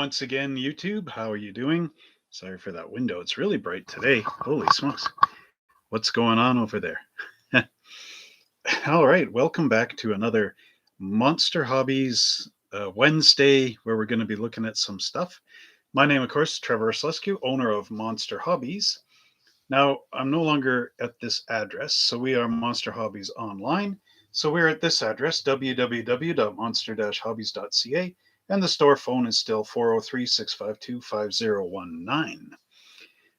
once again, YouTube. How are you doing? Sorry for that window. It's really bright today. Holy smokes. What's going on over there? All right. Welcome back to another Monster Hobbies Wednesday, where we're going to be looking at some stuff. My name, of course, is Trevor Slescu, owner of Monster Hobbies. Now, I'm no longer at this address, so we are Monster Hobbies Online. So we're at this address, www.monster-hobbies.ca, and the store phone is still 403-652-5019.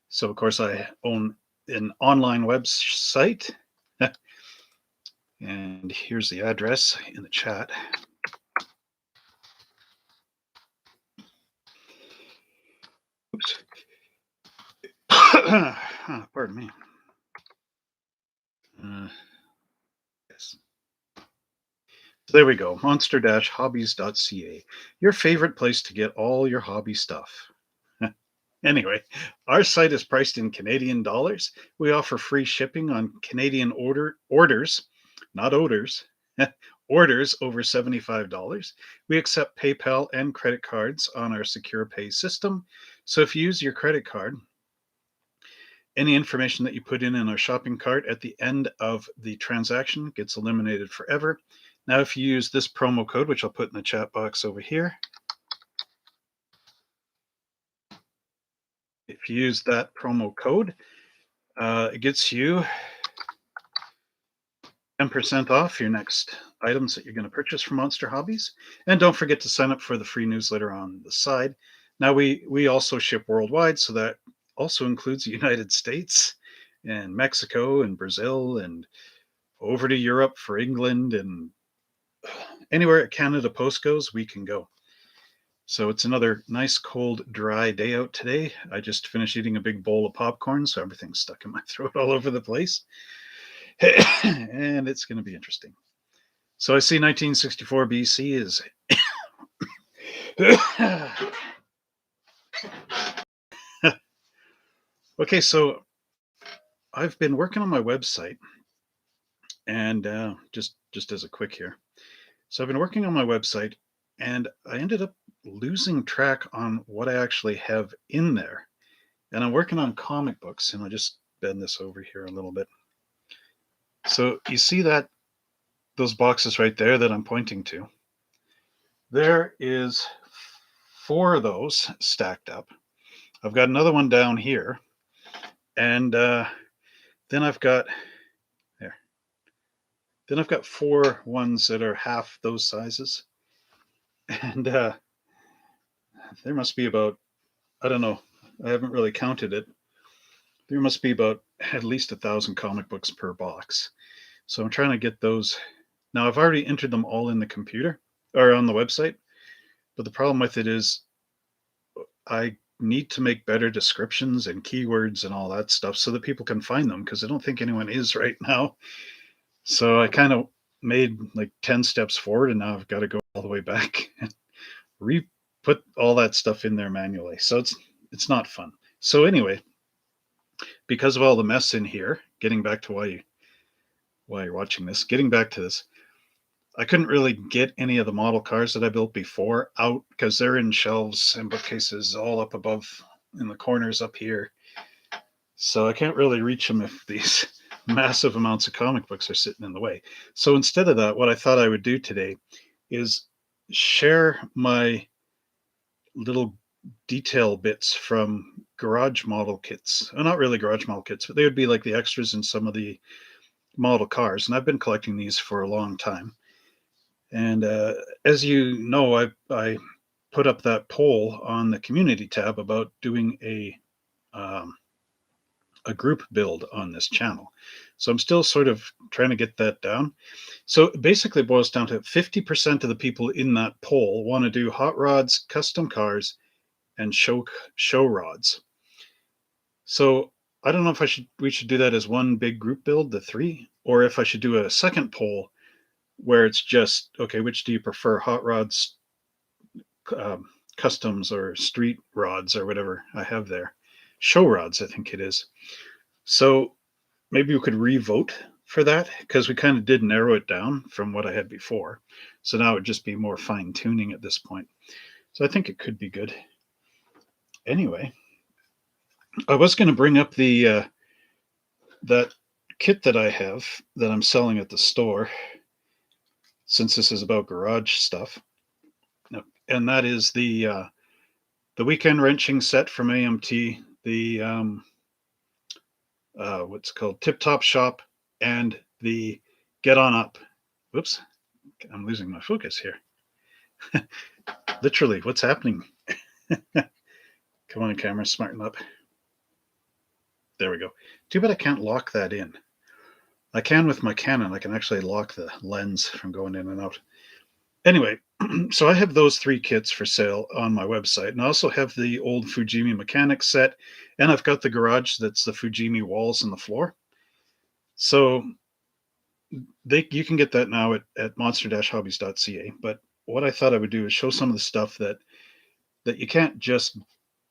So, of course, I own an online website, and here's the address in the chat. Oops. Pardon me. Yes. So there we go, monster-hobbies.ca, your favorite place to get all your hobby stuff. Anyway, our site is priced in Canadian dollars. We offer free shipping on Canadian orders, not odors, orders over $75. We accept PayPal and credit cards on our secure pay system. So if you use your credit card, any information that you put in our shopping cart at the end of the transaction gets eliminated forever. Now, if you use this promo code, which I'll put in the chat box over here, if you use that promo code, it gets you 10% off your next items that you're going to purchase from Monster Hobbies. And don't forget to sign up for the free newsletter on the side. Now, we also ship worldwide, so that also includes the United States and Mexico and Brazil and over to Europe for England, and anywhere Canada Post goes, we can go. So it's another nice, cold, dry day out today. I just finished eating a big bowl of popcorn, so everything's stuck in my throat all over the place. And it's going to be interesting. So I see 1964 BC is... Okay, so I've been working on my website, and just as a quick here. So I've been working on my website, and I ended up losing track on what I actually have in there. And I'm working on comic books, and I'll just bend this over here a little bit. So you see that those boxes right there that I'm pointing to? There is 4 of those stacked up. I've got another one down here, and then I've got 4 ones that are half those sizes, and there must be about, I don't know, I haven't really counted it. There must be about at least 1,000 comic books per box. So I'm trying to get those. Now, I've already entered them all in the computer or on the website, but the problem with it is I need to make better descriptions and keywords and all that stuff so that people can find them, because I don't think anyone is right now. So I kind of made like 10 steps forward, and now I've got to go all the way back and put all that stuff in there manually. So it's not fun. So anyway, because of all the mess in here, getting back to why you're watching this, getting back to this, I couldn't really get any of the model cars that I built before out because they're in shelves and bookcases all up above in the corners up here. So I can't really reach them if these massive amounts of comic books are sitting in the way. So instead of that, what I thought I would do today is share my little detail bits from garage model kits. Well, not really garage model kits, but they would be like the extras in some of the model cars. And I've been collecting these for a long time. And as you know, I put up that poll on the community tab about doing a group build on this channel. So I'm still sort of trying to get that down. So it basically boils down to 50% of the people in that poll want to do hot rods, custom cars, and show rods. So I don't know if we should do that as one big group build, the 3, or if I should do a second poll where it's just, okay, which do you prefer, hot rods, customs, or street rods, or whatever I have there. Show rods, I think it is. So maybe we could re-vote for that, because we kind of did narrow it down from what I had before. So now it would just be more fine tuning at this point. So I think it could be good. Anyway, I was going to bring up the that kit that I have that I'm selling at the store, since this is about garage stuff, and that is the weekend wrenching set from AMT, the what's called Tip Top Shop, and the Get On Up. Whoops, I'm losing my focus here. Literally, what's happening? Come on, camera, smarten up. There we go. Too bad I can't lock that in. I can with my Canon. I can actually lock the lens from going in and out. Anyway, so I have those 3 kits for sale on my website, and I also have the old Fujimi Mechanics set, and I've got the garage that's the Fujimi walls and the floor. So you can get that now at monster-hobbies.ca. But what I thought I would do is show some of the stuff that you can't just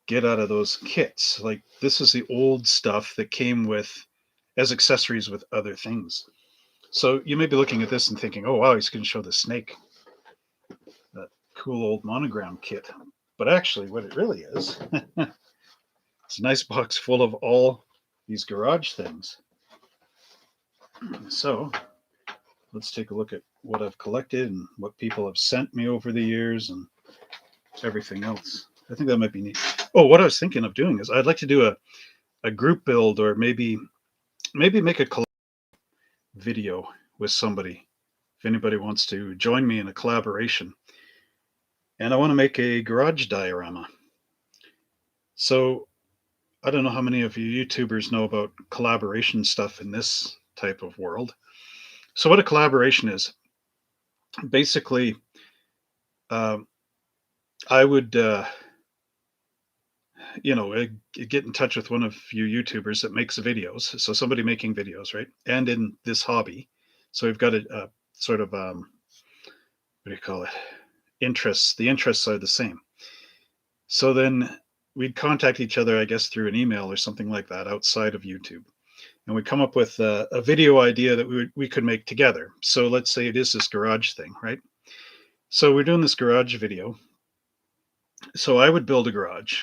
get out of those kits. Like, this is the old stuff that came with as accessories with other things. So you may be looking at this and thinking, oh wow, he's going to show the snake, that cool old monogram kit. But actually what it really is, it's a nice box full of all these garage things. So let's take a look at what I've collected and what people have sent me over the years and everything else. I think that might be neat. Oh, what I was thinking of doing is I'd like to do a group build, or maybe make a video with somebody, if anybody wants to join me in a collaboration. And I want to make a garage diorama. So I don't know how many of you YouTubers know about collaboration stuff in this type of world. So what a collaboration is, basically, I would, get in touch with one of you YouTubers that makes videos. So somebody making videos, right? And in this hobby. So we've got a sort of, what do you call it? Interests. The interests are the same. So then we'd contact each other, I guess, through an email or something like that outside of YouTube. And we come up with a video idea that we could make together. So let's say it is this garage thing, right? So we're doing this garage video. So I would build a garage,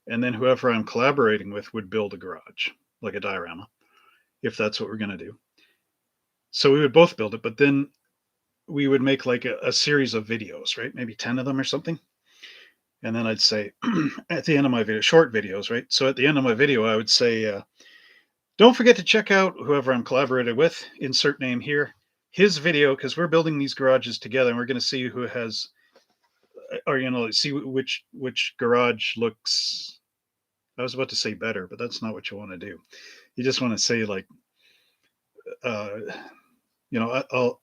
and then whoever I'm collaborating with would build a garage, like a diorama, if that's what we're going to do. So we would both build it, but then we would make like a series of videos, right? Maybe 10 of them or something. And then I'd say at the end of my video, short videos, right? So at the end of my video, I would say, don't forget to check out whoever I'm collaborated with, insert name here, his video, because we're building these garages together, and we're going to see who has, or, see which garage looks, I was about to say better, but that's not what you want to do. You just want to say, like, I'll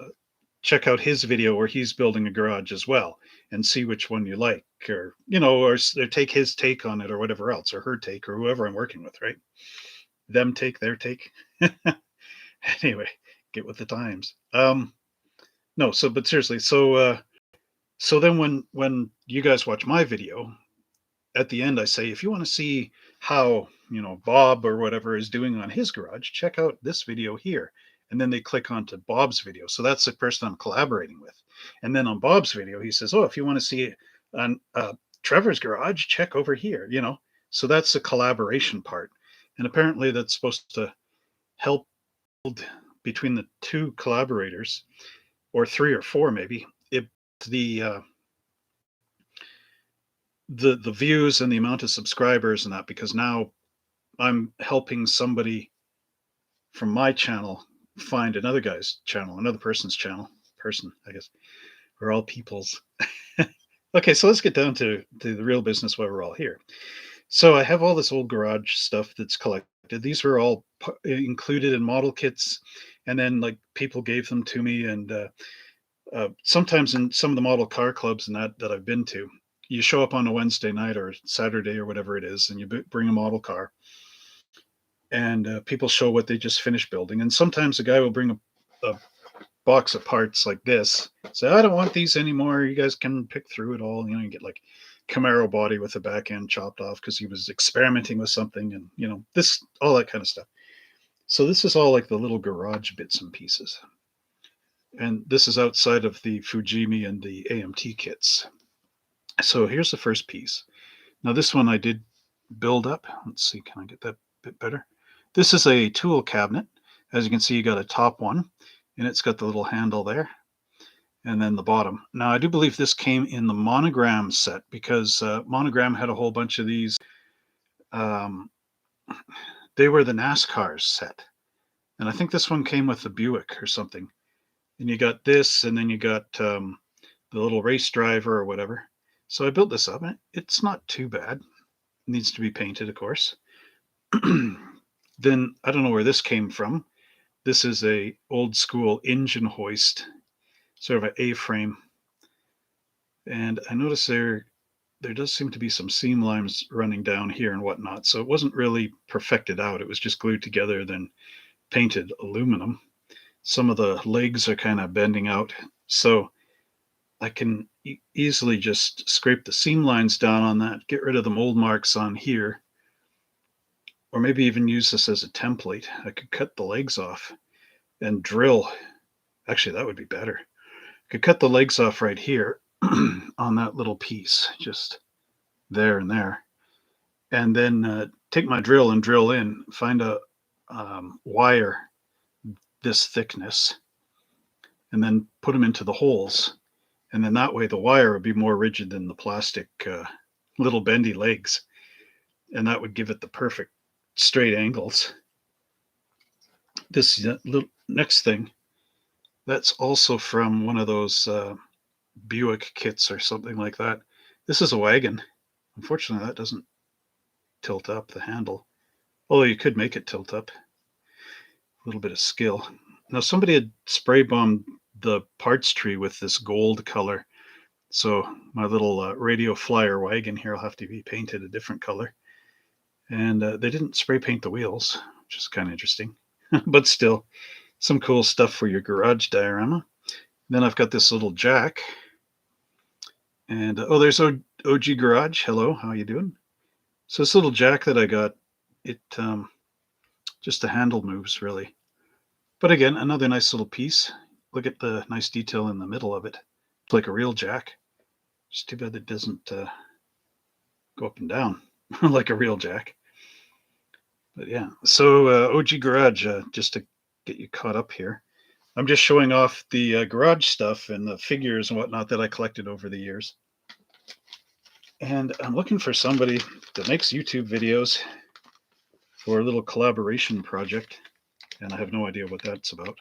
check out his video where he's building a garage as well, and see which one you like, or, or take his take on it, or whatever else, or her take, or whoever I'm working with, right? Them take, their take. Anyway, get with the times. No, but seriously, so then when you guys watch my video, at the end I say, if you want to see how, Bob or whatever is doing on his garage, check out this video here. And then they click onto Bob's video. So that's the person I'm collaborating with. And then on Bob's video, he says, oh, if you want to see on Trevor's garage, check over here, So that's the collaboration part. And apparently that's supposed to help build between the 2 collaborators, or 3 or 4 maybe, the views and the amount of subscribers and that, because now I'm helping somebody from my channel find another guy's channel, another person's channel. Person, I guess. We're all peoples. Okay, so let's get down to the real business why we're all here. So I have all this old garage stuff that's collected. These were all included in model kits, and then, like, people gave them to me, and sometimes in some of the model car clubs and that I've been to, you show up on a Wednesday night or Saturday or whatever it is, and you bring a model car, and people show what they just finished building. And sometimes a guy will bring a box of parts like this, say, I don't want these anymore, you guys can pick through it all. You get like Camaro body with the back end chopped off because he was experimenting with something, and this, all that kind of stuff. So this is all like the little garage bits and pieces. And this is outside of the Fujimi and the AMT kits. So here's the first piece. Now this one I did build up. Let's see, can I get that a bit better? This is a tool cabinet. As you can see, you got a top one, and it's got the little handle there, and then the bottom. Now I do believe this came in the Monogram set because Monogram had a whole bunch of these. Um, they were the NASCARs set, and I think this one came with the Buick or something. And you got this, and then you got the little race driver or whatever. So I built this up, and it's not too bad. It needs to be painted, of course. Then I don't know where this came from. This is a old school engine hoist, sort of an A-frame. And I notice there does seem to be some seam lines running down here and whatnot. So it wasn't really perfected out. It was just glued together, then painted aluminum. Some of the legs are kind of bending out. So I can easily just scrape the seam lines down on that, get rid of the mold marks on here, or maybe even use this as a template. I could cut the legs off and drill. Actually, that would be better. I could cut the legs off right here on that little piece, just there and there, and then take my drill and drill in, find a wire this thickness, and then put them into the holes. And then that way the wire would be more rigid than the plastic little bendy legs. And that would give it the perfect straight angles. This little next thing, that's also from one of those Buick kits or something like that. This is a Wagon. Unfortunately, that doesn't tilt up the handle. Although you could make it tilt up. A little bit of skill. Now somebody had spray bombed the parts tree with this gold color. So my little radio flyer Wagon here will have to be painted a different color. And they didn't spray paint the wheels, which is kind of interesting. But still, some cool stuff for your garage diorama. Then I've got this little jack. And oh, there's OG Garage. Hello, how you doing? So this little jack that I got, it just the handle moves really. But again, another nice little piece. Look at the nice detail in the middle of it. It's like a real jack. Just too bad it doesn't go up and down like a real jack. But yeah, so OG Garage, just to get you caught up here. I'm just showing off the garage stuff and the figures and whatnot that I collected over the years. And I'm looking for somebody that makes YouTube videos for a little collaboration project. And I have no idea what that's about.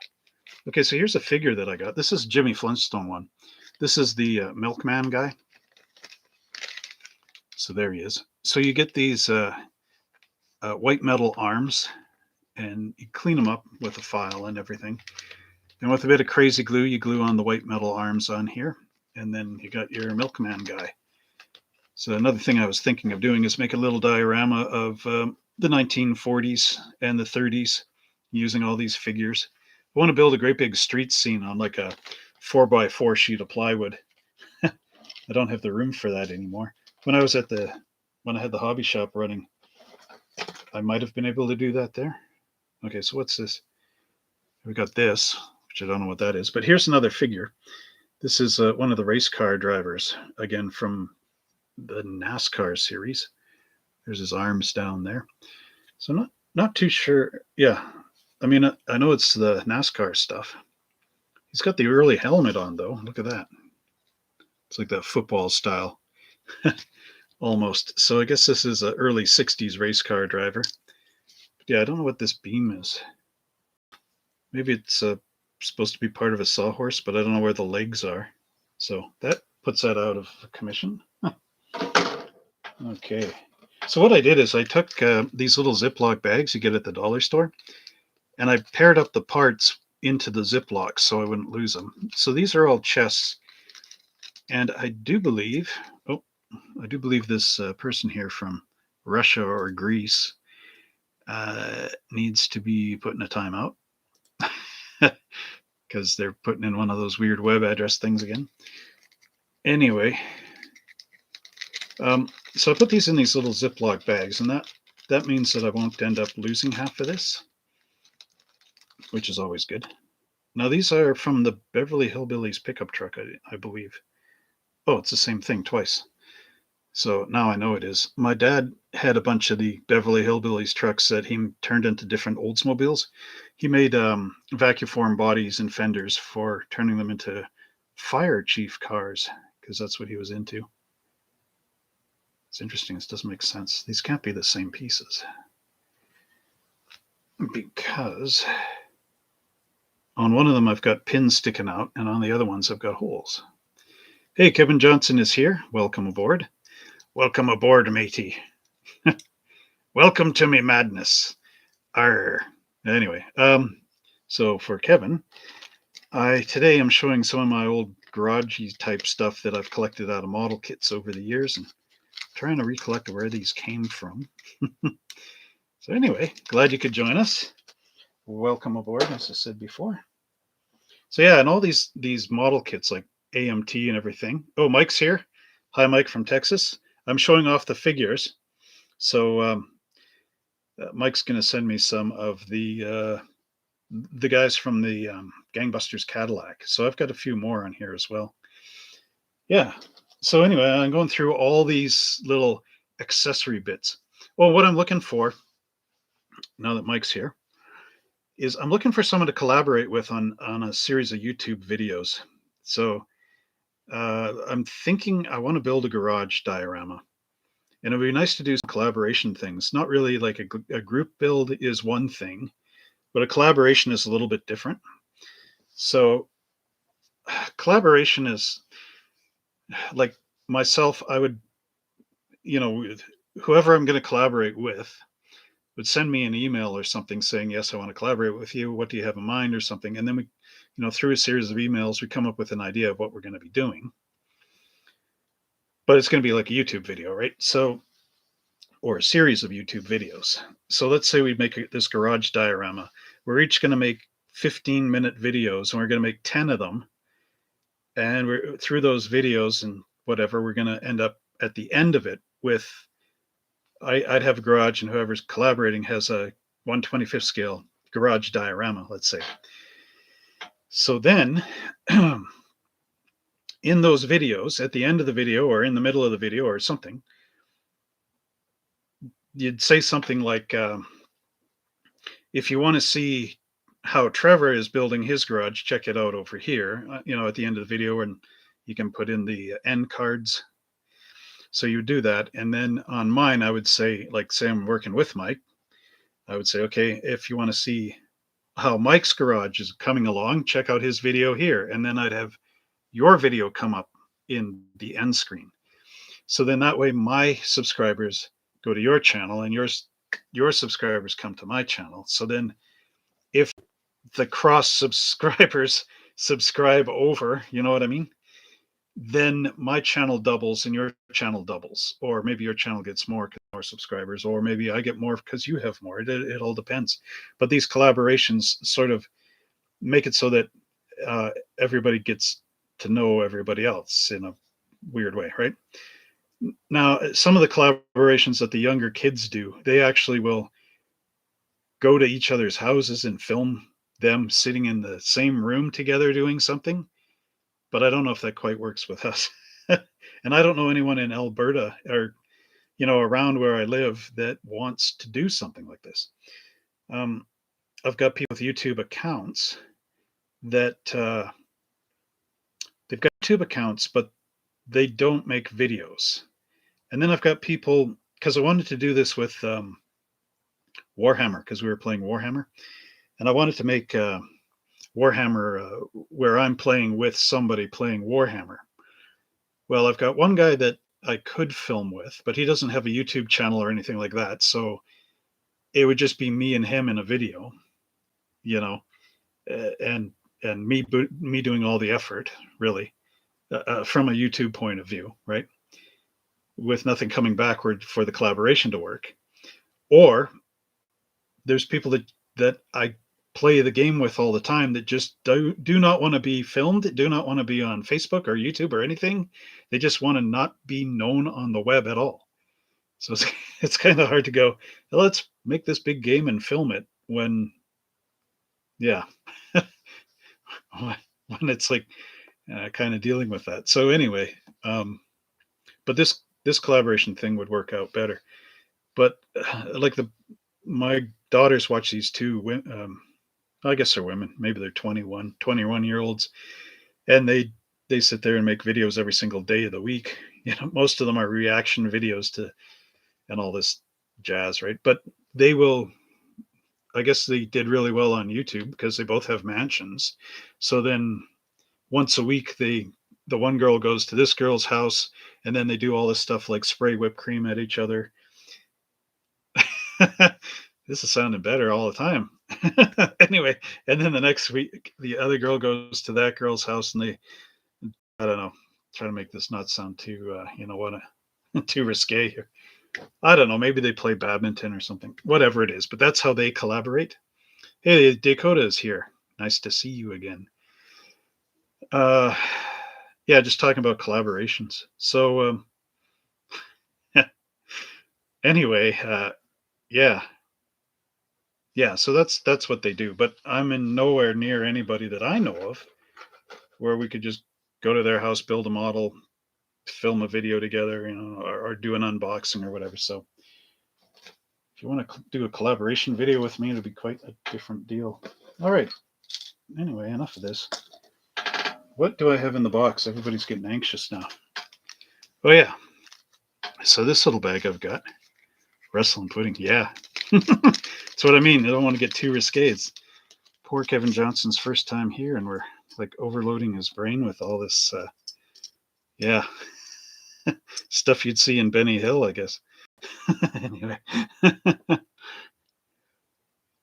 Okay, so here's a figure that I got. This is Jimmy Flintstone one. This is the milkman guy. So there he is. So you get these white metal arms, and you clean them up with a file and everything. And with a bit of crazy glue, you glue on the white metal arms on here, and then you got your milkman guy. So another thing I was thinking of doing is make a little diorama of the 1940s and the 30s using all these figures. I want to build a great big street scene on like a 4x4 sheet of plywood. I don't have the room for that anymore. When I had the hobby shop running, I might have been able to do that there. Okay, so what's this? We got this, which I don't know what that is, but here's another figure. This is one of the race car drivers, again from the NASCAR series. There's his arms down there. So not too sure. Yeah, I mean, I know it's the NASCAR stuff. He's got the early helmet on, though. Look at that. It's like that football style, almost. So I guess this is an early 60s race car driver. But yeah, I don't know what this beam is. Maybe it's supposed to be part of a sawhorse, but I don't know where the legs are. So that puts that out of commission. Okay. So what I did is I took these little Ziploc bags you get at the dollar store, and I paired up the parts into the Ziplocs so I wouldn't lose them. So these are all chests. And I do believe this person here from Russia or Greece needs to be put in a timeout because they're putting in one of those weird web address things again. Anyway, so I put these in these little Ziploc bags, and that means that I won't end up losing half of this, which is always good. Now these are from the Beverly Hillbillies pickup truck, I believe. Oh, it's the same thing twice. So now I know it is. My dad had a bunch of the Beverly Hillbillies trucks that he turned into different Oldsmobiles. He made vacuform bodies and fenders for turning them into fire chief cars because that's what he was into. It's interesting. This doesn't make sense. These can't be the same pieces because on one of them I've got pins sticking out, and on the other ones I've got holes. Hey, Kevin Johnson is here. Welcome aboard. Welcome aboard, matey. Welcome to me madness. Arr. Anyway, so for Kevin, I today am showing some of my old garagey type stuff that I've collected out of model kits over the years and trying to recollect where these came from. So anyway, glad you could join us. Welcome aboard, as I said before. So yeah, and all these model kits like AMT and everything. Oh, Mike's here. Hi, Mike from Texas. I'm showing off the figures. So Mike's going to send me some of the guys from the Gangbusters Cadillac. So I've got a few more on here as well. Yeah. So anyway, I'm going through all these little accessory bits. Well, what I'm looking for now that Mike's here is I'm looking for someone to collaborate with on a series of YouTube videos. So I'm thinking I want to build a garage diorama. And it'd be nice to do some collaboration things. Not really like a group build is one thing, but a collaboration is a little bit different. So collaboration is like myself, I would, whoever I'm going to collaborate with would send me an email or something saying, yes, I want to collaborate with you. What do you have in mind or something? And then we, through a series of emails, we come up with an idea of what we're going to be doing. But it's going to be like a YouTube video, right? So, or a series of YouTube videos. So let's say we make this garage diorama. We're each going to make 15-minute videos and we're going to make 10 of them. And we're through those videos and whatever, we're going to end up at the end of it with, I'd have a garage and whoever's collaborating has a 1/25th scale garage diorama, let's say. So then in those videos, at the end of the video or in the middle of the video or something, you'd say something like, if you want to see how Trevor is building his garage, check it out over here, at the end of the video, and you can put in the end cards. So you do that. And then on mine, I would say, like, say I'm working with Mike, I would say, okay, if you want to see how Mike's garage is coming along, check out his video here. And then I'd have your video come up in the end screen. So then that way my subscribers go to your channel and your subscribers come to my channel. So then if the cross subscribers subscribe over, you know what I mean? Then my channel doubles and your channel doubles, or maybe your channel gets more subscribers, or maybe I get more because you have more. It all depends. But these collaborations sort of make it so that everybody gets to know everybody else in a weird way, right? Now, some of the collaborations that the younger kids do, they actually will go to each other's houses and film them sitting in the same room together doing something. But I don't know if that quite works with us. And I don't know anyone in Alberta or, around where I live that wants to do something like this. I've got people with YouTube accounts that they've got YouTube accounts, but they don't make videos. And then I've got people, because I wanted to do this with Warhammer, because we were playing Warhammer. And I wanted to make Warhammer where I'm playing with somebody playing Warhammer. Well, I've got one guy that I could film with, but he doesn't have a YouTube channel or anything like that. So it would just be me and him in a video, and me doing all the effort, really, from a YouTube point of view, right? With nothing coming backward for the collaboration to work. Or there's people that I play the game with all the time that just do not want to be filmed, do not want to be on Facebook or YouTube or anything. They just want to not be known on the web at all. So it's kind of hard to go, let's make this big game and film it when, yeah, when it's like kind of dealing with that. So anyway, but this this collaboration thing would work out better. But like my daughters watch these two. I guess they're women. Maybe they're 21 year olds, and they sit there and make videos every single day of the week. Most of them are reaction videos to and all this jazz, right? But they will. I guess they did really well on YouTube because they both have mansions. So then once a week, the one girl goes to this girl's house, and then they do all this stuff like spray whipped cream at each other. This is sounding better all the time. Anyway, and then the next week, the other girl goes to that girl's house, and I don't know, try to make this not sound too, what, too risque here. I don't know, maybe they play badminton or something, whatever it is, but that's how they collaborate. Hey, Dakota is here. Nice to see you again. Uh, yeah, just talking about collaborations. So, anyway, yeah, yeah. So that's what they do. But I'm in nowhere near anybody that I know of where we could just go to their house, build a model, film a video together, or do an unboxing or whatever. So if you want to do a collaboration video with me, it'll be quite a different deal. All right. Anyway, enough of this. What do I have in the box? Everybody's getting anxious now. Oh yeah. So this little bag I've got, wrestling pudding. Yeah. That's what I mean. I don't want to get too risque. It's poor Kevin Johnson's first time here, and we're like overloading his brain with all this, yeah, stuff you'd see in Benny Hill, I guess. Anyway.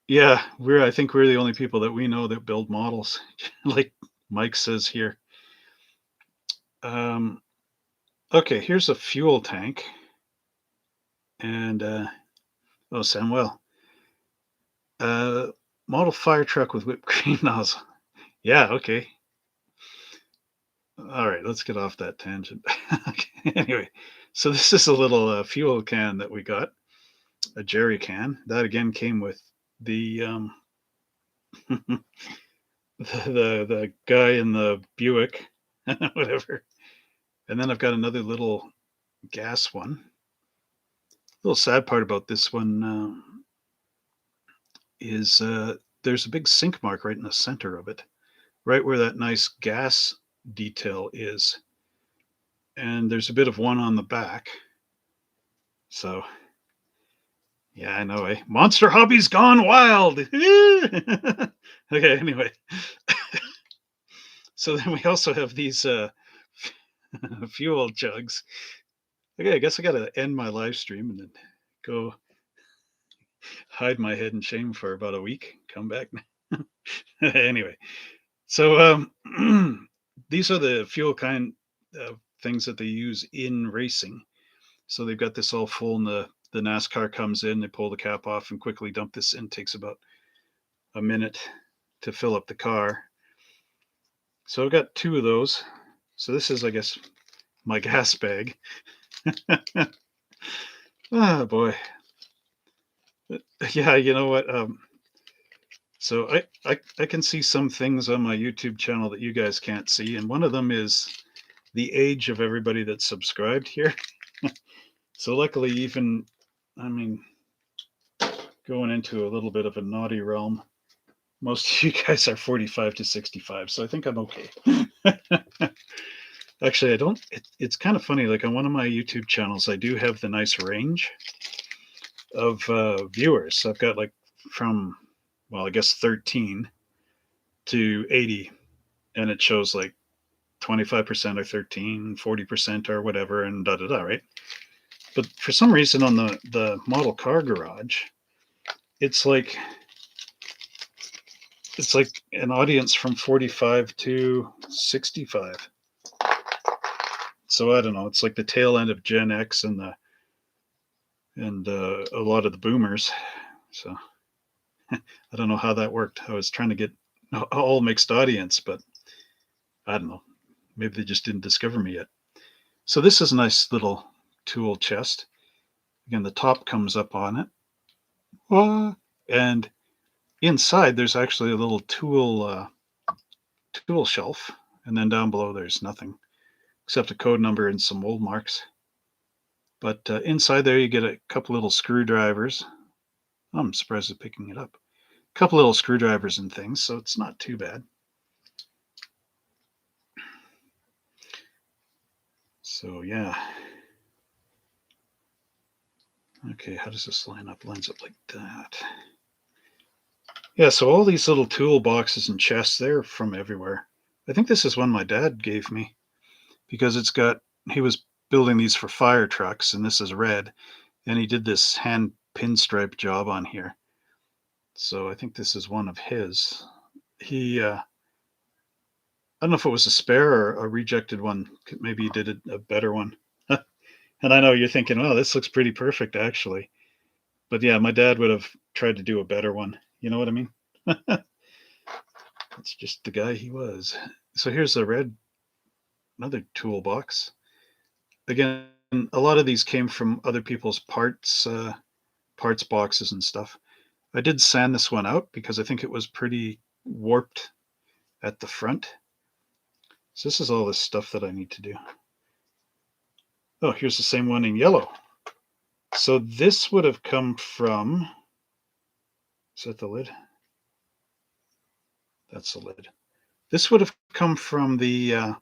Yeah, I think we're the only people that we know that build models, like Mike says here. Okay, here's a fuel tank. And, oh, Samuel. Model fire truck with whipped cream nozzle. Yeah, okay. All right, let's get off that tangent. Okay, anyway, so this is a little fuel can that we got, a jerry can. That again came with the the guy in the Buick, whatever. And then I've got another little gas one. A little sad part about this one is there's a big sink mark right in the center of it, right where that nice gas detail is. And there's a bit of one on the back. So, yeah, I know, eh? Monster Hobbies gone wild. Okay, anyway. So then we also have these fuel jugs. Okay, I guess I got to end my live stream and then go hide my head in shame for about a week. Come back. Anyway, so these are the fuel kind of things that they use in racing. So they've got this all full, and the NASCAR comes in, they pull the cap off and quickly dump this in. It takes about a minute to fill up the car. So I've got two of those. So this is, I guess, my gas bag. Oh boy. Yeah, you know what? So I can see some things on my YouTube channel that you guys can't see, and one of them is the age of everybody that's subscribed here. So luckily, even, I mean, going into a little bit of a naughty realm, most of you guys are 45 to 65, so I think I'm okay. Actually, I don't. It's kind of funny. Like on one of my YouTube channels, I do have the nice range of viewers. So I've got like from, well, I guess 13 to 80, and it shows like 25% or 13, 40% or whatever, and da da da, right? But for some reason on the model car garage, it's like an audience from 45 to 65. So I don't know. It's like the tail end of Gen X and a lot of the boomers. So I don't know how that worked. I was trying to get all mixed audience, but I don't know. Maybe they just didn't discover me yet. So this is a nice little tool chest. Again, the top comes up on it. And inside there's actually a little tool shelf. And then down below there's nothing except a code number and some mold marks. But inside there, you get a couple little screwdrivers. I'm surprised at picking it up. A couple little screwdrivers and things, so it's not too bad. So yeah. Okay, how does this line up? Lines up like that. Yeah, so all these little tool boxes and chests, they're from everywhere. I think this is one my dad gave me because he was building these for fire trucks, and this is red, and he did this hand pinstripe job on here. So I think this is one of his. I don't know if it was a spare or a rejected one. Maybe he did a better one. And I know you're thinking, oh, this looks pretty perfect, actually. But yeah, my dad would have tried to do a better one. You know what I mean? That's just the guy he was. So here's another toolbox. Again, a lot of these came from other people's parts boxes and stuff. I did sand this one out because I think it was pretty warped at the front. So this is all this stuff that I need to do. Oh, here's the same one in yellow. So this would have come from, is that the lid? That's the lid. This would have come from the, and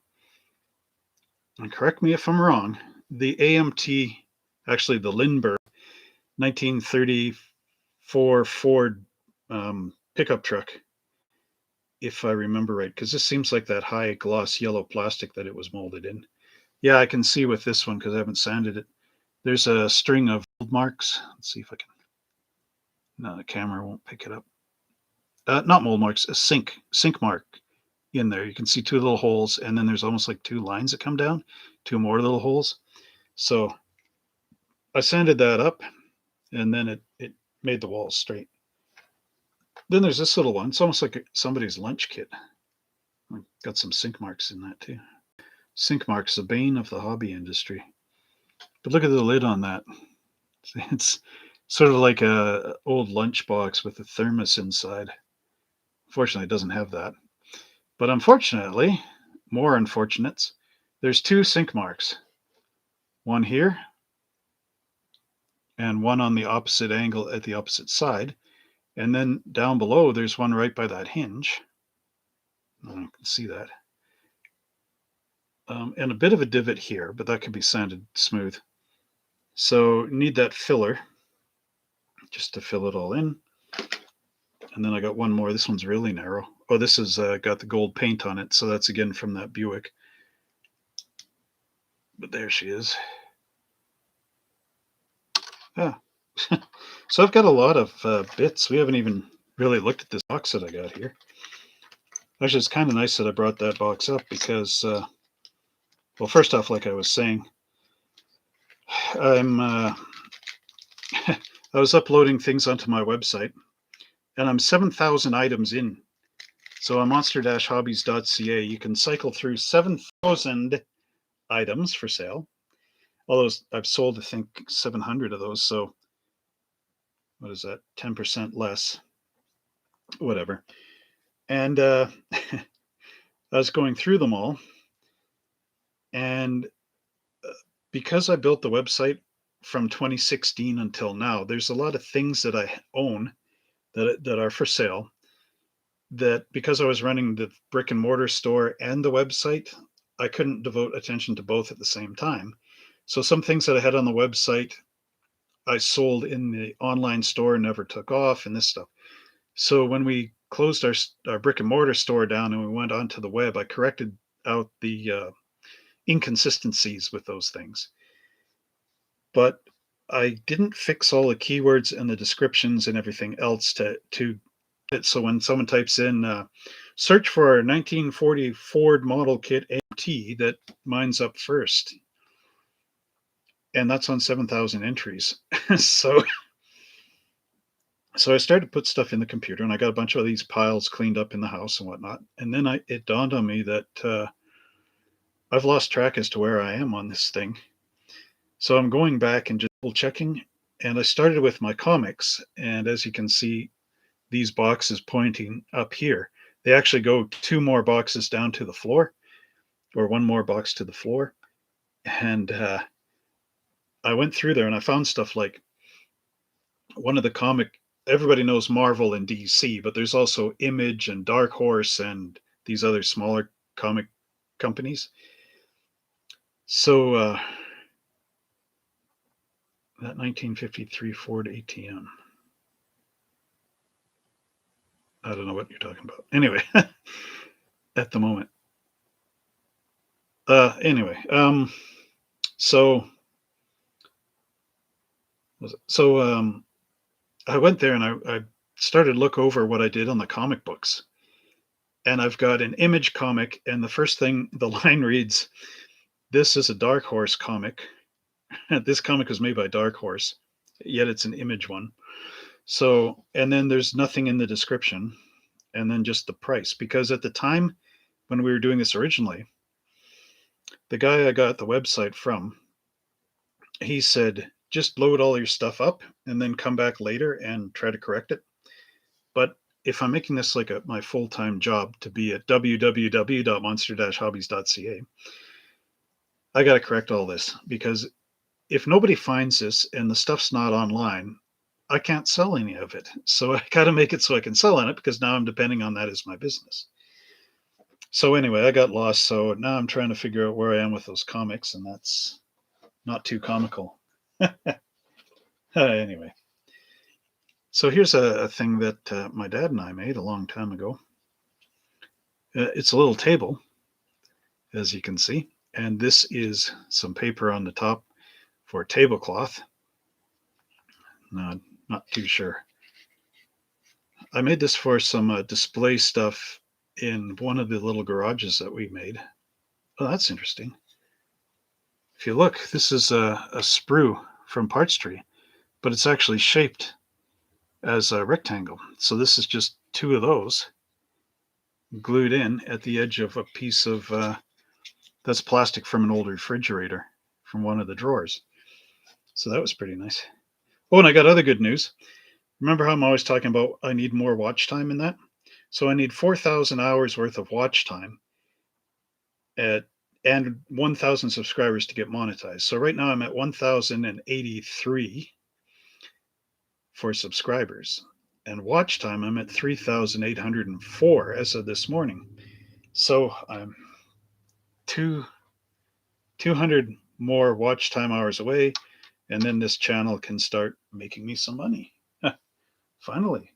correct me if I'm wrong, the AMT, actually the Lindbergh 1934 Ford pickup truck, if I remember right, because this seems like that high gloss yellow plastic that it was molded in. Yeah, I can see with this one because I haven't sanded it. There's a string of mold marks. Let's see if I can. No, the camera won't pick it up. Not mold marks, a sink mark in there. You can see two little holes, and then there's almost like two lines that come down, two more little holes. So I sanded that up, and then it made the walls straight. Then there's this little one. It's almost like somebody's lunch kit. Got some sink marks in that too. Sink marks, the bane of the hobby industry. But look at the lid on that. It's sort of like a old lunch box with a thermos inside. Fortunately, it doesn't have that. But unfortunately, more unfortunates, there's two sink marks. One here and one on the opposite angle at the opposite side. And then down below, there's one right by that hinge. I don't know if you can see that. And a bit of a divot here, but that can be sanded smooth. So need that filler just to fill it all in. And then I got one more. This one's really narrow. Oh, this has got the gold paint on it. So that's again from that Buick. But there she is. Ah. So I've got a lot of bits. We haven't even really looked at this box that I got here. Actually, it's kind of nice that I brought that box up because, well, first off, like I was saying, I was uploading things onto my website, and I'm 7,000 items in. So on monster-hobbies.ca, you can cycle through 7,000 items for sale. Although I've sold, I think, 700 of those. So what is that? 10% less. Whatever. And I was going through them all. And because I built the website from 2016 until now, there's a lot of things that I own that are for sale. That because I was running the brick and mortar store and the website, I couldn't devote attention to both at the same time. So some things that I had on the website, I sold in the online store, never took off, and this stuff. So when we closed our brick and mortar store down and we went onto the web, I corrected out the inconsistencies with those things. But I didn't fix all the keywords and the descriptions and everything else to it. So when someone types in search for a 1940 Ford model kit AMT, that mine's up first. And that's on 7,000 entries. so I started to put stuff in the computer, and I got a bunch of these piles cleaned up in the house and whatnot. And then it dawned on me that I've lost track as to where I am on this thing. So I'm going back and just double checking. And I started with my comics. And as you can see, these boxes pointing up here, they actually go two more boxes down to the floor, or one more box to the floor. And I went through there and I found stuff like one of the comic. Everybody knows Marvel and DC, but there's also Image and Dark Horse and these other smaller comic companies. So that 1953 Ford ATM. I don't know what you're talking about. Anyway, at the moment. Anyway, so I went there and I started to look over what I did on the comic books. And I've got an Image comic, and the first thing the line reads, "This is a Dark Horse comic." This comic was made by Dark Horse, yet it's an Image one. So, and then there's nothing in the description, and then just the price. Because at the time when we were doing this originally, the guy I got the website from, he said, just load all your stuff up and then come back later and try to correct it. But if I'm making this like my full-time job to be at www.monster-hobbies.ca, I got to correct all this, because if nobody finds this and the stuff's not online, I can't sell any of it. So I got to make it so I can sell on it, because now I'm depending on that as my business. So anyway, I got lost. So now I'm trying to figure out where I am with those comics, and that's not too comical. Anyway, so here's a thing that my dad and I made a long time ago. It's a little table, as you can see, and this is some paper on the top for a tablecloth. No, not too sure. I made this for some display stuff in one of the little garages that we made. Oh, that's interesting. If you look, this is a sprue from Parts Tree, but it's actually shaped as a rectangle. So this is just two of those glued in at the edge of a piece of that's plastic from an old refrigerator from one of the drawers. So that was pretty nice. Oh, and I got other good news. Remember how I'm always talking about I need more watch time in that? So I need 4,000 hours worth of watch time and 1,000 subscribers to get monetized. So right now I'm at 1,083 for subscribers. And watch time, I'm at 3,804 as of this morning. So I'm 200 more watch time hours away, and then this channel can start making me some money. Finally.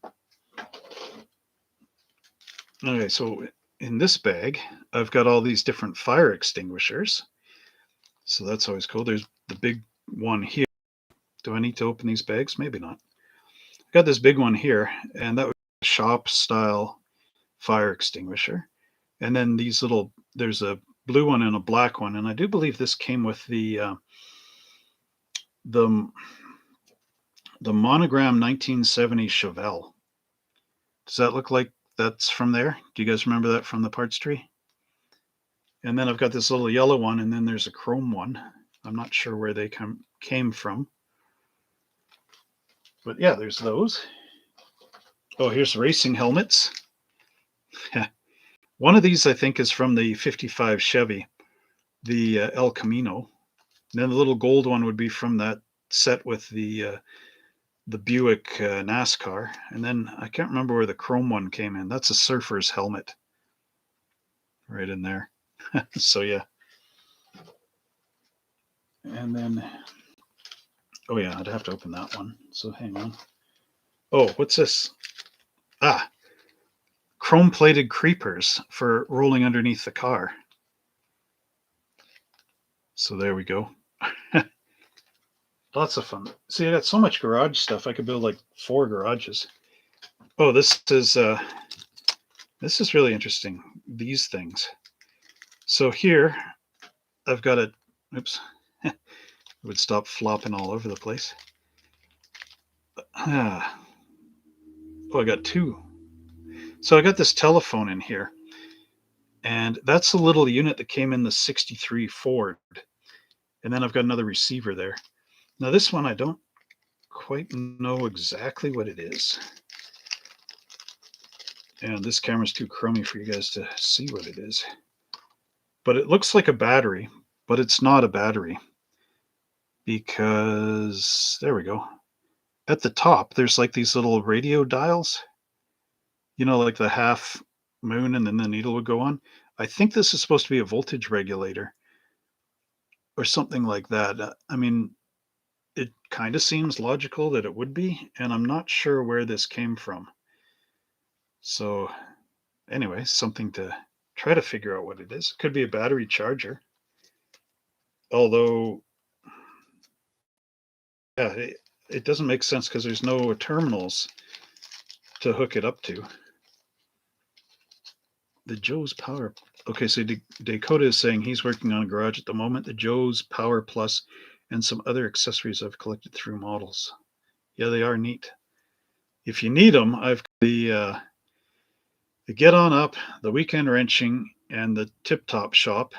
Okay, so in this bag, I've got all these different fire extinguishers. So that's always cool. There's the big one here. Do I need to open these bags? Maybe not. I got this big one here, and that was a shop style fire extinguisher. And then these little, there's a blue one and a black one, and I do believe this came with the monogram 1970 Chevelle. Does that look like that's from there? Do you guys remember that from the Parts Tree? And then I've got this little yellow one, and then there's a chrome one. I'm not sure where they came from. But yeah, there's those. Oh, here's racing helmets. One of these, I think, is from the 55 Chevy, the El Camino. And then the little gold one would be from that set with the Buick NASCAR. And then I can't remember where the chrome one came in. That's a surfer's helmet right in there. So yeah. And then, oh yeah, I'd have to open that one. So hang on. Oh, what's this? Ah, chrome plated creepers for rolling underneath the car. So there we go. Lots of fun. See, I got so much garage stuff. I could build like 4 garages. Oh, this is really interesting. These things. So here, I've got a. Oops, it would stop flopping all over the place. Oh, I got 2. So I got this telephone in here, and that's a little unit that came in the '63 Ford. And then I've got another receiver there. Now this one, I don't quite know exactly what it is. And this camera's too crummy for you guys to see what it is. But it looks like a battery, but it's not a battery. because there we go. At the top, there's like these little radio dials, like the half moon and then the needle would go on. I think this is supposed to be a voltage regulator or something like that. I mean, it kind of seems logical that it would be, and I'm not sure where this came from. So, anyway, something to try to figure out what it is. Could be a battery charger. Although, yeah, it doesn't make sense because there's no terminals to hook it up to. The Joe's Power. Okay, so Dakota is saying he's working on a garage at the moment. The Joe's Power Plus and some other accessories I've collected through models. Yeah, they are neat. If you need them, I've got the Get On Up, the Weekend Wrenching, and the Tip Top Shop.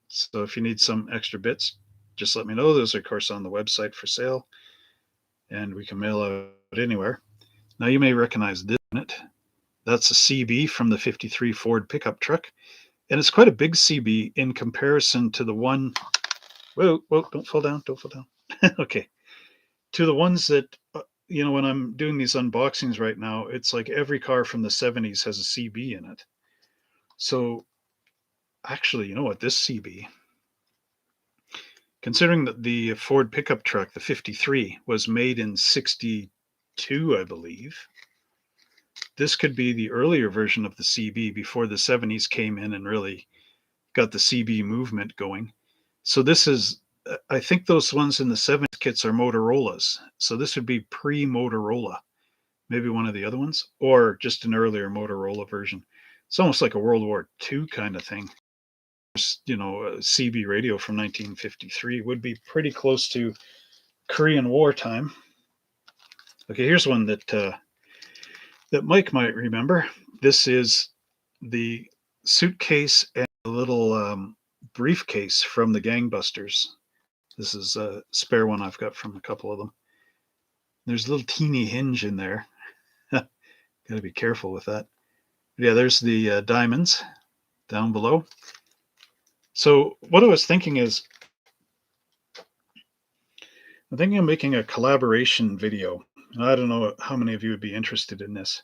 So if you need some extra bits, just let me know. Those are, of course, on the website for sale, and we can mail out anywhere. Now, you may recognize this unit. That's a CB from the 53 Ford pickup truck. And it's quite a big CB in comparison to the one. Whoa, don't fall down. Don't fall down. Okay. To the ones that, when I'm doing these unboxings right now, it's like every car from the 70s has a CB in it. So actually, you know what? This CB, considering that the Ford pickup truck, the 53, was made in 62, I believe, this could be the earlier version of the CB before the 70s came in and really got the CB movement going. So this is, I think those ones in the 70s kits are Motorola's. So this would be pre-Motorola, maybe one of the other ones, or just an earlier Motorola version. It's almost like a World War II kind of thing. A CB radio from 1953 would be pretty close to Korean War time. Okay, here's one that Mike might remember. This is the suitcase and a little briefcase from the Gangbusters. This is a spare one I've got from a couple of them. There's a little teeny hinge in there. Got to be careful with that. Yeah, there's the diamonds down below. So what I was thinking is, I'm thinking of making a collaboration video. I don't know how many of you would be interested in this.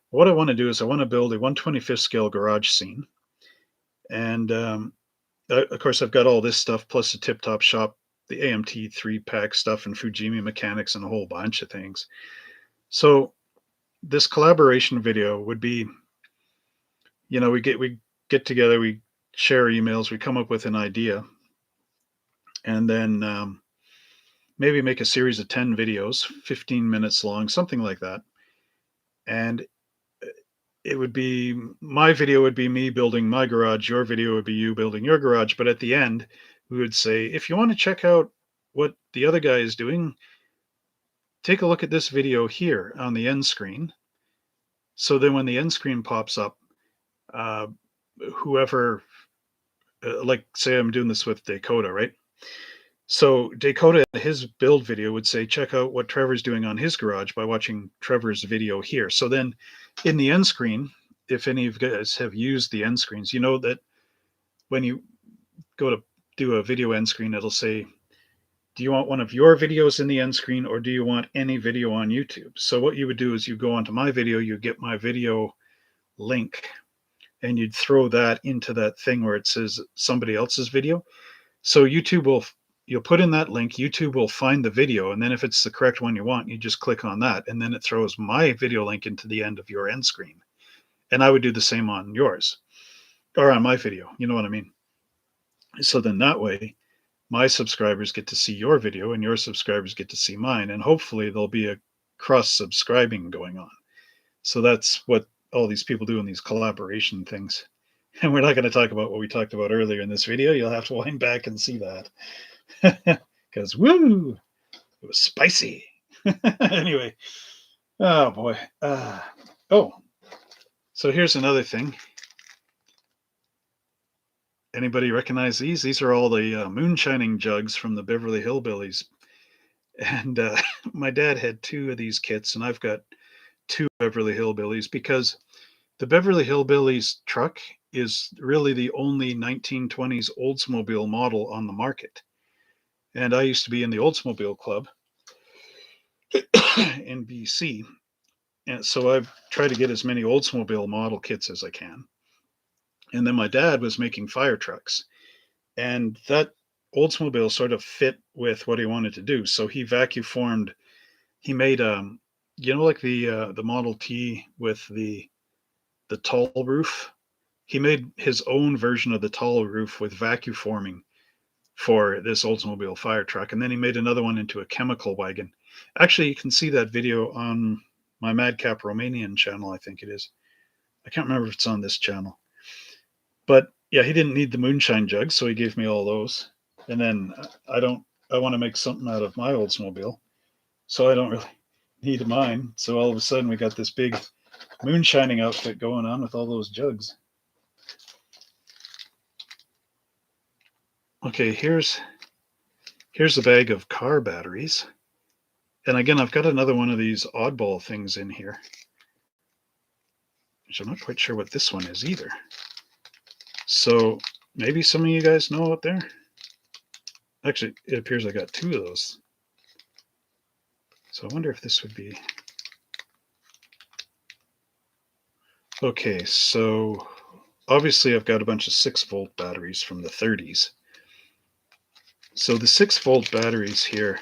What I want to do is I want to build a 1/25th scale garage scene. And of course, I've got all this stuff plus the Tip Top Shop, the AMT 3-pack stuff, and Fujimi mechanics, and a whole bunch of things. So this collaboration video would be, we get together, we share emails, we come up with an idea, and then maybe make a series of 10 videos, 15 minutes long, something like that. And it would be, my video would be me building my garage, your video would be you building your garage. But at the end, we would say, if you want to check out what the other guy is doing, take a look at this video here on the end screen. So then when the end screen pops up, whoever, like say I'm doing this with Dakota, right? So Dakota, his build video would say, check out what Trevor's doing on his garage by watching Trevor's video here. So then in the end screen, if any of you guys have used the end screens, you know that when you go to do a video end screen, it'll say, do you want one of your videos in the end screen, or do you want any video on YouTube? So what you would do is you go onto my video, you get my video link, and you'd throw that into that thing where it says somebody else's video. So you'll put in that link, YouTube will find the video, and then if it's the correct one you want, you just click on that, and then it throws my video link into the end of your end screen. And I would do the same on yours, or on my video, you know what I mean? So then that way, my subscribers get to see your video and your subscribers get to see mine, and hopefully there'll be a cross-subscribing going on. So that's what all these people do in these collaboration things. And we're not going to talk about what we talked about earlier in this video. You'll have to wind back and see that. Because, woo, it was spicy. Anyway, oh boy. So here's another thing. Anybody recognize these? These are all the moonshining jugs from the Beverly Hillbillies. And my dad had 2 of these kits, and I've got 2 Beverly Hillbillies, because the Beverly Hillbillies truck is really the only 1920s Oldsmobile model on the market. And I used to be in the Oldsmobile Club in BC. And so I've tried to get as many Oldsmobile model kits as I can. And then my dad was making fire trucks. And that Oldsmobile sort of fit with what he wanted to do. So he vacuum formed, he made like the Model T with the tall roof. He made his own version of the tall roof with vacuum forming for this Oldsmobile fire truck. And then he made another one into a chemical wagon. Actually, you can see that video on my Madcap Romanian channel, I think it is. I can't remember if it's on this channel. But yeah, he didn't need the moonshine jugs, so he gave me all those. And then I want to make something out of my Oldsmobile, so I don't really need mine. So all of a sudden we got this big moonshining outfit going on with all those jugs. Okay, here's a bag of car batteries. And again, I've got another one of these oddball things in here, which I'm not quite sure what this one is either. So maybe some of you guys know out there. Actually, it appears I got two of those. So I wonder if this would be... Okay, so obviously I've got a bunch of 6-volt batteries from the 30s. So the 6-volt batteries here,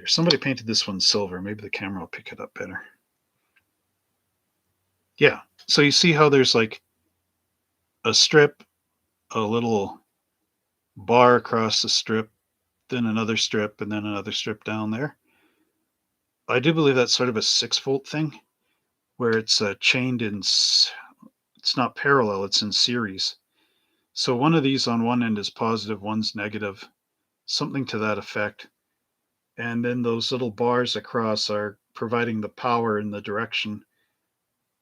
somebody painted this one silver. Maybe the camera will pick it up better. Yeah, so you see how there's like a strip, a little bar across the strip, then another strip, and then another strip down there. I do believe that's sort of a 6-volt thing, where it's chained in, it's not parallel, it's in series. So one of these on one end is positive, one's negative, something to that effect. And then those little bars across are providing the power in the direction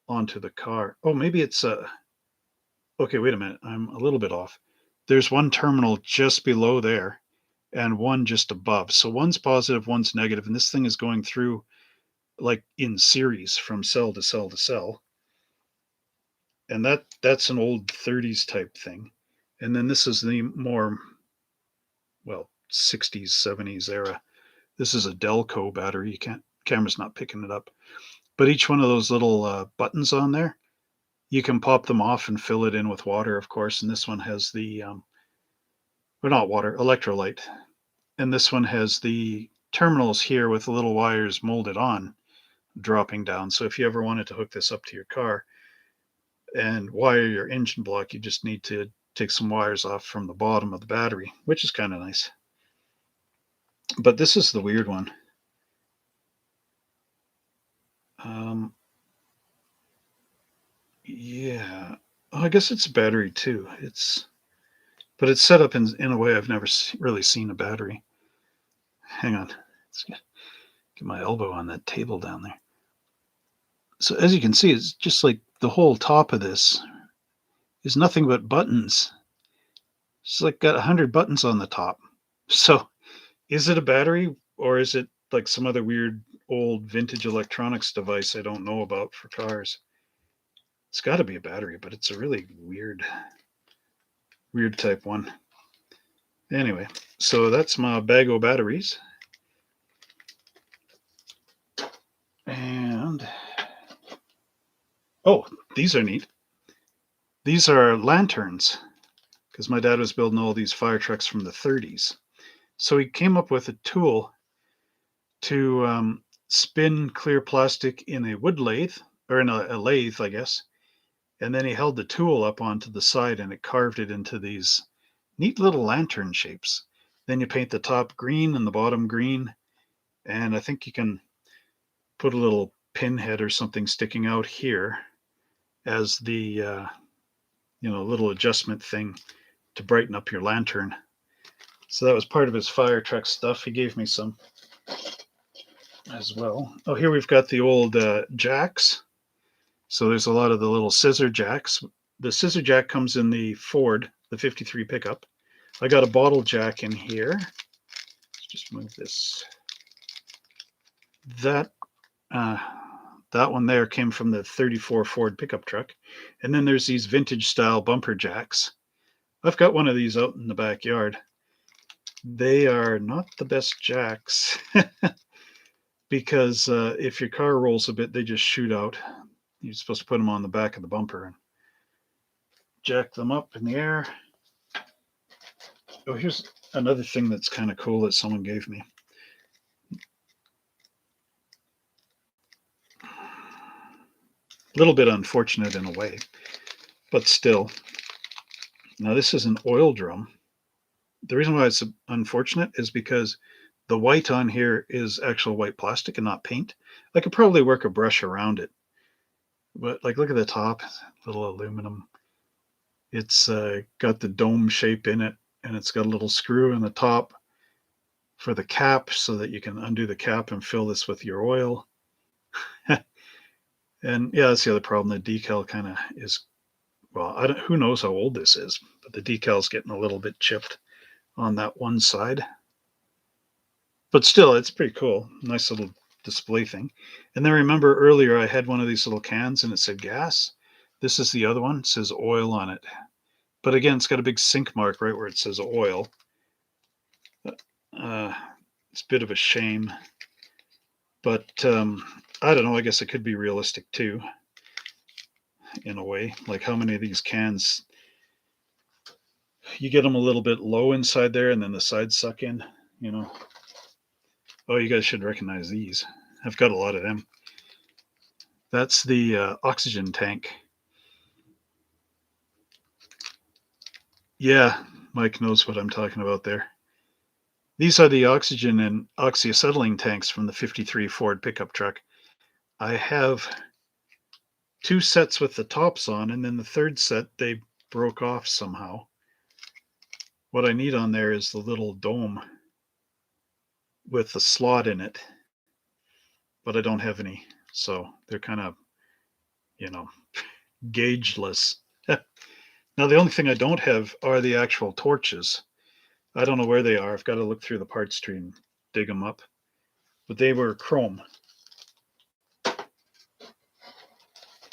onto the car. Oh, maybe it's okay, wait a minute. I'm a little bit off. There's one terminal just below there and one just above. So one's positive, one's negative, and this thing is going through like in series from cell to cell to cell. And that's an old 30s type thing. And then this is the more, well, 60s, 70s era. This is a Delco battery. Camera's not picking it up. But each one of those little buttons on there, you can pop them off and fill it in with water, of course. And this one has the, or not water, electrolyte. And this one has the terminals here with the little wires molded on, dropping down. So if you ever wanted to hook this up to your car and wire your engine block, you just need to take some wires off from the bottom of the battery, which is kind of nice. But this is the weird one. Yeah, I guess it's a battery too. But it's set up in a way I've never really seen a battery. Hang on, let's get my elbow on that table down there. So as you can see, it's just like the whole top of this is nothing but buttons. It's like got 100 buttons on the top. So is it a battery or is it like some other weird old vintage electronics device I don't know about for cars? It's got to be a battery, but it's a really weird type one. Anyway, so that's my bag of batteries. And oh, these are neat. These are lanterns, because my dad was building all these fire trucks from the 30s. So he came up with a tool to spin clear plastic in a wood lathe, or in a lathe, I guess. And then he held the tool up onto the side and it carved it into these neat little lantern shapes. Then you paint the top green and the bottom green. And I think you can put a little pinhead or something sticking out here as the little adjustment thing to brighten up your lantern. So that was part of his fire truck stuff. He gave me some as well. Oh, here we've got the old jacks. So there's a lot of the little scissor jacks. The scissor jack comes in the Ford, the 53 pickup. I got a bottle jack in here. Let's just move this. That one there came from the 34 Ford pickup truck. And then there's these vintage style bumper jacks. I've got one of these out in the backyard. They are not the best jacks because if your car rolls a bit, they just shoot out. You're supposed to put them on the back of the bumper and jack them up in the air. Oh, here's another thing that's kind of cool that someone gave me. A little bit unfortunate in a way, but still. Now, this is an oil drum. The reason why it's unfortunate is because the white on here is actual white plastic and not paint. I could probably work a brush around it, but like look at the top, little aluminum. It's got the dome shape in it, and it's got a little screw in the top for the cap so that you can undo the cap and fill this with your oil. And yeah, that's the other problem. The decal kind of is, well, who knows how old this is, but the decal's getting a little bit chipped on that one side. But still, it's pretty cool. Nice little display thing. And then remember earlier I had one of these little cans and it said gas. This is the other one. It says oil on it. But again, it's got a big sink mark right where it says oil. It's a bit of a shame. But I don't know. I guess it could be realistic too, in a way. Like how many of these cans, you get them a little bit low inside there and then the sides suck in, you know. Oh, you guys should recognize these. I've got a lot of them. That's the oxygen tank. Yeah, Mike knows what I'm talking about there. These are the oxygen and oxyacetylene tanks from the 53 Ford pickup truck. I have 2 sets with the tops on, and then the third set they broke off somehow. What I need on there is the little dome with the slot in it, but I don't have any, so they're kind of, you know, gaugeless. Now, the only thing I don't have are the actual torches. I don't know where they are. I've got to look through the parts tree and dig them up. But they were chrome.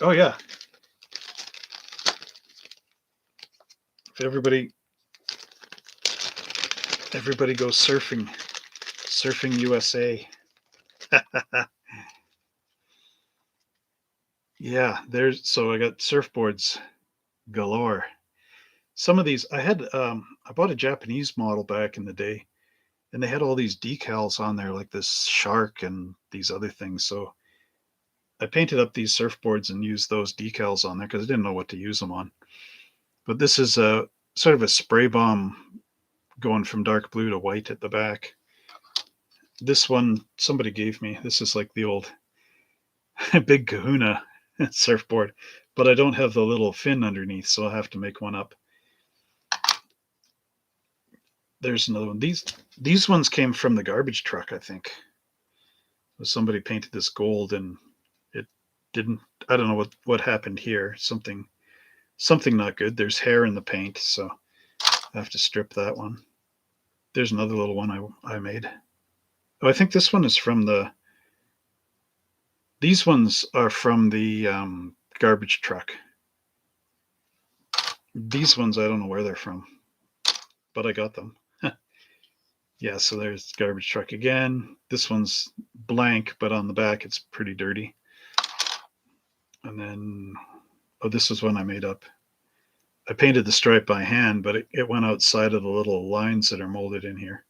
Oh, yeah. If everybody goes surfing. Surfing USA. Yeah, so I got surfboards galore. Some of these I bought a Japanese model back in the day, and they had all these decals on there like this shark and these other things. So I painted up these surfboards and used those decals on there because I didn't know what to use them on. But this is a sort of a spray bomb going from dark blue to white at the back. This one somebody gave me. This is like the old Big Kahuna surfboard, but I don't have the little fin underneath, so I'll have to make one up. There's another one. These ones came from the garbage truck, I think. Somebody painted this gold and it didn't. I don't know what happened here. Something not good. There's hair in the paint, so I have to strip that one. There's another little one I made. Oh, I think this one is from the. These ones are from the garbage truck. These ones I don't know where they're from, but I got them. Yeah, so there's garbage truck again. This one's blank, but on the back it's pretty dirty. And then, oh, this was one I made up. I painted the stripe by hand, but it went outside of the little lines that are molded in here.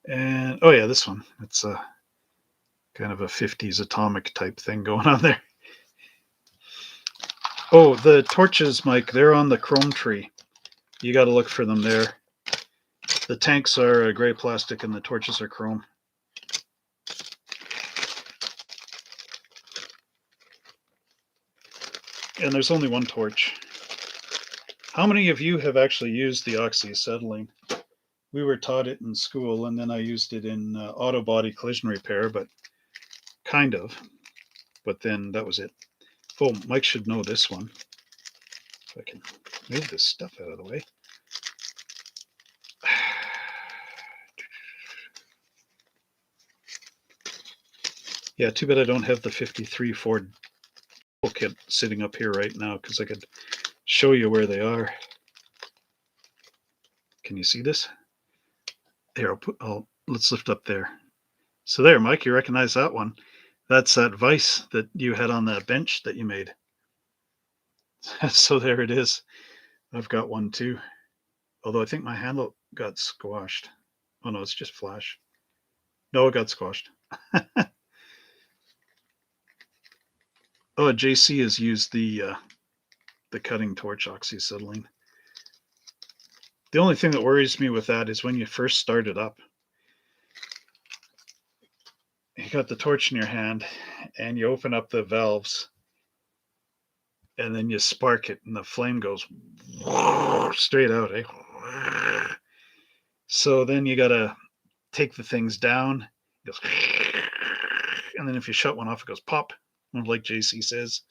And, oh yeah, this one. It's a kind of a 50s atomic type thing going on there. Oh, the torches, Mike, they're on the chrome tree. You got to look for them there. The tanks are gray plastic and the torches are chrome. And there's only one torch. How many of you have actually used the oxyacetylene? We were taught it in school, and then I used it in auto body collision repair, but kind of. But then that was it. Oh, Mike should know this one. If I can move this stuff out of the way. Yeah, too bad I don't have the 53 Ford kit sitting up here right now because I could show you where they are. Can you see this? Here, let's lift up there. So there, Mike, you recognize that one. That's that vise that you had on that bench that you made. So there it is. I've got one too. Although I think my handle got squashed. Oh no, it's just flash. No, it got squashed. Oh, JC has used the cutting torch oxyacetylene. The only thing that worries me with that is when you first start it up. You got the torch in your hand and you open up the valves and then you spark it and the flame goes straight out, eh? So then you gotta take the things down. It goes, and then if you shut one off, it goes pop, like JC says.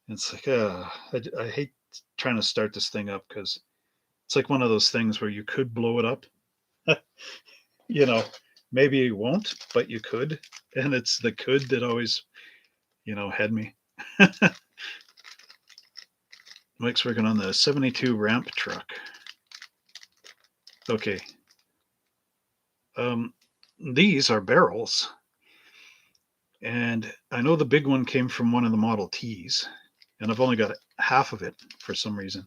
It's like, I hate trying to start this thing up because it's like one of those things where you could blow it up. You know, maybe you won't, but you could. And it's the could that always, had me. Mike's working on the 72 ramp truck. Okay. These are barrels. And I know the big one came from one of the Model Ts. And I've only got half of it for some reason.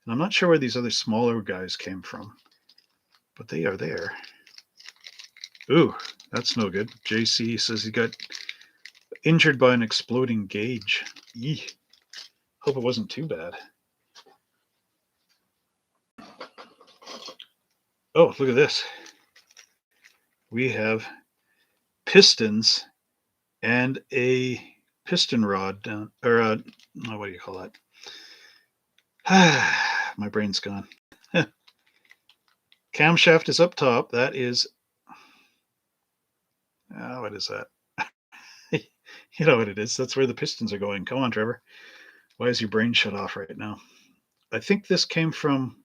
And I'm not sure where these other smaller guys came from. But they are there. Ooh, that's no good. JC says he got injured by an exploding gauge. Eeh. Hope it wasn't too bad. Oh, look at this. We have pistons and a piston rod down, or what do you call that? My brain's gone. Camshaft is up top. That is, what is that? You know what it is. That's where the pistons are going. Come on, Trevor. Why is your brain shut off right now? I think this came from,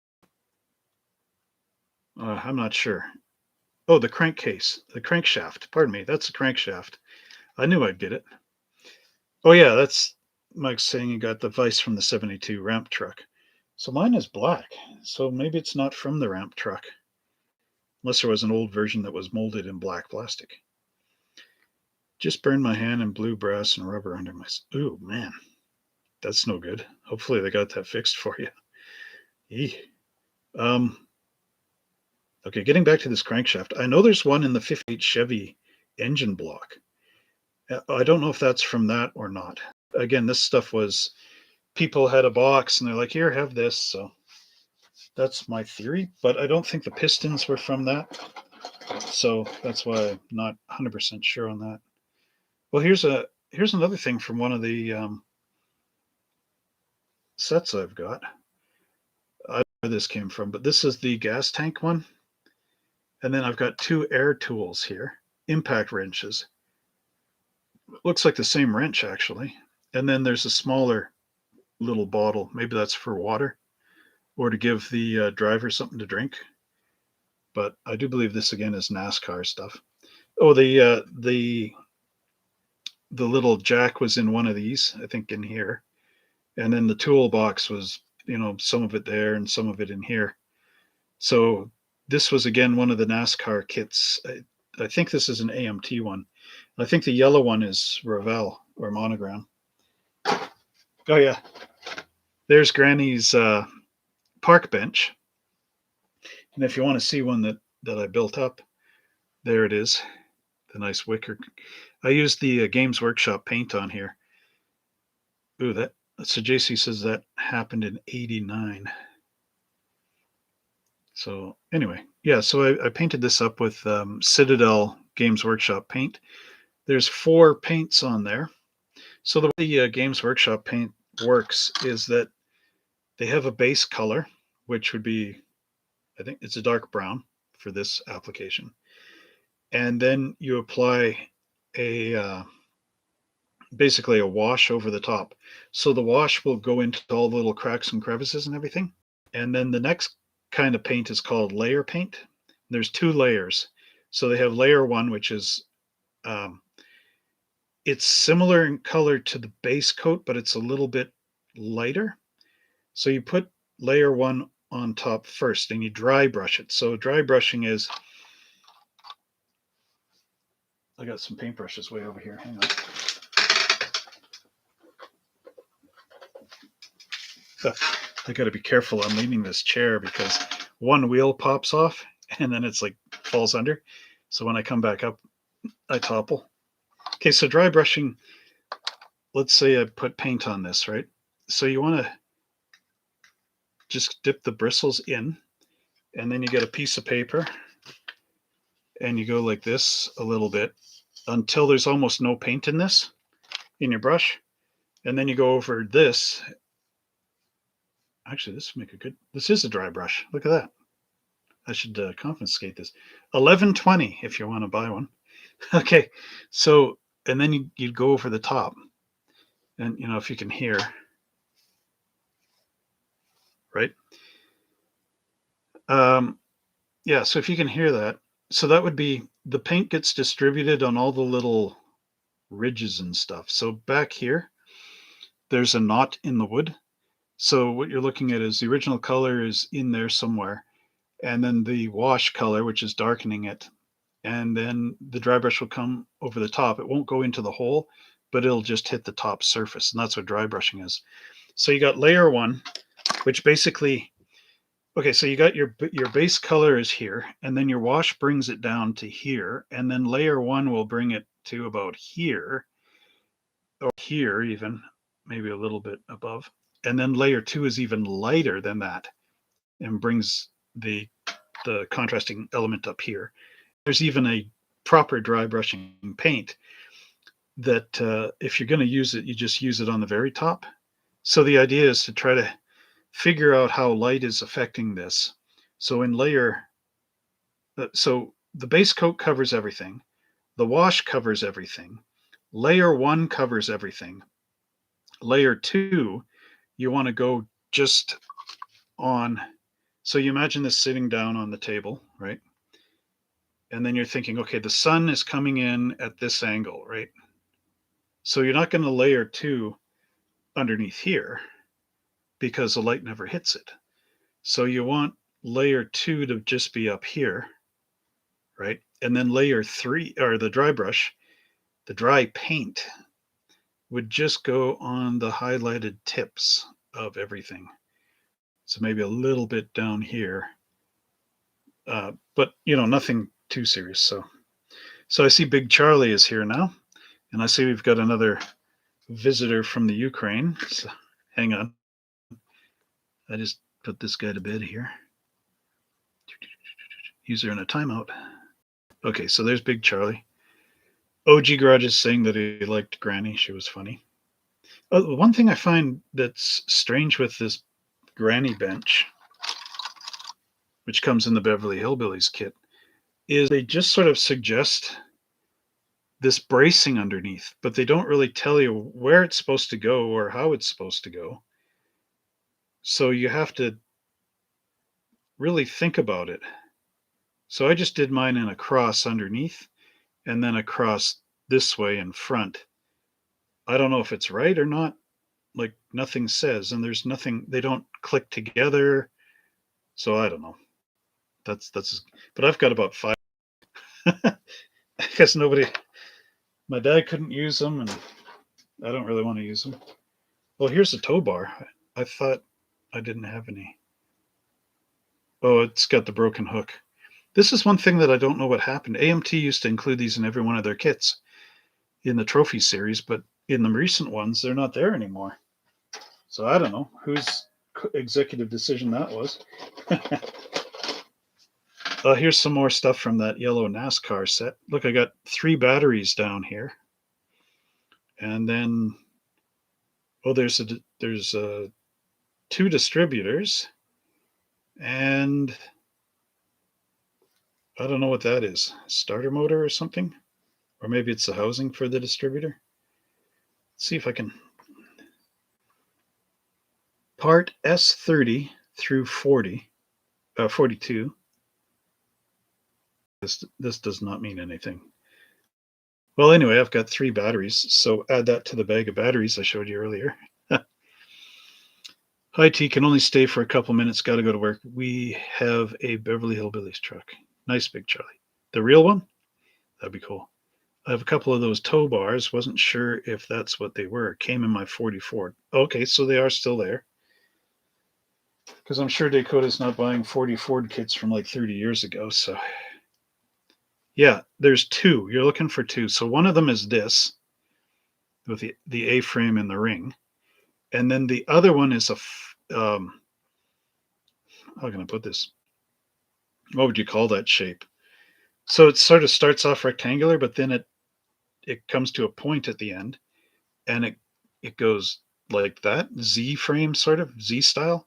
I'm not sure. Oh, the crankcase, the crankshaft. Pardon me. That's the crankshaft. I knew I'd get it. Oh, yeah, that's Mike's saying he got the vise from the 72 ramp truck. So mine is black. So maybe it's not from the ramp truck. Unless there was an old version that was molded in black plastic. Just burned my hand in blue brass and rubber under my... Ooh, man. That's no good. Hopefully they got that fixed for you. Eeh. Okay, getting back to this crankshaft. I know there's one in the 58 Chevy engine block. I don't know if that's from that or not. Again, this stuff was... People had a box and they're like, here, have this. So that's my theory. But I don't think the pistons were from that. So that's why I'm not 100% sure on that. Well, here's another thing from one of the sets I've got. I don't know where this came from, but this is the gas tank one. And then I've got two air tools here, impact wrenches. Looks like the same wrench, actually. And then there's a smaller little bottle. Maybe that's for water or to give the driver something to drink. But I do believe this, again, is NASCAR stuff. Oh, the little jack was in one of these, I think, in here. And then the toolbox was, some of it there and some of it in here. So this was, again, one of the NASCAR kits. I think this is an AMT one. I think the yellow one is Revell or Monogram. Oh, yeah. There's Granny's park bench. And if you want to see one that I built up, there it is. The nice wicker. I used the Games Workshop paint on here. Ooh, so JC says that happened in '89. So anyway, yeah, so I painted this up with Citadel Games Workshop paint. There's 4 paints on there. So the way the Games Workshop paint works is that they have a base color, which would be, I think it's a dark brown for this application. And then you apply basically a wash over the top. So the wash will go into all the little cracks and crevices and everything. And then the next kind of paint is called layer paint. There's 2 layers. So they have layer 1, which is, it's similar in color to the base coat, but it's a little bit lighter. So you put layer 1 on top first, and you dry brush it. So dry brushing is, I got some paintbrushes way over here. Hang on. I got to be careful. I'm leaning this chair because one wheel pops off and then it's like falls under. So when I come back up, I topple. Okay, so dry brushing, let's say I put paint on this, right? So you want to just dip the bristles in, and then you get a piece of paper and you go like this a little bit until there's almost no paint in this, in your brush. And then you go over this. Actually, this is a dry brush. Look at that. I should confiscate this. 11.20 if you want to buy one. Okay, so, and then you'd go over the top. And, if you can hear, right? Yeah, so if you can hear that, so that would be, the paint gets distributed on all the little ridges and stuff. So back here, there's a knot in the wood. So what you're looking at is the original color is in there somewhere, and then the wash color, which is darkening it, and then the dry brush will come over the top. It won't go into the hole, but it'll just hit the top surface, and that's what dry brushing is. So you got layer one, which basically, okay, so you got your base color is here, and then your wash brings it down to here, and then layer one will bring it to about here, or here even, maybe a little bit above. And then layer two is even lighter than that and brings the contrasting element up here. There's even a proper dry brushing paint that if you're going to use it, you just use it on the very top. So the idea is to try to figure out how light is affecting this. So in so the base coat covers everything. The wash covers everything. Layer one covers everything. Layer two, you want to go just on. So you imagine this sitting down on the table, right? And then you're thinking, okay, the sun is coming in at this angle, right? So you're not going to layer two underneath here because the light never hits it. So you want layer two to just be up here, right? And then layer three, or the dry brush, the dry paint would just go on the highlighted tips of everything. So maybe a little bit down here, but nothing too serious. So I see Big Charlie is here now, and I see we've got another visitor from the Ukraine. So hang on, I just put this guy to bed here. User in a timeout. Okay, so there's Big Charlie. OG Garage is saying that he liked Granny. She was funny. One thing I find that's strange with this Granny bench, which comes in the Beverly Hillbillies kit, is they just sort of suggest this bracing underneath, but they don't really tell you where it's supposed to go or how it's supposed to go. So you have to really think about it. So I just did mine in a cross underneath and then across this way in front. I don't know if it's right or not. Like nothing says, and there's nothing, they don't click together. So I don't know. That's, but I've got about 5. I guess my dad couldn't use them, and I don't really want to use them. Well, here's a tow bar. I thought I didn't have any. Oh, it's got the broken hook. This is one thing that I don't know what happened. AMT used to include these in every one of their kits in the trophy series, but in the recent ones, they're not there anymore. So I don't know whose executive decision that was. Here's some more stuff from that yellow NASCAR set. Look, I got 3 batteries down here. And then, there's 2 distributors. And I don't know what that is. Starter motor or something? Or maybe it's the housing for the distributor. Let's see if I can. Part S30 through 42. This does not mean anything. Well, anyway, I've got 3 batteries, so add that to the bag of batteries I showed you earlier. Hi T, can only stay for a couple minutes. Got to go to work. We have a Beverly Hillbillies truck. Nice big Charlie. The real one? That'd be cool. I have a couple of those tow bars. Wasn't sure if that's what they were. Came in my 40 Ford. Okay, so they are still there. Because I'm sure Dakota's not buying 40 Ford kits from like 30 years ago. So, yeah, there's two. You're looking for two. So one of them is this with the A-frame and the ring. And then the other one is how can I put this? What would you call that shape? So it sort of starts off rectangular, but then it comes to a point at the end, and it goes like that Z frame, sort of Z style,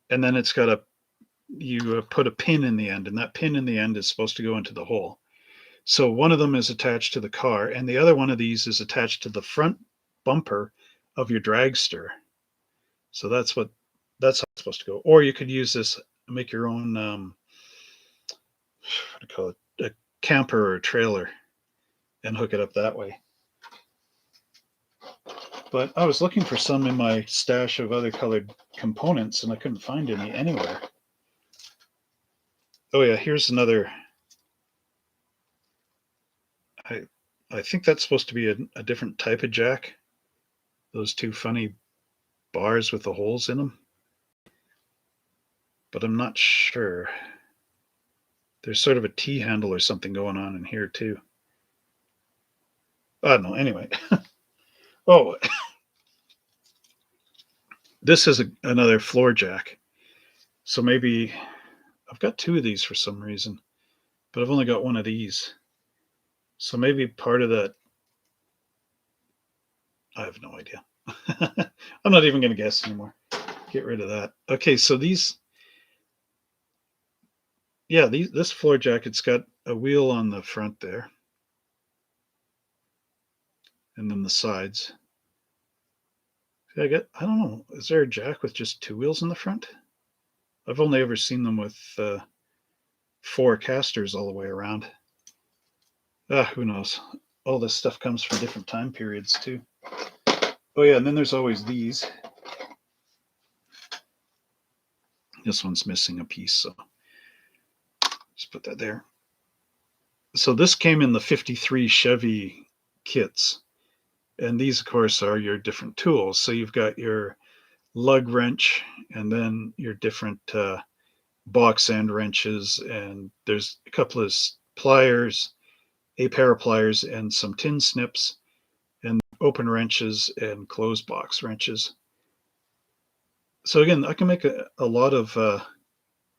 and then it's got a you put a pin in the end, and that pin in the end is supposed to go into the hole. So one of them is attached to the car, and the other one of these is attached to the front bumper of your dragster. So that's how it's supposed to go. Or you could use this, make your own what do you call it, a camper or a trailer, and hook it up that way. But I was looking for some in my stash of other colored components, and I couldn't find any anywhere. Oh yeah, here's another. I I think that's supposed to be a different type of jack. Those two funny bars with the holes in them, but I'm not sure. There's sort of a T handle or something going on in here too. I don't know. Anyway, oh, this is another floor jack. So maybe I've got two of these for some reason, but I've only got one of these. So maybe part of that. I have no idea. I'm not even going to guess anymore. Get rid of that. Okay, so this floor jacket's got a wheel on the front there, and then the sides. I don't know. Is there a jack with just two wheels in the front? I've only ever seen them with four casters all the way around. Who knows? All this stuff comes from different time periods too. Oh yeah, and then there's always these. This one's missing a piece, so just put that there. So this came in the 53 Chevy kits. And these, of course, are your different tools. So you've got your lug wrench, and then your different box end wrenches, and there's a couple of pliers, a pair of pliers, and some tin snips, and open wrenches and closed box wrenches. So again, I can make a lot of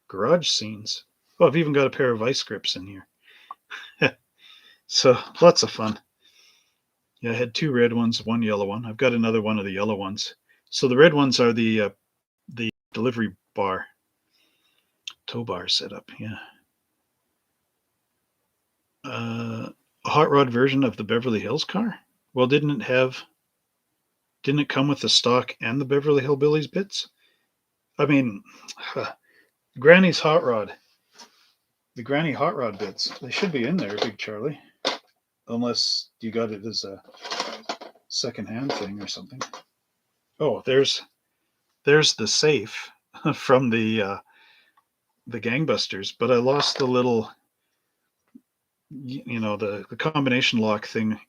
garage scenes. Oh, I've even got a pair of vice grips in here. So lots of fun. Yeah, I had two red ones, one yellow one. I've got another one of the yellow ones. So the red ones are the delivery bar, tow bar setup. Yeah, a hot rod version of the Beverly Hills car. Well, didn't it come with the stock and the Beverly Hillbillies bits? I mean, Granny's hot rod, the Granny hot rod bits. They should be in there, Big Charlie, unless you got it as a secondhand thing or something. Oh, there's the safe from the gangbusters, but I lost the little, the combination lock thing.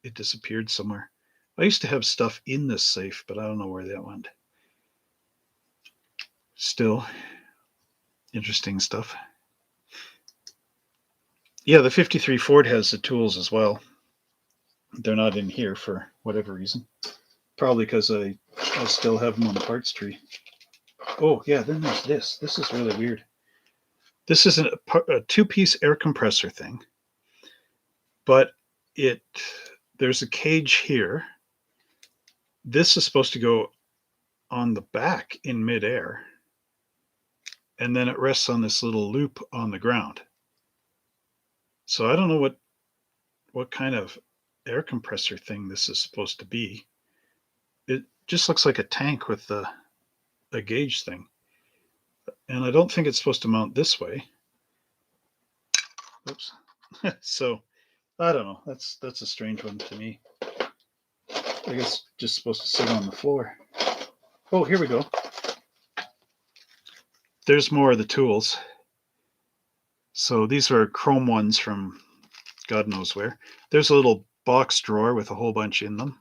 It disappeared somewhere. I used to have stuff in this safe, but I don't know where that went. Still interesting stuff. Yeah, the 53 Ford has the tools as well. They're not in here for whatever reason. Probably because I still have them on the parts tree. Oh, yeah, then there's this. This is really weird. This is a two-piece air compressor thing, but there's a cage here. This is supposed to go on the back in midair, and then it rests on this little loop on the ground. So I don't know what kind of air compressor thing this is supposed to be. It just looks like a tank with a gauge thing. And I don't think it's supposed to mount this way. Oops. So I don't know. That's a strange one to me. I guess just supposed to sit on the floor. Oh, here we go. there's more of the tools. So these are chrome ones from God knows where. There's a little box drawer with a whole bunch in them.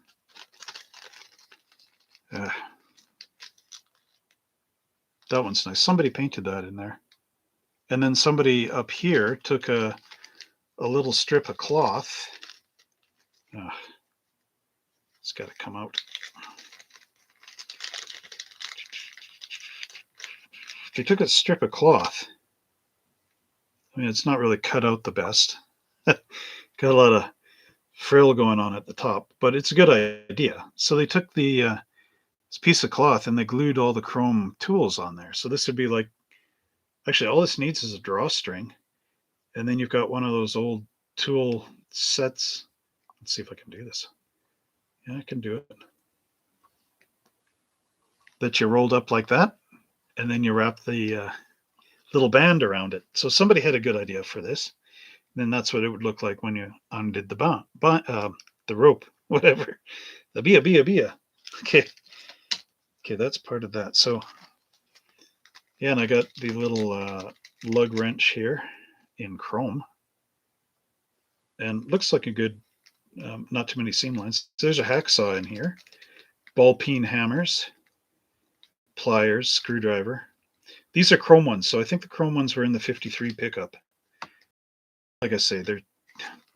That one's nice. Somebody painted that in there. And then somebody up here took a little strip of cloth. It's got to come out. They took a strip of cloth. I mean, it's not really cut out the best. Got a lot of frill going on at the top, but it's a good idea. So they took this piece of cloth and they glued all the chrome tools on there. So this would be like, actually all this needs is a drawstring. And then you've got one of those old tool sets. Let's see if I can do this. Yeah, I can do it. That you rolled up like that. And then you wrap the little band around it. So somebody had a good idea for this. And then that's what it would look like when you undid the rope, whatever. The bia. Okay, that's part of that. So yeah, and I got the little lug wrench here in chrome, and looks like a good, not too many seam lines. So there's a hacksaw in here, ball peen hammers, pliers, screwdriver. These are chrome ones, so I think the chrome ones were in the 53 pickup. Like I say,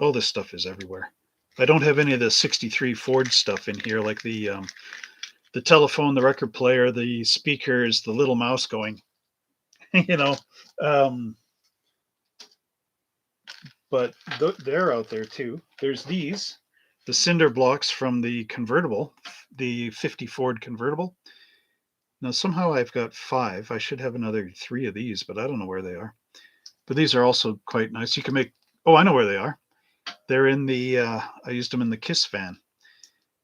all this stuff is everywhere. I don't have any of the 63 Ford stuff in here, like the telephone, the record player, the speakers, the little mouse going, but they're out there too. There's these, the Cinder Blocks from the convertible, the 50 Ford convertible. Now somehow I've got 5. I should have another 3 of these, but I don't know where they are. But these are also quite nice. You can make, oh, I know where they are. They're in the, I used them in the Kiss van,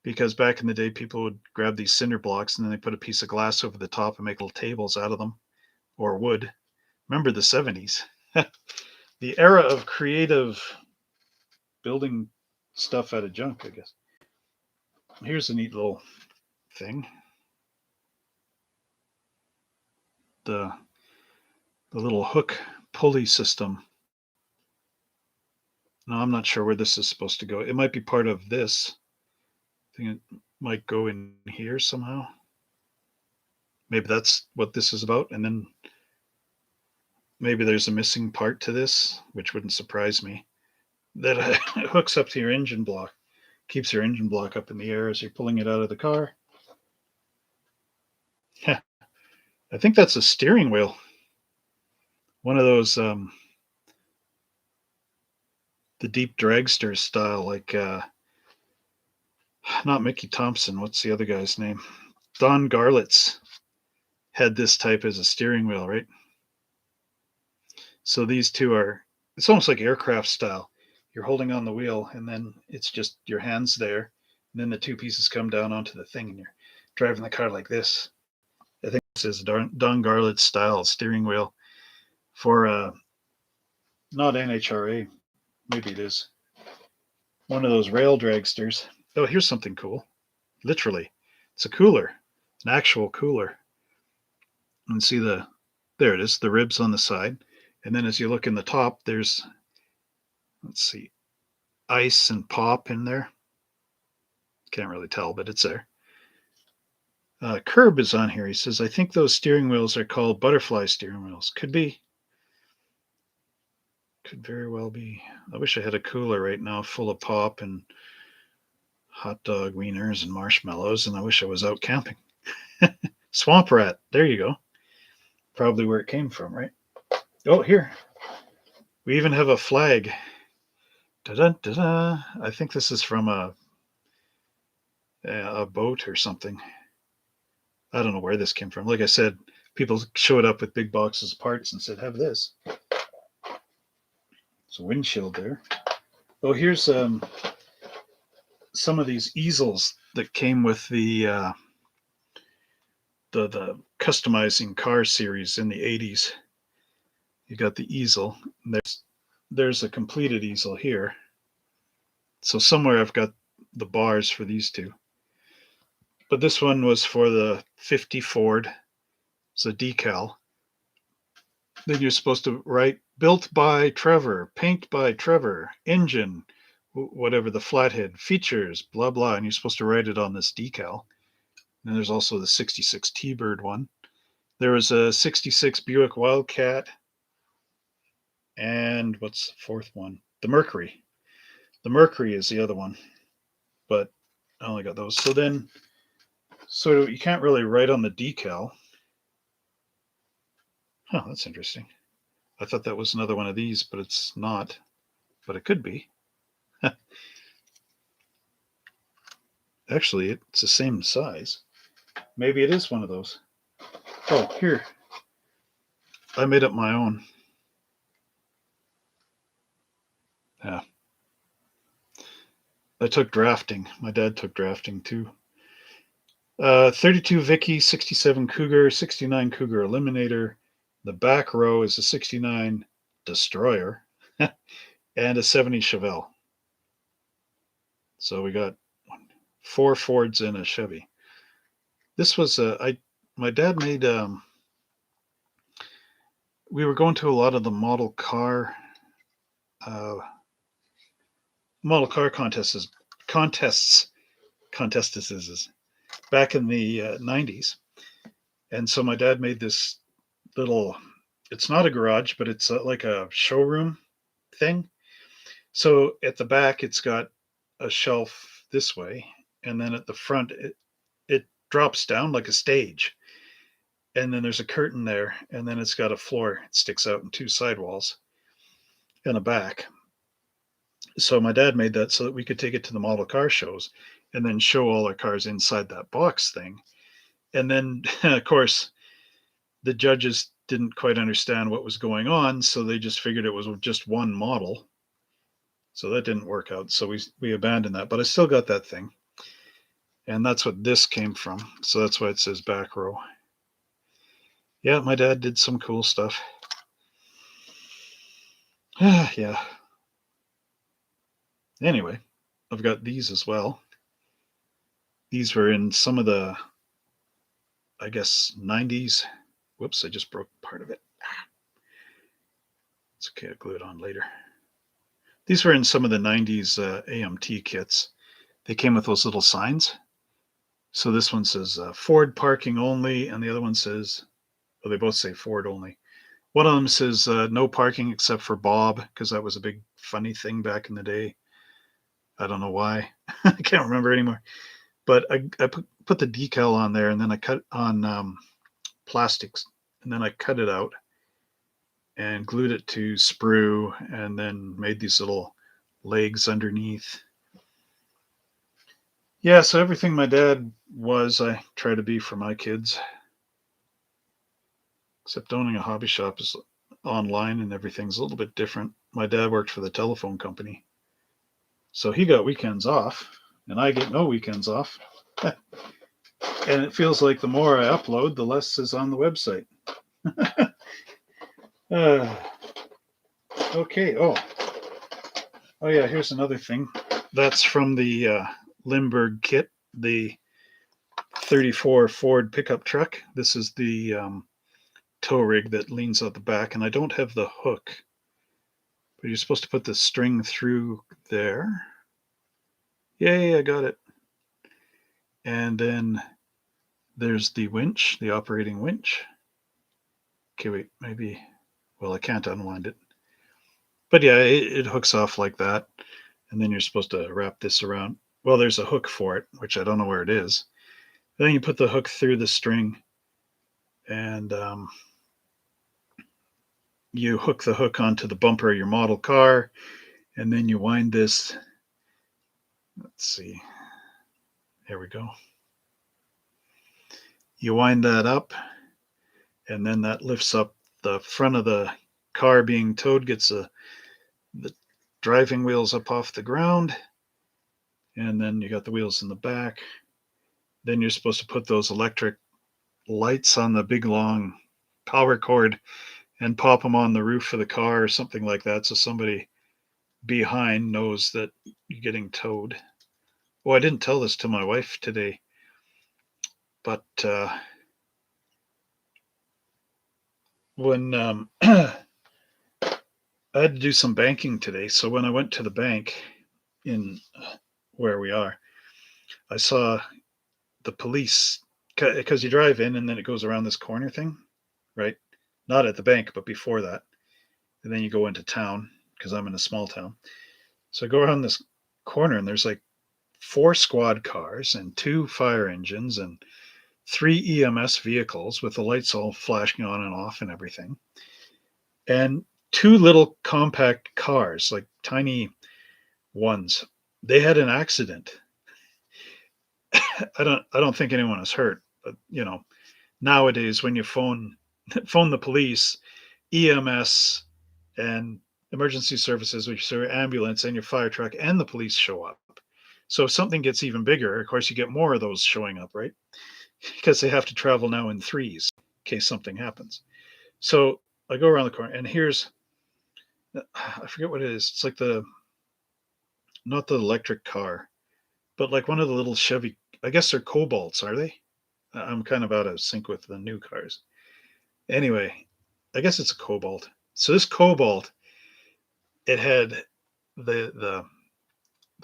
because back in the day, people would grab these cinder blocks and then they put a piece of glass over the top and make little tables out of them, or wood. Remember the 70s, the era of creative building stuff out of junk, I guess. Here's a neat little thing. The little hook pulley system. Now, I'm not sure where this is supposed to go. It might be part of this. I think it might go in here somehow. Maybe that's what this is about. And then maybe there's a missing part to this, which wouldn't surprise me. That hooks up to your engine block, keeps your engine block up in the air as you're pulling it out of the car. I think that's a steering wheel. One of those, the deep dragster style, like, not Mickey Thompson. What's the other guy's name? Don Garlitz had this type as a steering wheel, right? So these two are, it's almost like aircraft style. You're holding on the wheel and then it's just your hands there. And then the 2 pieces come down onto the thing and you're driving the car like this. I think this is Don Garlitz style steering wheel for not NHRA. Maybe it is. One of those rail dragsters. Oh, here's something cool. Literally. It's a cooler. An actual cooler. And see there it is, the ribs on the side. And then as you look in the top, there's, let's see, ice and pop in there. Can't really tell, but it's there. Curb is on here. He says, I think those steering wheels are called butterfly steering wheels. Could be. Could very well be. I wish I had a cooler right now full of pop and hot dog wieners and marshmallows, and I wish I was out camping. Swamp rat. There you go. Probably where it came from, right? Oh, here. We even have a flag. Da-da-da-da. I think this is from a boat or something. I don't know where this came from. Like I said, people showed up with big boxes of parts and said, have this. It's a windshield there. Oh, here's some of these easels that came with the customizing car series in the 80s. You got the easel. There's a completed easel here. So somewhere I've got the bars for these two. But this one was for the 50 Ford. It's a decal. Then you're supposed to write built by Trevor, paint by Trevor, engine, whatever the flathead, features, blah, blah. And you're supposed to write it on this decal. And there's also the 66 T-Bird one. There was a 66 Buick Wildcat. And what's the fourth one? The Mercury. The Mercury is the other one. But I only got those. So then, sort of, you can't really write on the decal. Huh, that's interesting. I thought that was another one of these, but it's not. But it could be. Actually, it's the same size. Maybe it is one of those. Oh, here. I made up my own. Yeah. I took drafting. My dad took drafting too. 32 Vicky, 67 Cougar, 69 Cougar Eliminator. The back row is a 69 Destroyer and a 70 Chevelle. So we got 4 Fords and a Chevy. This was my dad made. We were going to a lot of the uh, model car contests back in the 90s. And so my dad made this little, it's not a garage, but it's like a showroom thing. So at the back, it's got a shelf this way. And then at the front, it drops down like a stage. And then there's a curtain there. And then it's got a floor. It sticks out in 2 sidewalls and a back. So my dad made that so that we could take it to the model car shows and then show all our cars inside that box thing. And then, of course, the judges didn't quite understand what was going on, so they just figured it was just one model. So that didn't work out. So we abandoned that, but I still got that thing. And that's what this came from. So that's why it says back row. Yeah, my dad did some cool stuff. Yeah. Anyway, I've got these as well. These were in some of the, I guess, 90s. Whoops, I just broke part of it. It's okay, I'll glue it on later. These were in some of the 90s AMT kits. They came with those little signs. So this one says Ford parking only, and the other one says, well, they both say Ford only. One of them says no parking except for Bob, because that was a big funny thing back in the day. I don't know why. I can't remember anymore. But I put the decal on there, and then I cut on plastics, and then I cut it out and glued it to sprue, and then made these little legs underneath. Yeah, so everything my dad was, I try to be for my kids. Except owning a hobby shop is online and everything's a little bit different. My dad worked for the telephone company. So he got weekends off, and I get no weekends off. And it feels like the more I upload, the less is on the website. Okay. Oh yeah. Here's another thing. That's from the Limburg kit, the 34 Ford pickup truck. This is the tow rig that leans out the back, and I don't have the hook, but you're supposed to put the string through there. Yay, I got it. And then there's the winch, the operating winch. Okay, wait, maybe, well, I can't unwind it. But yeah, it hooks off like that. And then you're supposed to wrap this around. Well, there's a hook for it, which I don't know where it is. Then you put the hook through the string, and you hook the hook onto the bumper of your model car, and then you wind this. Let's see. There we go. You wind that up, and then that lifts up the front of the car being towed, gets the driving wheels up off the ground, and then you got the wheels in the back. Then you're supposed to put those electric lights on the big long power cord and pop them on the roof of the car or something like that, so somebody behind knows that you're getting towed. Oh, I didn't tell this to my wife today, but when I had to do some banking today, so when I went to the bank in where we are, I saw the police because you drive in and then it goes around this corner thing, right? Not at the bank, but before that, and then you go into town because I'm in a small town. So I go around this corner and there's like four squad cars and two fire engines and three EMS vehicles with the lights all flashing on and off and everything, and two little compact cars, like tiny ones. They had an accident. I don't think anyone was hurt, but nowadays when you phone the police, EMS and emergency services, which are ambulance and your fire truck and the police show up. So if something gets even bigger, of course you get more of those showing up, right? Because they have to travel now in threes in case something happens. So I go around the corner and here's I forget what it is. It's like the not the electric car, but like one of the little Chevy. I guess they're Cobalts, are they? I'm kind of out of sync with the new cars. Anyway, I guess it's a Cobalt. So this Cobalt, it had the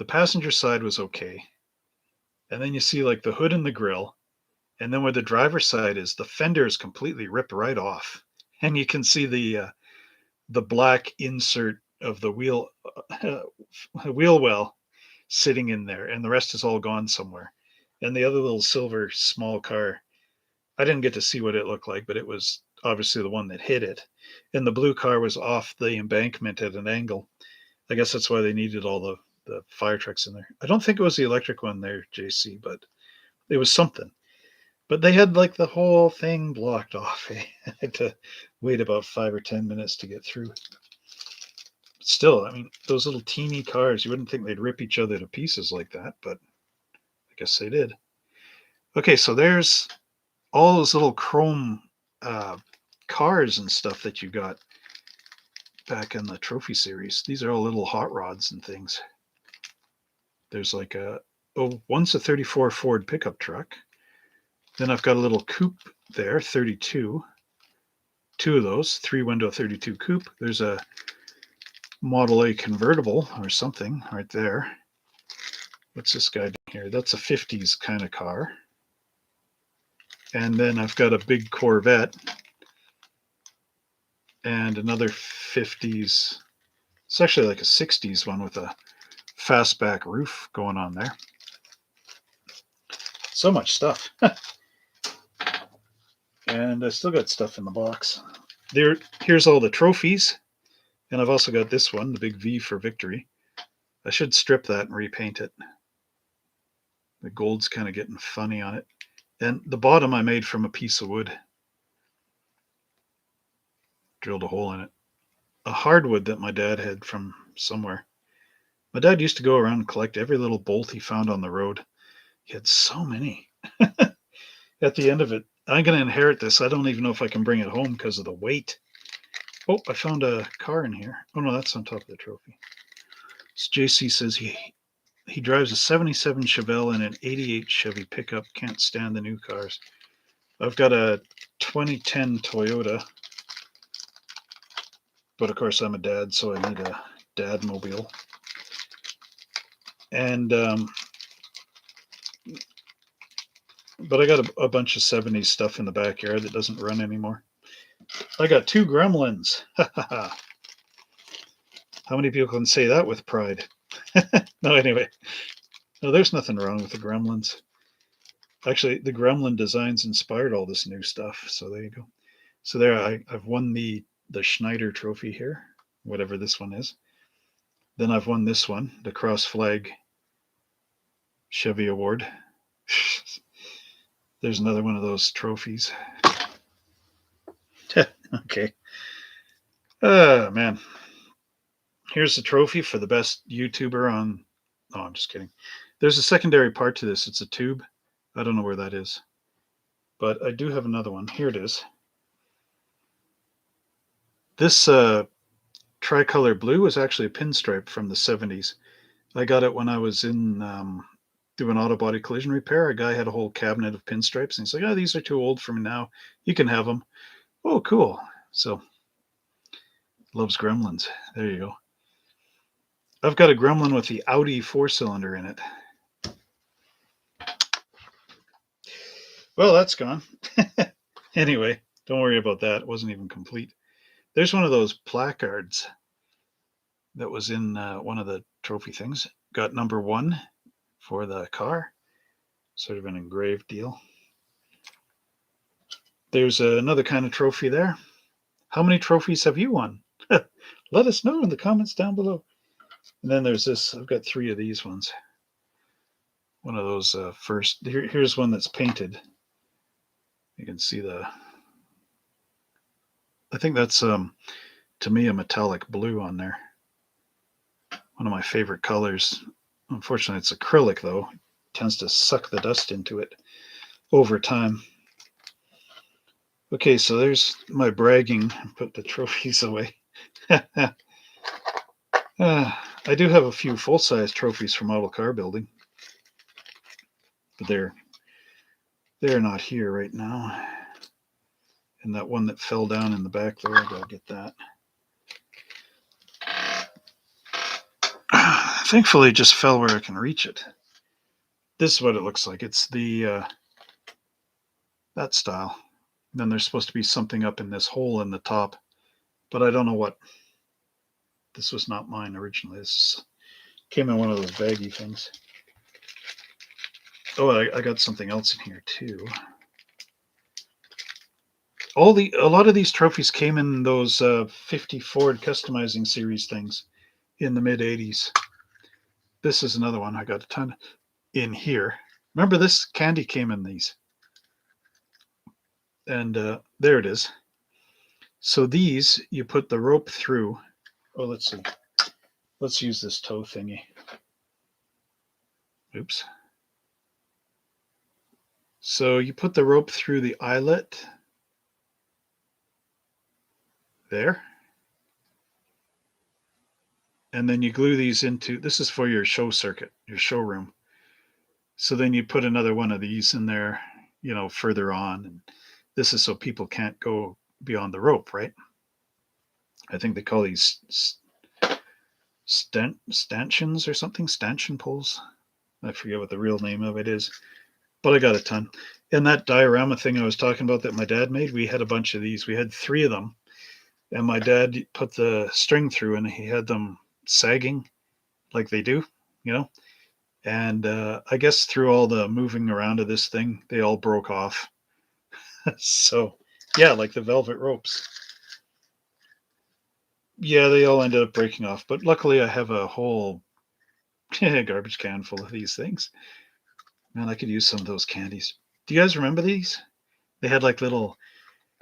passenger side was okay, and then you see like the hood and the grill, and then where the driver's side is, the fender is completely ripped right off, and you can see the black insert of the wheel well sitting in there, and the rest is all gone somewhere. And the other little silver small car, I didn't get to see what it looked like, but it was obviously the one that hit it. And the blue car was off the embankment at an angle. I guess that's why they needed all the fire trucks in there. I don't think it was the electric one there, JC, but it was something. But they had like the whole thing blocked off. I had to wait about 5 or 10 minutes to get through. Still, I mean, those little teeny cars, you wouldn't think they'd rip each other to pieces like that, but I guess they did. Okay, so there's all those little chrome uh, cars and stuff that you got back in the trophy series. These are all little hot rods and things. There's like once a 34 Ford pickup truck. Then I've got a little coupe there, 32. Two of those, three window 32 coupe. There's a Model A convertible or something right there. What's this guy doing here? That's a 50s kind of car. And then I've got a big Corvette and another 50s. It's actually like a 60s one with a fastback roof going on there. So much stuff. And I still got stuff in the box. Here's all the trophies. And I've also got this one, the big V for victory. I should strip that and repaint it. The gold's kind of getting funny on it. And the bottom I made from a piece of wood. Drilled a hole in it. A hardwood that my dad had from somewhere. My dad used to go around and collect every little bolt he found on the road. He had so many. At the end of it, I'm going to inherit this. I don't even know if I can bring it home because of the weight. Oh, I found a car in here. Oh, no, that's on top of the trophy. So JC says he drives a 77 Chevelle and an 88 Chevy pickup. Can't stand the new cars. I've got a 2010 Toyota. But of course, I'm a dad, so I need a dad mobile. And but I got a bunch of 70s stuff in the backyard that doesn't run anymore. I got two Gremlins. How many people can say that with pride? No, anyway. No, there's nothing wrong with the Gremlins. Actually, the Gremlin designs inspired all this new stuff. So there you go. So there, I've won the Schneider trophy here, whatever this one is. Then I've won this one, the Cross Flag Chevy Award. There's another one of those trophies. Okay. Man. Here's the trophy for the best YouTuber on. Oh, I'm just kidding. There's a secondary part to this. It's a tube. I don't know where that is. But I do have another one. Here it is. This tricolor blue is actually a pinstripe from the 70s. I got it when I was in doing auto body collision repair. A guy had a whole cabinet of pinstripes, and he's like, "Oh, these are too old for me now. You can have them." Oh, cool. So, loves Gremlins. There you go. I've got a Gremlin with the Audi 4-cylinder in it. Well, that's gone. Anyway, don't worry about that. It wasn't even complete. There's one of those placards that was in one of the trophy things. Got number 1 for the car. Sort of an engraved deal. There's another kind of trophy there. How many trophies have you won? Let us know in the comments down below. And then there's this. I've got 3 of these ones. One of those first. Here's one that's painted. You can see the. I think that's to me a metallic blue on there. One of my favorite colors. Unfortunately, it's acrylic though. It tends to suck the dust into it over time. Okay, so there's my bragging. Put the trophies away. I do have a few full-size trophies for model car building, but they're not here right now. And that one that fell down in the back there, I gotta get that. Thankfully, it just fell where I can reach it. This is what it looks like. It's the that style. Then there's supposed to be something up in this hole in the top, but I don't know what. This was not mine originally. This came in one of those baggy things. Oh, I got something else in here too. A lot of these trophies came in those 50 Ford customizing series things in the mid 80s. This is another one. I got a ton in here. Remember this candy came in these. And there it is. So these, you put the rope through. Oh, let's see. Let's use this toe thingy. Oops. So you put the rope through the eyelet. There. And then you glue these into, this is for your show circuit, your showroom. So then you put another one of these in there, further on. And this is so people can't go beyond the rope, right? I think they call these stanchions or something, stanchion poles. I forget what the real name of it is, but I got a ton. And that diorama thing I was talking about that my dad made, we had a bunch of these. We had 3 of them. And my dad put the string through and he had them sagging like they do, And I guess through all the moving around of this thing, they all broke off. So, yeah, like the velvet ropes. Yeah, they all ended up breaking off. But luckily, I have a whole garbage can full of these things. Man, I could use some of those candies. Do you guys remember these? They had like little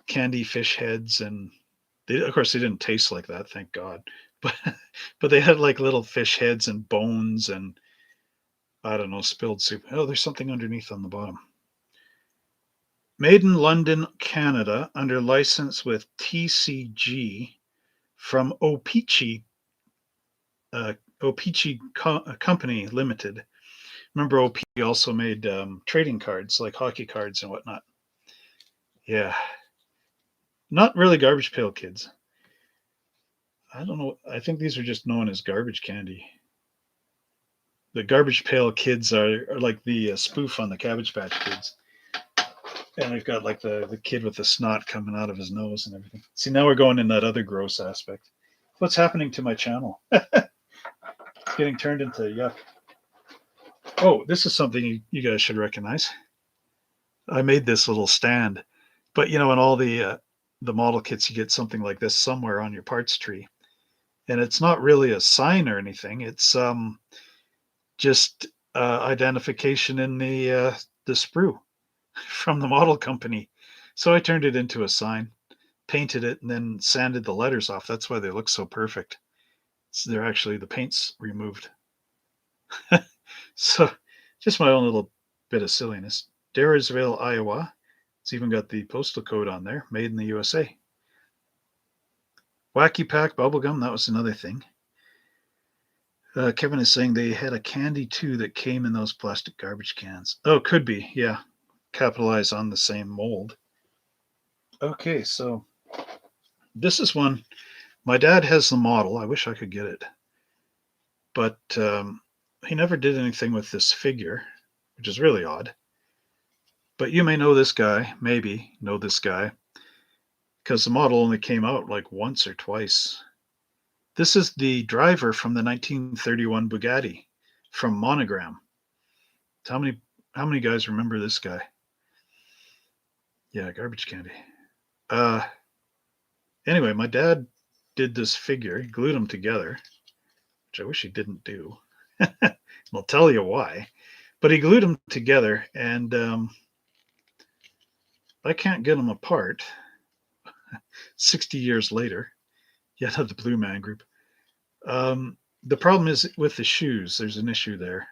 candy fish heads, and of course, they didn't taste like that, thank God. But they had like little fish heads and bones and I don't know, spilled soup. Oh, there's something underneath on the bottom. Made in London, Canada, under license with TCG from Opeachy Company Limited. Remember, OP also made trading cards like hockey cards and whatnot. Yeah, not really Garbage Pail Kids. I don't know. I think these are just known as garbage candy. The Garbage Pail Kids are like the spoof on the Cabbage Patch Kids. And they've got like the kid with the snot coming out of his nose and everything. See, now we're going in that other gross aspect. What's happening to my channel? It's getting turned into yuck. Oh, this is something you guys should recognize. I made this little stand. But, in all the model kits, you get something like this somewhere on your parts tree. And it's not really a sign or anything. It's just identification in the sprue from the model company. So I turned it into a sign, painted it, and then sanded the letters off. That's why they look so perfect. They're actually, the paint's removed. So just my own little bit of silliness. Dyersville, Iowa. It's even got the postal code on there, made in the USA. Wacky Pack bubblegum, that was another thing. Kevin is saying they had a candy too that came in those plastic garbage cans. Oh, could be, yeah. Capitalize on the same mold. Okay, so This is one. My dad has the model. I wish I could get it, but he never did anything with this figure, which is really odd. But you may know this guy, maybe know this guy, because the model only came out like once or twice. This is the driver from the 1931 Bugatti from Monogram. How many guys remember this guy? Yeah, garbage candy. Uh, anyway, my dad did this figure. He glued them together, which I wish he didn't do. I'll tell you why. But he glued them together, and I can't get them apart. 60 years later, yet of the Blue Man Group. The problem is with the shoes. There's an issue there.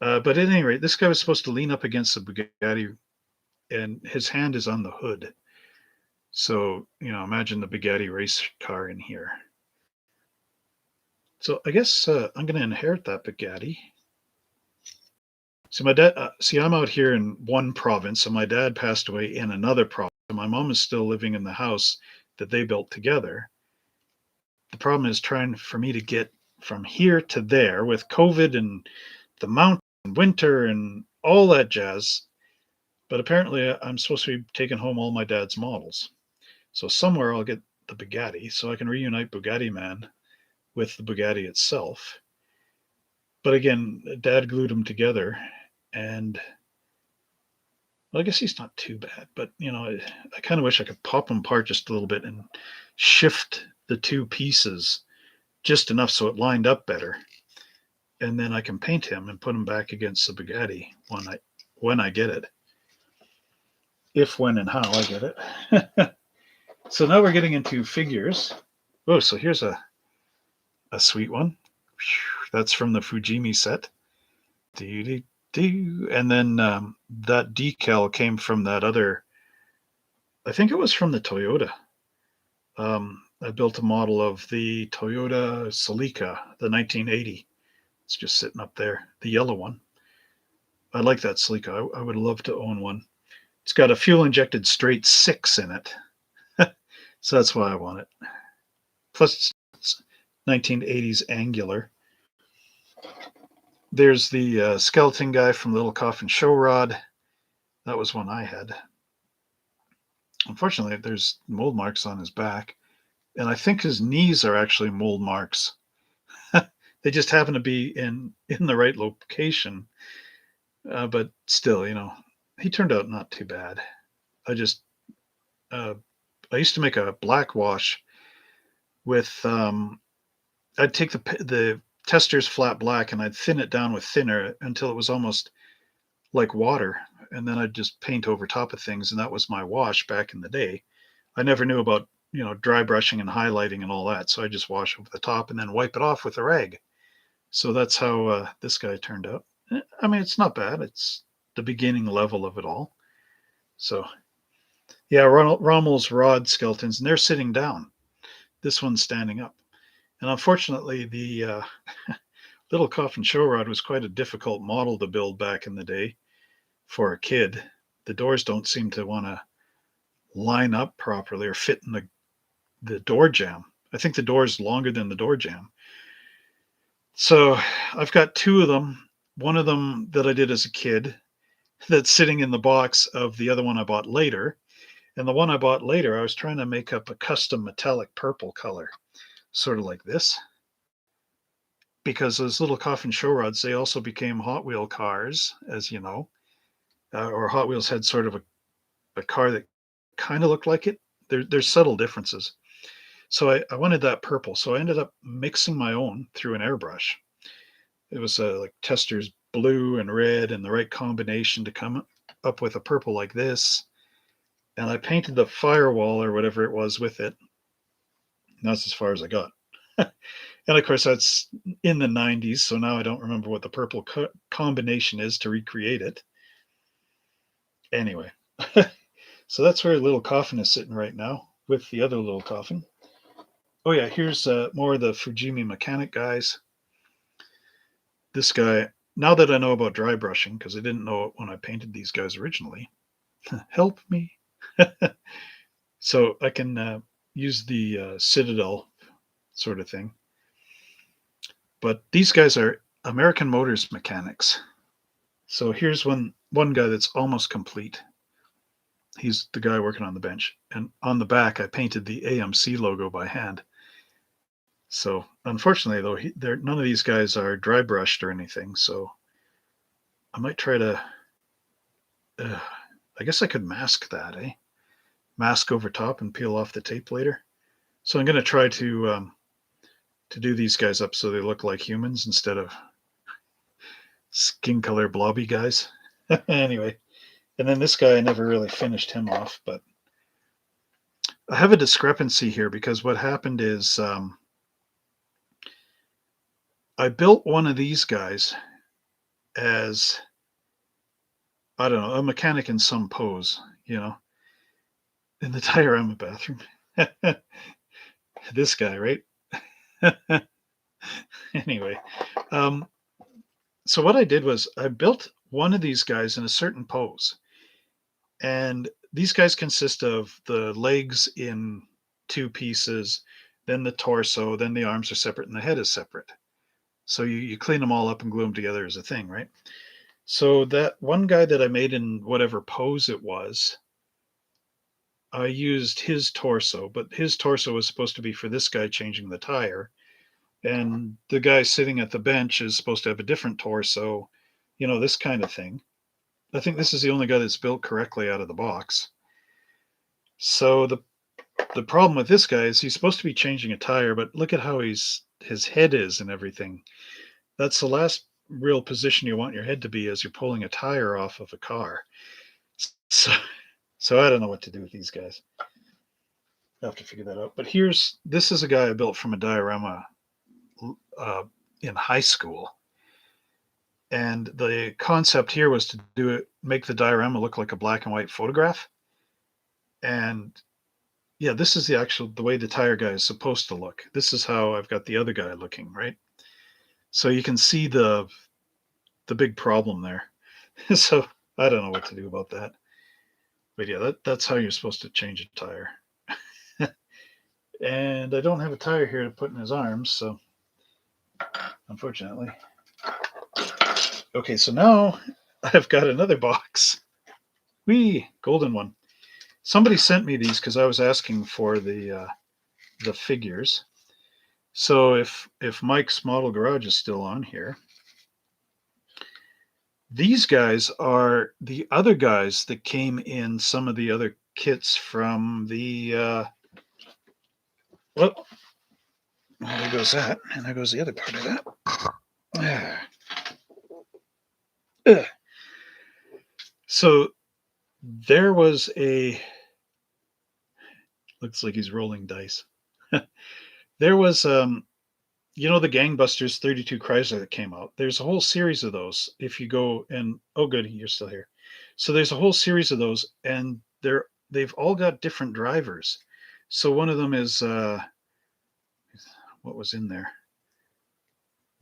But at any rate, this guy was supposed to lean up against the Bugatti, and his hand is on the hood. So, imagine the Bugatti race car in here. So I guess I'm going to inherit that Bugatti. So my dad, I'm out here in one province, and my dad passed away in another province. And my mom is still living in the house that they built together. The problem is trying for me to get from here to there with COVID and the mountain and winter and all that jazz. But apparently, I'm supposed to be taking home all my dad's models. So somewhere I'll get the Bugatti so I can reunite Bugatti Man with the Bugatti itself. But again, Dad glued them together, and well, I guess he's not too bad. But I kind of wish I could pop them apart just a little bit and shift the two pieces just enough so it lined up better, and then I can paint him and put him back against the Bugatti when I get it, if, when, and how I get it. So now we're getting into figures. Oh, so here's a sweet one. That's from the Fujimi set. And then that decal came from that other, I think it was from the Toyota. I built a model of the Toyota Celica, the 1980. It's just sitting up there, the yellow one. I like that Celica. I would love to own one. It's got a fuel-injected straight 6 in it. So that's why I want it. Plus, it's 1980s angular. There's the skeleton guy from Little Coffin Show Rod. That was one I had. Unfortunately, there's mold marks on his back. And I think his knees are actually mold marks. They just happen to be in the right location. But still, he turned out not too bad. I used to make a black wash with, I'd take the tester's flat black and I'd thin it down with thinner until it was almost like water. And then I'd just paint over top of things. And that was my wash back in the day. I never knew about, dry brushing and highlighting and all that. So I just wash over the top and then wipe it off with a rag. So that's how this guy turned out. I mean, it's not bad. It's the beginning level of it all. So yeah, Rommel's rod skeletons, and they're sitting down. This one's standing up. And unfortunately, the Little Coffin Show Rod was quite a difficult model to build back in the day for a kid. The doors don't seem to want to line up properly or fit in the door jamb. I think the door is longer than the door jamb. So I've got 2 of them. One of them that I did as a kid that's sitting in the box of the other one I bought later. And the one I bought later, I was trying to make up a custom metallic purple color, sort of like this. Because those Little Coffin Show Rods, they also became Hot Wheel cars, as you know. Or Hot Wheels had sort of a car that kind of looked like it. There's subtle differences. So I wanted that purple. So I ended up mixing my own through an airbrush. It was like Tester's blue and red and the right combination to come up with a purple like this. And I painted the firewall or whatever it was with it. And that's as far as I got. And of course, that's in the 90s. So now I don't remember what the purple combination is to recreate it. Anyway, so that's where Little Coffin is sitting right now with the other Little Coffin. Oh yeah, here's more of the Fujimi mechanic guys. This guy, now that I know about dry brushing, because I didn't know it when I painted these guys originally, help me. So I can use the Citadel sort of thing. But these guys are American Motors mechanics. So here's one guy that's almost complete. He's the guy working on the bench. And on the back, I painted the AMC logo by hand. So unfortunately, though, none of these guys are dry brushed or anything. So I might try to. I guess I could mask that, eh? Mask over top and peel off the tape later. So I'm going to try to do these guys up so they look like humans instead of skin color blobby guys. Anyway, and then this guy, I never really finished him off, but I have a discrepancy here because what happened is I built one of these guys as, I don't know, a mechanic in some pose, in the diorama bathroom. This guy, right? Anyway, so what I did was I built one of these guys in a certain pose. And these guys consist of the legs in two pieces, then the torso, then the arms are separate, and the head is separate. So you clean them all up and glue them together as a thing, right? So that one guy that I made in whatever pose it was, I used his torso, but his torso was supposed to be for this guy changing the tire. And the guy sitting at the bench is supposed to have a different torso, this kind of thing. I think this is the only guy that's built correctly out of the box. So the problem with this guy is he's supposed to be changing a tire, but look at how his head is and everything. That's the last real position you want your head to be as you're pulling a tire off of a car. So, so I don't know what to do with these guys. I'll have to figure that out. But this is a guy I built from a diorama in high school. And the concept here was to make the diorama look like a black and white photograph. And yeah, this is the way the tire guy is supposed to look. This is how I've got the other guy looking, right? So you can see the big problem there. So I don't know what to do about that. But yeah, that's how you're supposed to change a tire. And I don't have a tire here to put in his arms, so unfortunately. Okay, so now I've got another box. Whee, golden one. Somebody sent me these because I was asking for the figures. So if Mike's Model Garage is still on here, these guys are the other guys that came in some of the other kits from the well, there goes that, and there goes the other part of that. So there was looks like he's rolling dice. There was the Gangbusters 32 Chrysler that came out. There's a whole series of those. If you go and oh good, you're still here. So there's a whole series of those, and they've all got different drivers. So one of them is what was in there?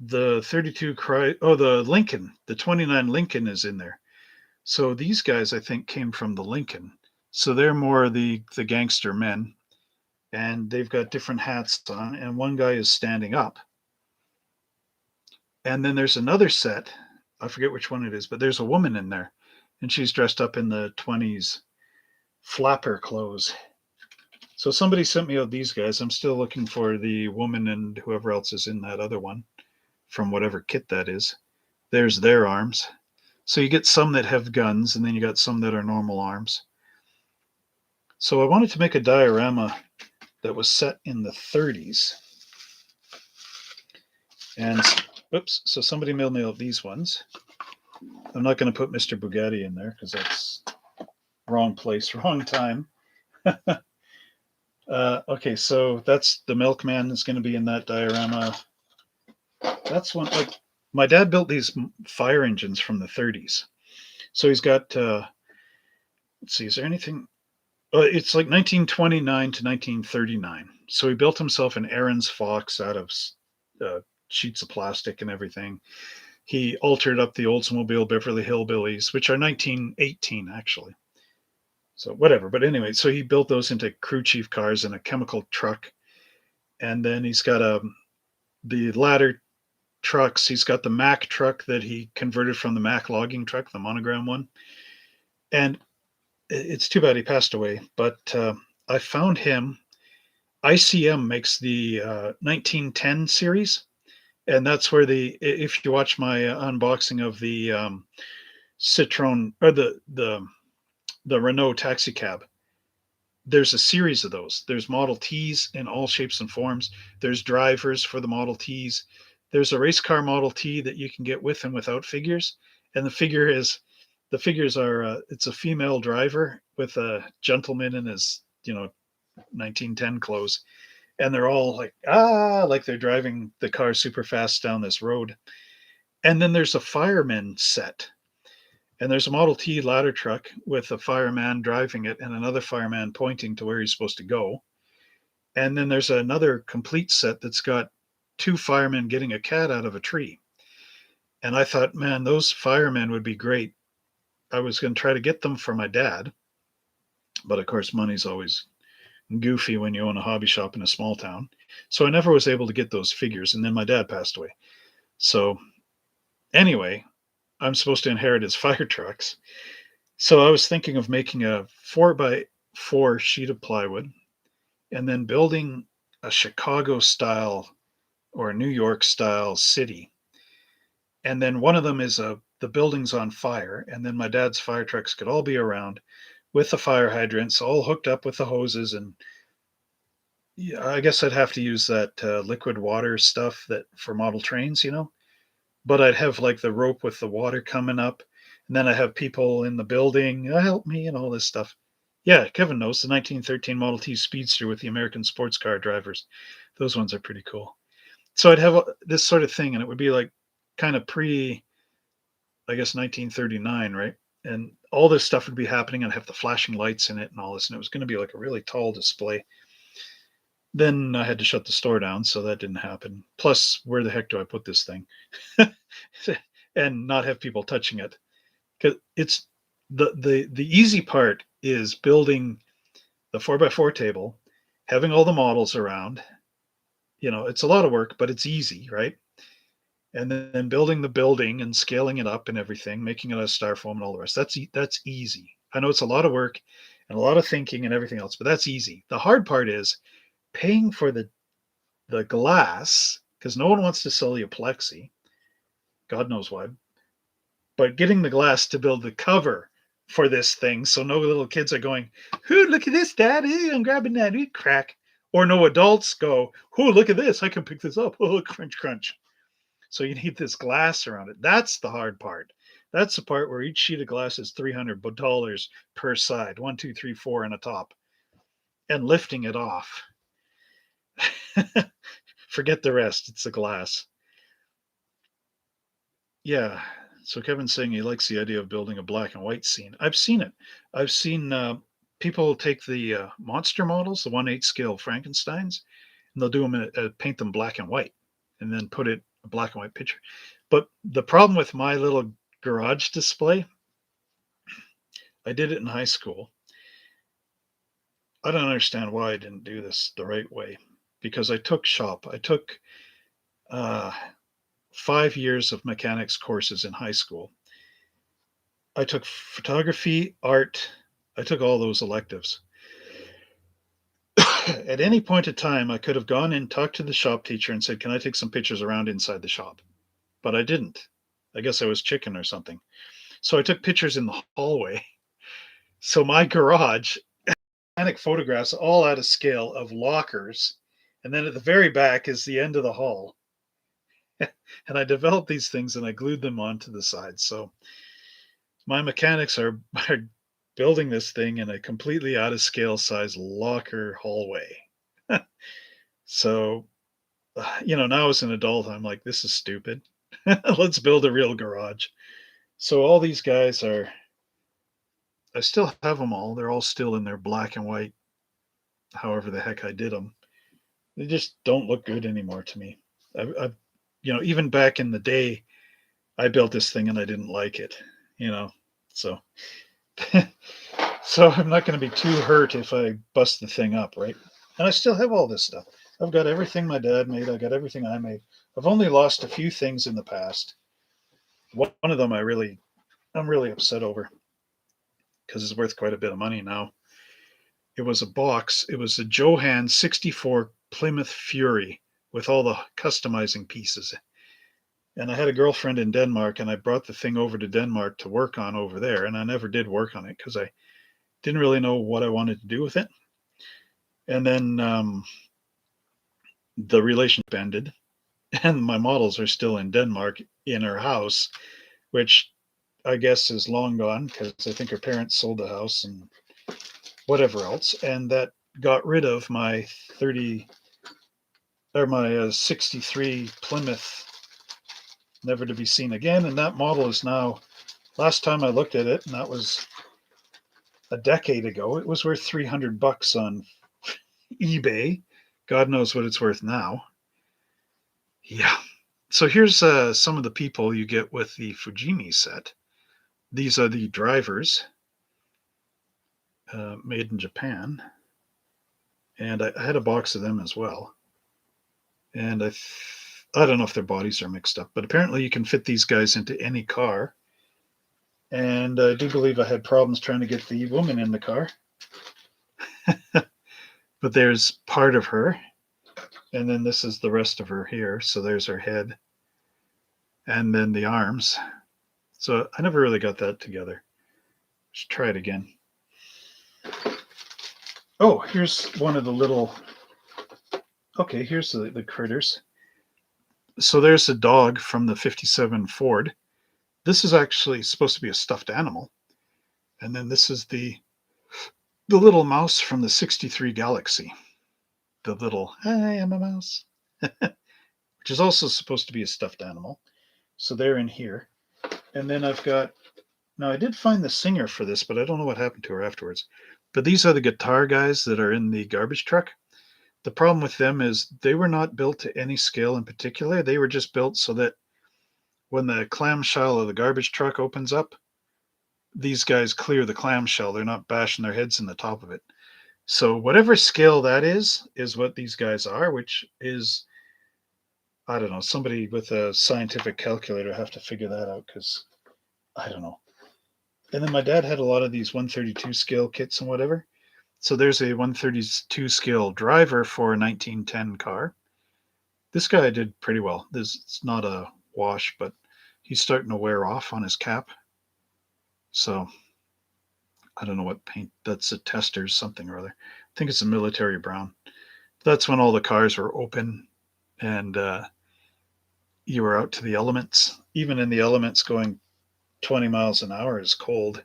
The 32 the Lincoln, the 29 Lincoln is in there. So these guys I think came from the Lincoln. So they're more the gangster men. And they've got different hats on, and one guy is standing up. And then there's another set. I forget which one it is, but there's a woman in there, and she's dressed up in the 20s flapper clothes. So somebody sent me out these guys. I'm still looking for the woman and whoever else is in that other one from whatever kit that is. There's their arms. So you get some that have guns, and then you got some that are normal arms. So I wanted to make a diorama that was set in the 30s. And oops, so somebody mailed me out these ones. I'm not going to put Mr. Bugatti in there because that's wrong place, wrong time. Okay, so that's the Milkman that's going to be in that diorama. That's one. Like my dad built these fire engines from the 30s. So he's got. Let's see, is there anything? It's like 1929 to 1939. So he built himself an Aaron's Fox out of sheets of plastic and everything. He altered up the Oldsmobile Beverly Hillbillies, which are 1918 actually. So whatever. But anyway, so he built those into crew chief cars and a chemical truck. And then he's got the ladder trucks. He's got the Mack truck that he converted from the Mack logging truck, the monogram one. And it's too bad he passed away. But I found him. ICM makes the 1910 series, and that's where if you watch my unboxing of the Citroen or the Renault taxi cab, there's a series of those. There's Model Ts in all shapes and forms. There's drivers for the Model Ts. There's a race car Model T that you can get with and without figures. And the figures are, it's a female driver with a gentleman in his, 1910 clothes. And they're all like they're driving the car super fast down this road. And then there's a fireman set. And there's a Model T ladder truck with a fireman driving it and another fireman pointing to where he's supposed to go. And then there's another complete set that's got two firemen getting a cat out of a tree. And I thought, man, those firemen would be great. I was going to try to get them for my dad. But of course, money's always goofy when you own a hobby shop in a small town. So I never was able to get those figures. And then my dad passed away. So anyway, I'm supposed to inherit his fire trucks. So I was thinking of making a 4x4 sheet of plywood and then building a Chicago style or a New York style city. And then one of them is the building's on fire. And then my dad's fire trucks could all be around with the fire hydrants all hooked up with the hoses. And yeah, I guess I'd have to use that liquid water stuff that for model trains, but I'd have like the rope with the water coming up, and then I have people in the building, help me, and all this stuff. Yeah, Kevin knows the 1913 Model T Speedster with the American sports car drivers. Those ones are pretty cool. So I'd have this sort of thing, and it would be like kind of I guess 1939, right? And all this stuff would be happening, and have the flashing lights in it and all this, and it was going to be like a really tall display. Then I had to shut the store down, so that didn't happen. Plus, where the heck do I put this thing? And not have people touching it? Because it's the easy part is building the 4x4 table, having all the models around. It's a lot of work, but it's easy, right? And then building the building and scaling it up and everything, making it a styrofoam and all the rest. That's easy. I know it's a lot of work and a lot of thinking and everything else, but that's easy. The hard part is paying for the glass, because no one wants to sell you plexi. God knows why. But getting the glass to build the cover for this thing, so no little kids are going, "Ooh, look at this, Dad! Ooh, I'm grabbing that. Ooh, crack!" Or no adults go, "Ooh, look at this! I can pick this up. Oh, crunch, crunch!" So you need this glass around it. That's the hard part. That's the part where each sheet of glass is $300 per side, 1, 2, 3, 4, and a top, and lifting it off. Forget the rest. It's the glass. Yeah. So Kevin's saying he likes the idea of building a black and white scene. I've seen it. I've seen people take the monster models, the 1/8 scale Frankensteins, and they'll do them paint them black and white, and then put it a black and white picture. But the problem with my little garage display, I did it in high school. I don't understand why I didn't do this the right way, because I took 5 years of mechanics courses in high school. I took photography, art. I took all those electives. At any point in time, I could have gone and talked to the shop teacher and said, "Can I take some pictures around inside the shop?" But I didn't. I guess I was chicken or something. So I took pictures in the hallway. So my garage, mechanic photographs all out of scale of lockers. And then at the very back is the end of the hall. And I developed these things and I glued them onto the sides. So my mechanics are building this thing in a completely out of scale size locker hallway. So, now as an adult, I'm like, this is stupid. Let's build a real garage. So all these guys I still have them all. They're all still in their black and white, however the heck I did them. They just don't look good anymore to me. I've even back in the day, I built this thing and I didn't like it, So So I'm not going to be too hurt if I bust the thing up, right? And I still have all this stuff. I've got everything my dad made. I got everything I made. I've only lost a few things in the past. One of them I'm really upset over because it's worth quite a bit of money now. It was a box. It was a Johan 64 Plymouth Fury with all the customizing pieces. And I had a girlfriend in Denmark, and I brought the thing over to Denmark to work on over there. And I never did work on it because I didn't really know what I wanted to do with it. And then the relationship ended, and my models are still in Denmark in her house, which I guess is long gone because I think her parents sold the house and whatever else. And that got rid of my 30 or my 63 Plymouth, never to be seen again. And that model is now, last time I looked at it, and that was a decade ago, it was worth $300 on eBay. God knows what it's worth now. Yeah. So here's some of the people you get with the Fujimi set. These are the drivers, made in Japan. And I had a box of them as well. And I don't know if their bodies are mixed up, but apparently you can fit these guys into any car. And I do believe I had problems trying to get the woman in the car. But there's part of her. And then this is the rest of her here. So there's her head. And then the arms. So I never really got that together. Let's try it again. Oh, here's one of the little. Okay, here's the critters. So there's a dog from the 57 Ford. This is actually supposed to be a stuffed animal. And then this is the little mouse from the 63 Galaxy. The little, I am a mouse, which is also supposed to be a stuffed animal. So they're in here. And then I've got, now I did find the singer for this, but I don't know what happened to her afterwards. But these are the guitar guys that are in the garbage truck. The problem with them is they were not built to any scale in particular. They were just built so that when the clamshell of the garbage truck opens up, these guys clear the clamshell. They're not bashing their heads in the top of it. So whatever scale that is what these guys are, which is, I don't know, somebody with a scientific calculator have to figure that out because I don't know. And then my dad had a lot of these 132 scale kits and whatever. So there's a 132 scale driver for a 1910 car. This guy did pretty well. It's not a wash, but he's starting to wear off on his cap. So I don't know what paint. That's a Testors something or other. I think it's a military brown. That's when all the cars were open and you were out to the elements. Even in the elements, going 20 miles an hour is cold.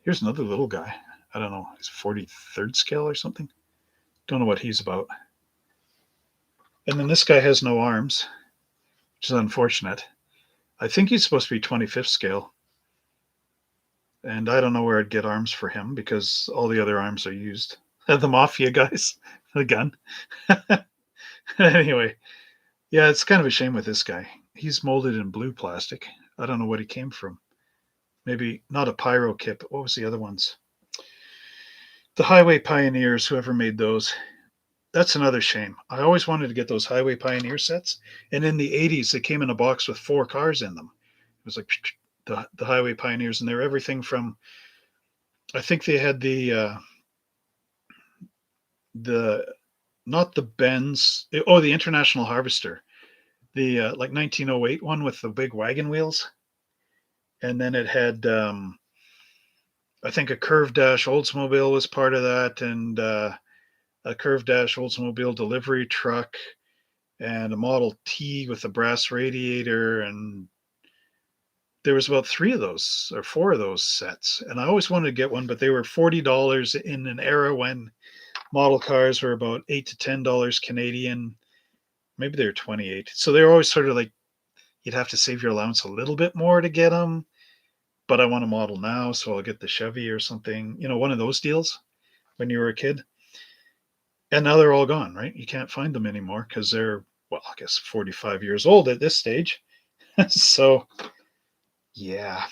Here's another little guy. I don't know. He's 43rd scale or something. Don't know what he's about. And then this guy has no arms, which is unfortunate. I think he's supposed to be 25th scale. And I don't know where I'd get arms for him because all the other arms are used. The Mafia guys, the gun. Anyway, yeah, it's kind of a shame with this guy. He's molded in blue plastic. I don't know what he came from. Maybe not a pyro kit, but what was the other ones? The Highway Pioneers, whoever made those. That's another shame. I always wanted to get those Highway Pioneer sets. And in the 80s, they came in a box with 4 cars in them. It was like the Highway Pioneers, and they're everything from, I think they had the not the Benz, the International Harvester, the like 1908 one with the big wagon wheels. And then it had, I think a Curve Dash Oldsmobile was part of that, and a Curve Dash Oldsmobile delivery truck, and a Model T with a brass radiator, and there was about 3 of those or 4 of those sets. And I always wanted to get one, but they were $40 in an era when model cars were about $8 to $10 Canadian. Maybe they were 28. So they were always sort of like, you'd have to save your allowance a little bit more to get them. But I want a model now, so I'll get the Chevy or something, one of those deals when you were a kid. And now they're all gone, right? You can't find them anymore because they're, well, I guess 45 years old at this stage. So, yeah.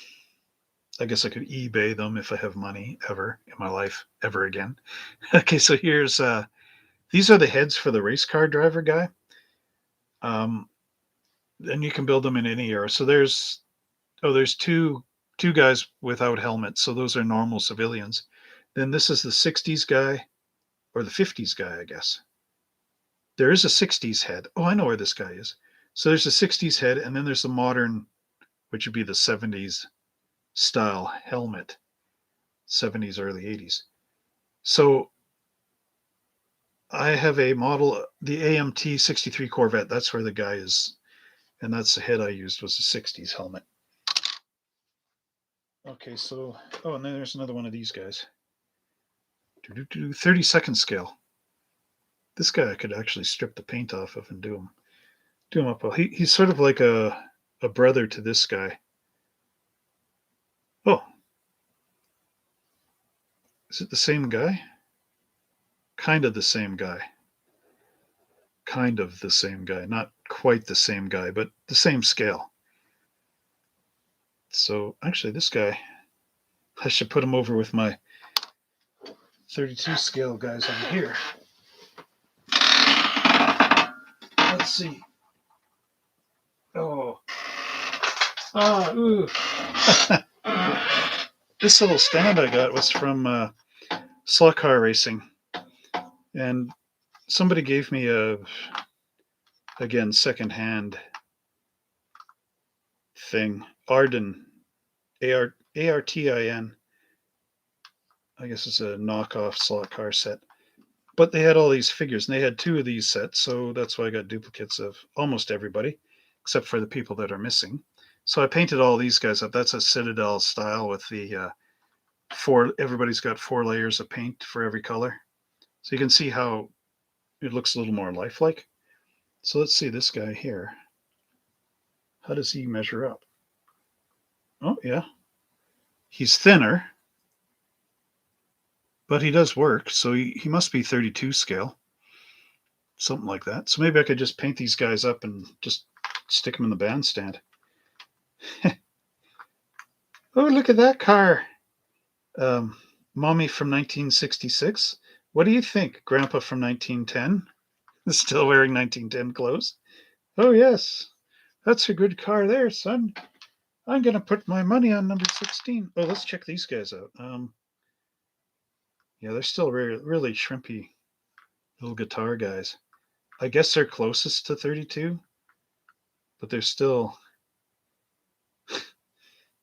I guess I could eBay them if I have money ever in my life, ever again. Okay, so here's these are the heads for the race car driver guy. And you can build them in any era. So there's two guys without helmets. So those are normal civilians. Then this is the 60s guy or the 50s guy, I guess. There is a 60s head. Oh, I know where this guy is. So there's a 60s head, and then there's the modern, which would be the 70s style helmet, 70s, early 80s. So I have a model, the AMT 63 Corvette. That's where the guy is. And that's the head I used, was the 60s helmet. Okay, so, oh, and then there's another one of these guys. 30-second scale. This guy I could actually strip the paint off of and do him up well. He's sort of like a brother to this guy. Oh, is it the same guy? Kind of the same guy. Kind of the same guy. Not quite the same guy, but the same scale. So actually, this guy, I should put him over with my 32 scale guys over here. Let's see. Oh. Ooh. This little stand I got was from slot car racing. And somebody gave me again, secondhand thing. Arden. ARTIN. I guess it's a knockoff slot car set. But they had all these figures, and they had two of these sets, so that's why I got duplicates of almost everybody, except for the people that are missing. So I painted all these guys up. That's a Citadel style with the everybody's got 4 layers of paint for every color. So you can see how it looks a little more lifelike. So let's see this guy here. How does he measure up? Oh, yeah. He's thinner, but he does work. So he must be 32 scale. Something like that. So maybe I could just paint these guys up and just stick them in the bandstand. Oh, look at that car. Mommy from 1966. What do you think? Grandpa from 1910? Still wearing 1910 clothes? Oh, yes. That's a good car there, son. I'm going to put my money on number 16. Oh, let's check these guys out. Yeah, they're still really shrimpy little guitar guys. I guess they're closest to 32, but they're still,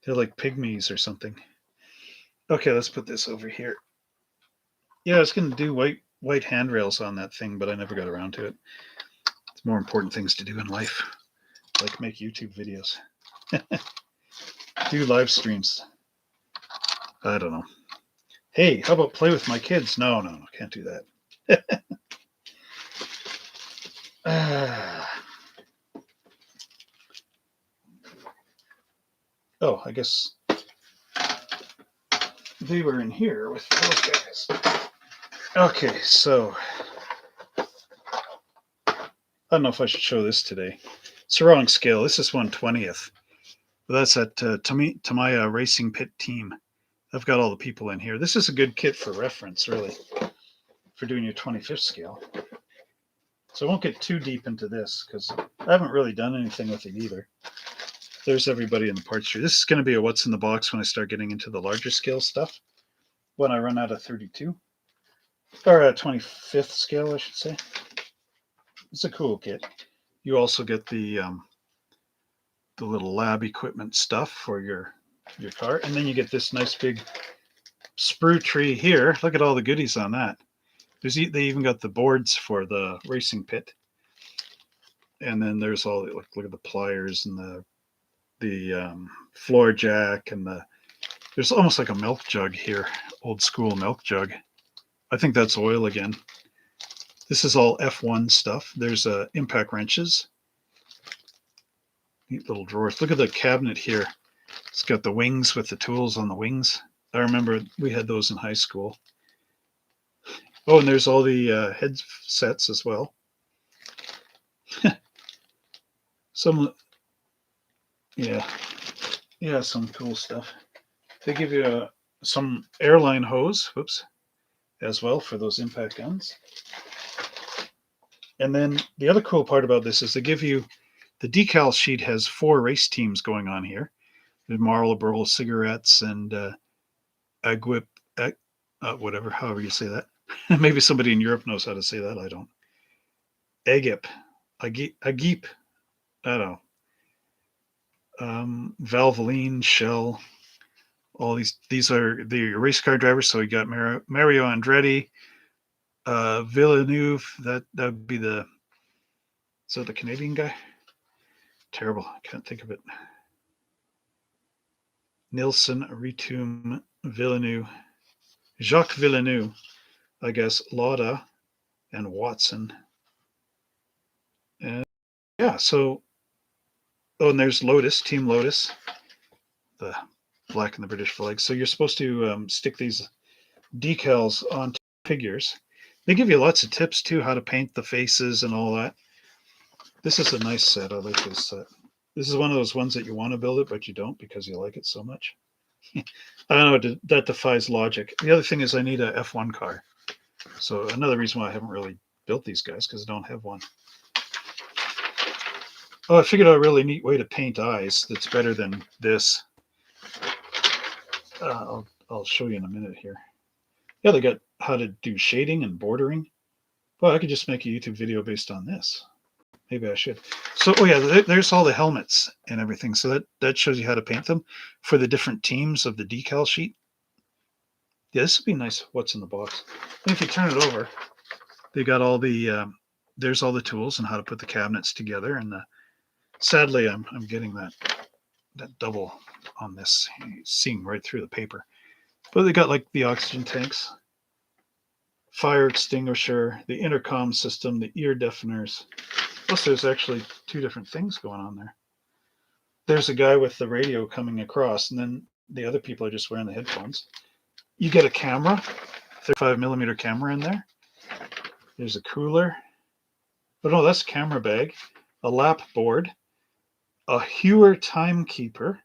they're like pygmies or something. Okay, let's put this over here. Yeah, I was going to do white handrails on that thing, but I never got around to it. It's more important things to do in life, like make YouTube videos, do live streams. I don't know. Hey, how about play with my kids? No, can't do that. Oh, I guess they were in here with those guys. Okay, so I don't know if I should show this today. It's the wrong scale. This is 1/20th. But that's at Tamaya Racing Pit Team. I've got all the people in here. This is a good kit for reference, really, for doing your 25th scale. So I won't get too deep into this because I haven't really done anything with it either. There's everybody in the parts tree. This is going to be a what's in the box when I start getting into the larger scale stuff. When I run out of 32. Or a 25th scale, I should say. It's a cool kit. You also get the little lab equipment stuff for your car. And then you get this nice big sprue tree here. Look at all the goodies on that. They even got the boards for the racing pit. And then there's all, look at the pliers and the floor jack, and there's almost like a milk jug here, old school milk jug. I think that's oil again. This is all F1 stuff. There's impact wrenches. Neat little drawers. Look at the cabinet here. It's got the wings with the tools on the wings. I remember we had those in high school. Oh, and there's all the headsets as well. Some cool stuff. They give you some airline hose, whoops, as well for those impact guns. And then the other cool part about this is they give you, the decal sheet has 4 race teams going on here. There's Marlboro cigarettes and Aguip, whatever, however you say that. Maybe somebody in Europe knows how to say that. I don't. Agip, Agip, I don't know. Valvoline, Shell. All these are the race car drivers. So you got Mario Andretti, Villeneuve. That'd be the. Is that the Canadian guy? Terrible. I can't think of it. Nilsson, Ritum, Villeneuve, Jacques Villeneuve, I guess, Lauda, and Watson. And yeah, so, oh, and there's Lotus, Team Lotus, the black and the British flag. So you're supposed to stick these decals onto figures. They give you lots of tips too, how to paint the faces and all that. This is a nice set. I like this set. This is one of those ones that you want to build it, but you don't because you like it so much. I don't know, that defies logic. The other thing is I need a F1 car. So another reason why I haven't really built these guys, because I don't have one. Oh, I figured out a really neat way to paint eyes that's better than this. I'll show you in a minute here. Yeah, they got how to do shading and bordering. Well, I could just make a YouTube video based on this. Maybe I should. So, oh yeah, there's all the helmets and everything. So that shows you how to paint them for the different teams of the decal sheet. Yeah, this would be nice. What's in the box? And if you turn it over, they got all the, there's all the tools and how to put the cabinets together. And sadly, I'm getting that double on this, seeing right through the paper. But they got like the oxygen tanks, fire extinguisher, the intercom system, the ear deafeners. Plus, there's actually 2 different things going on there. There's a guy with the radio coming across, and then the other people are just wearing the headphones. You get a camera, 35mm camera in there. There's a cooler. Oh no, that's a camera bag. A lap board. A Heuer timekeeper.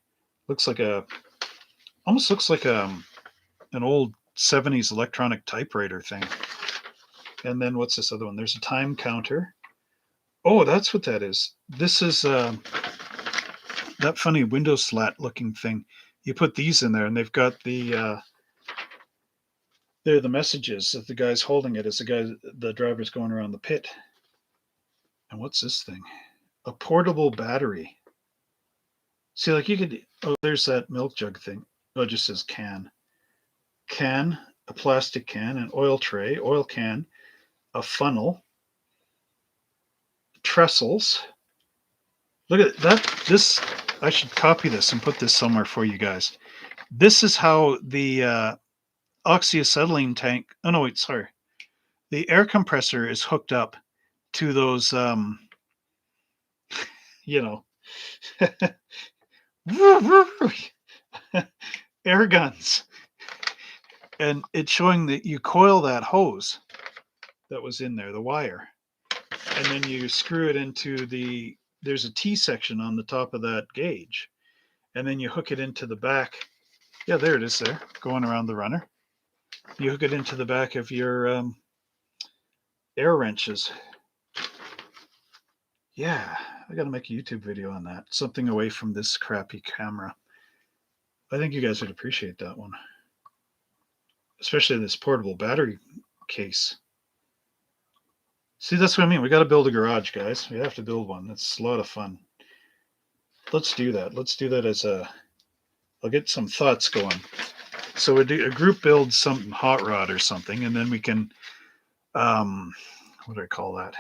Almost looks like an old 70s electronic typewriter thing. And then what's this other one? There's a time counter. Oh, that's what that is. This is that funny window slat looking thing. You put these in there, and they've got the they're the messages that the guy's holding it as the driver's going around the pit. And what's this thing? A portable battery. See, like you could. Oh, there's that milk jug thing. Oh, it just says can. Can, a plastic can, an oil tray, oil can, a funnel. Trestles. Look at that. This, I should copy this and put this somewhere for you guys. This is how the oxyacetylene tank. Oh no, wait, sorry. The air compressor is hooked up to those, you know, air guns, and it's showing that you coil that hose that was in there, the wire. And then you screw it into there's a T section on the top of that gauge. And then you hook it into the back. Yeah, there it is there, going around the runner. You hook it into the back of your air wrenches. Yeah, I got to make a YouTube video on that. Something away from this crappy camera. I think you guys would appreciate that one. Especially this portable battery case. See, that's what I mean. We got to build a garage, guys. We have to build one. That's a lot of fun. Let's do that. Let's do that as I'll get some thoughts going. So we do a group build something hot rod or something, and then we can, what do I call that?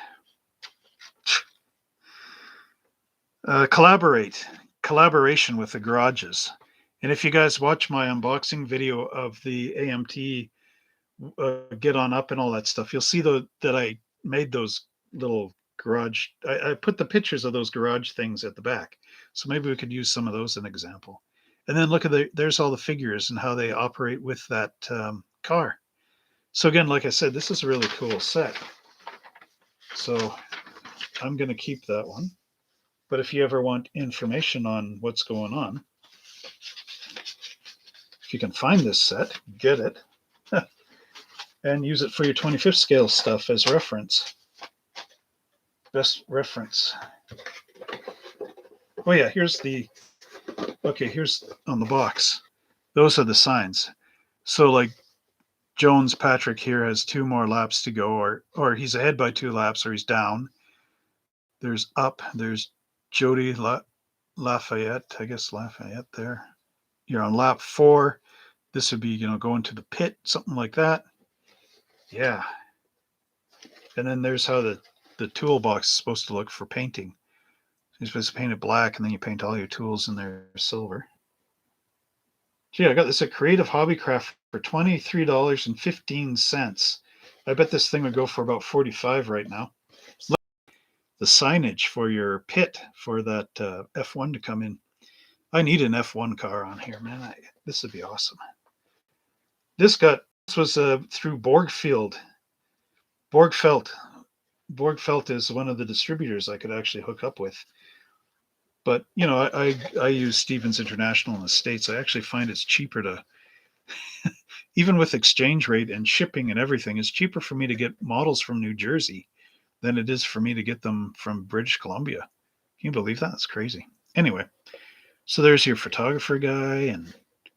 Collaboration with the garages. And if you guys watch my unboxing video of the AMT Get On Up and all that stuff, you'll see that I made those little garage. I put the pictures of those garage things at the back. So maybe we could use some of those as an example. And then look at there's all the figures and how they operate with that car. So again, like I said, this is a really cool set. So I'm going to keep that one. But if you ever want information on what's going on, if you can find this set, get it. And use it for your 25th scale stuff as reference. Best reference. Oh yeah, here's on the box. Those are the signs. So like Jones Patrick here has 2 more laps to go, or he's ahead by 2 laps, or he's down. There's up. There's Jody Lafayette. I guess Lafayette there. You're on lap 4. This would be, going to the pit, something like that. Yeah. And then there's how the toolbox is supposed to look for painting. You're supposed to paint it black, and then you paint all your tools in there silver. Gee, I got this at Creative Hobbycraft for $23.15. I bet this thing would go for about $45 right now. Look, the signage for your pit for that F1 to come in. I need an F1 car on here, man. This would be awesome. This was through Borgfeld. Borgfeld is one of the distributors I could actually hook up with. But, I use Stevens International in the States. I actually find it's cheaper to, even with exchange rate and shipping and everything, it's cheaper for me to get models from New Jersey than it is for me to get them from British Columbia. Can you believe that? It's crazy. Anyway, so there's your photographer guy, and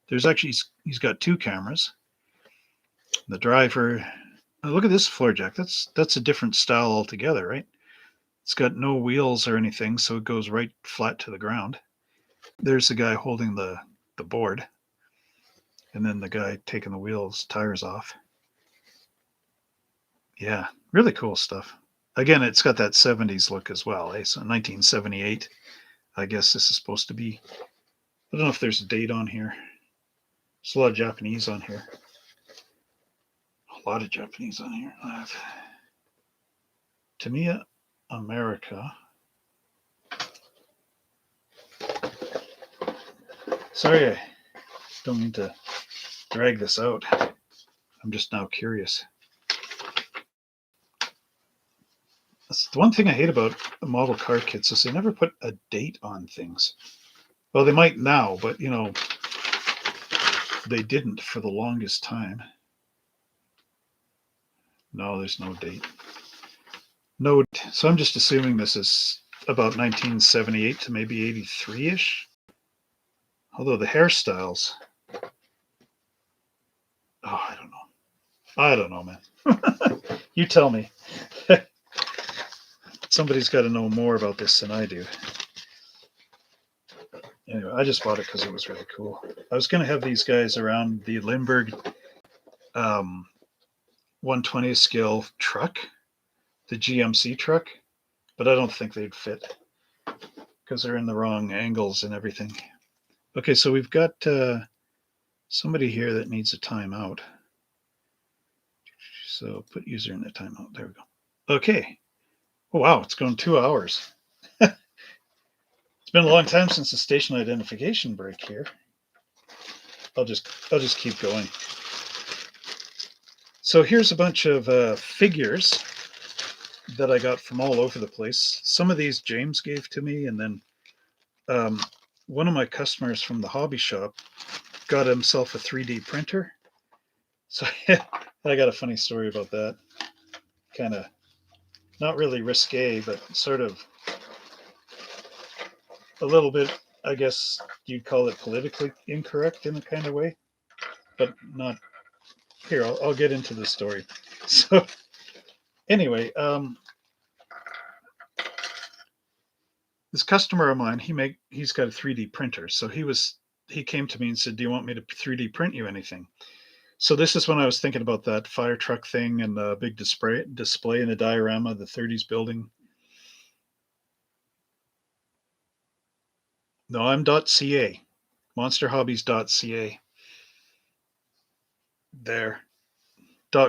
there's actually, he's got 2 cameras. The driver. Oh, look at this floor jack. That's a different style altogether, right? It's got no wheels or anything, so it goes right flat to the ground. There's the guy holding the board, and then the guy taking the tires off. Yeah, really cool stuff. Again, it's got that 70s look as well. So 1978, I guess this is supposed to be. I don't know if there's a date on here. There's a lot of Japanese on here. A lot of Japanese on here. Tamiya, America. Sorry, I don't mean to drag this out. I'm just now curious. That's the one thing I hate about model car kits is they never put a date on things. Well, they might now, but they didn't for the longest time. No, there's no date. No, so I'm just assuming this is about 1978 to maybe 83-ish. Although the hairstyles, I don't know, man. You tell me. Somebody's got to know more about this than I do. Anyway, I just bought it because it was really cool. I was going to have these guys around the Lindbergh 120th scale truck, the GMC truck, but I don't think they'd fit because they're in the wrong angles and everything. Okay, so we've got somebody here that needs a timeout. So put user in the timeout. There we go. Okay. Oh, wow, it's going 2 hours. It's been a long time since the station identification break here. I'll just keep going. So here's a bunch of figures that I got from all over the place. Some of these James gave to me, and then one of my customers from the hobby shop got himself a 3D printer. So I got a funny story about that. Kind of not really risque, but sort of a little bit, I guess you'd call it politically incorrect in a kind of way, but not here. I'll get into the story. So anyway, this customer of mine, he's got a 3D printer. So he came to me and said, "Do you want me to 3D print you anything?" So this is when I was thinking about that fire truck thing and the big display in a diorama of the 30s building. No, I'm .ca, monsterhobbies.ca. There.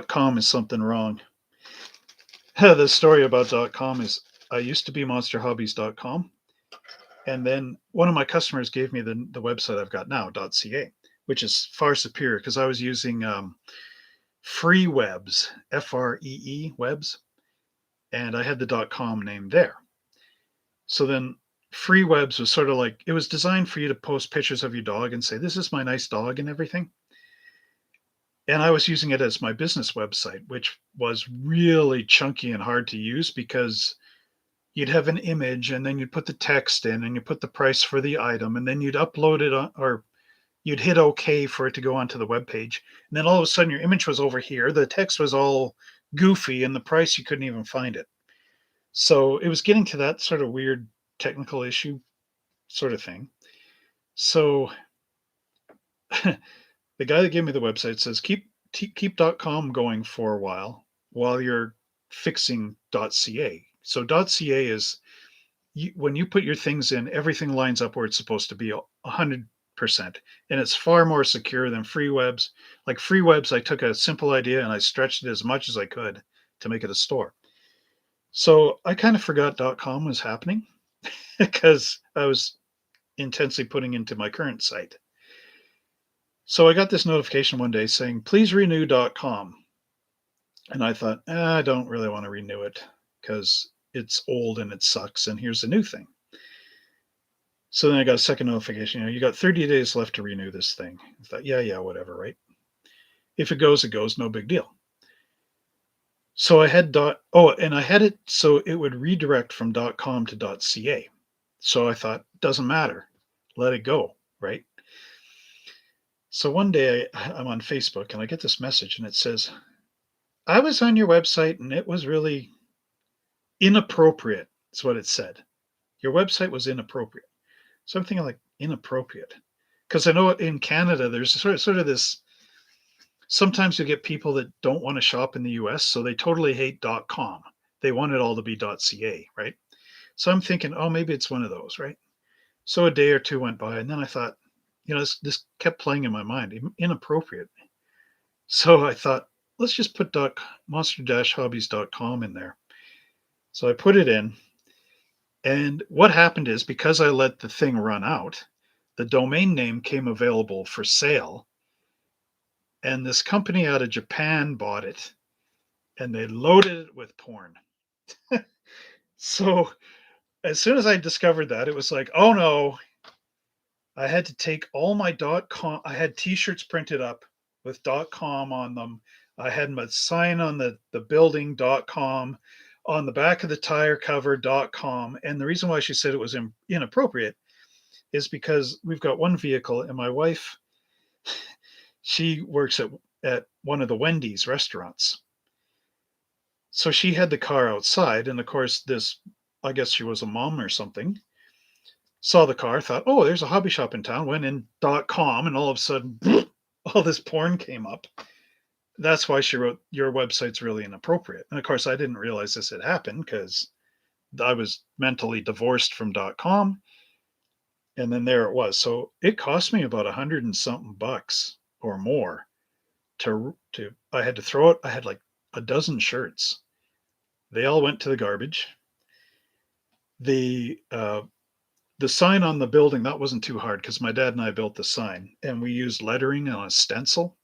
.com is something wrong. The story about .com is I used to be monsterhobbies.com, and then one of my customers gave me the website I've got now, .ca, which is far superior because I was using free webs, FREE webs, and I had the .com name there. So then free webs was sort of like it was designed for you to post pictures of your dog and say, "This is my nice dog," and everything. And I was using it as my business website, which was really chunky and hard to use because you'd have an image and then you'd put the text in and you put the price for the item and then you'd upload it on, or you'd hit OK for it to go onto the web page. And then all of a sudden your image was over here. The text was all goofy and the price you couldn't even find it. So it was getting to that sort of weird technical issue sort of thing. So the guy that gave me the website says keep .com going for a while you're fixing .ca. So .ca is when you put your things in, everything lines up where it's supposed to be 100%, and it's far more secure than free webs. Like free webs, I took a simple idea and I stretched it as much as I could to make it a store. So I kind of forgot .com was happening because I was intensely putting into my current site. So I got this notification one day saying, please renew .com. And I thought, I don't really want to renew it because it's old and it sucks. And here's the new thing. So then I got a second notification, you got 30 days left to renew this thing. I thought, yeah, whatever, right? If it goes, no big deal. So I had and I had it so it would redirect from .com to .ca. So I thought, doesn't matter, let it go, right? So one day I'm on Facebook and I get this message and it says, I was on your website and it was really inappropriate. That's what it said. Your website was inappropriate. So I'm thinking like inappropriate. Because I know in Canada, there's sort of this, sometimes you get people that don't want to shop in the US, so they totally hate .com. They want it all to be .ca, right? So I'm thinking, oh, maybe it's one of those, right? So a day or two went by and then I thought, this kept playing in my mind, inappropriate. So I thought, let's just put monster-hobbies.com in there. So I put it in. And what happened is because I let the thing run out, the domain name came available for sale. And this company out of Japan bought it and they loaded it with porn. So as soon as I discovered that, it was like, oh no, I had to take all my .com. I had t-shirts printed up with .com on them. I had my sign on the building .com, on the back of the tire cover .com. And the reason why she said it was inappropriate is because we've got one vehicle and my wife, she works at one of the Wendy's restaurants. So she had the car outside. And of course, I guess she was a mom or something, saw the car, thought, oh, there's a hobby shop in town, went in .com, and all of a sudden, all this porn came up. That's why she wrote, your website's really inappropriate. And of course, I didn't realize this had happened because I was mentally divorced from .com. And then there it was. So it cost me about 100 and something bucks or more I had to throw it. I had like a dozen shirts. They all went to the garbage. The sign on the building, that wasn't too hard because my dad and I built the sign and we used lettering on a stencil.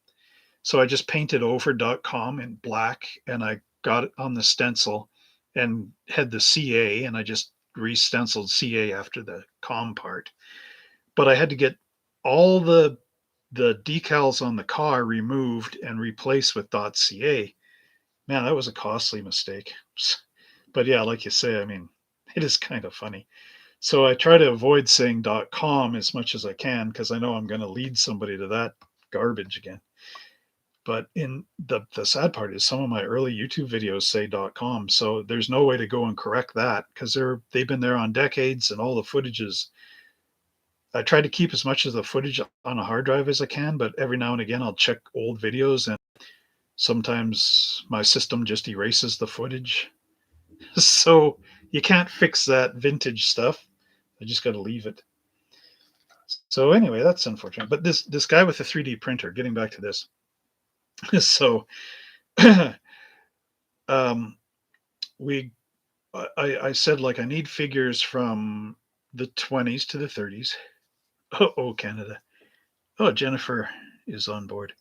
So I just painted over .com in black and I got it on the stencil and had the CA and I just re-stenciled CA after the com part. But I had to get all the decals on the car removed and replaced with .ca. Man, that was a costly mistake. But yeah, like you say, I mean, it is kind of funny. So I try to avoid saying .com as much as I can because I know I'm going to lead somebody to that garbage again. But in the sad part is some of my early YouTube videos say .com, so there's no way to go and correct that because they've been there on decades and all the footage is. I try to keep as much of the footage on a hard drive as I can, but every now and again I'll check old videos and sometimes my system just erases the footage. So you can't fix that vintage stuff. I just got to leave it. So anyway, that's unfortunate. But this guy with the 3D printer, getting back to this. So we I said like I need figures from the 20s to the 30s. Oh, Canada. Oh, Jennifer is on board.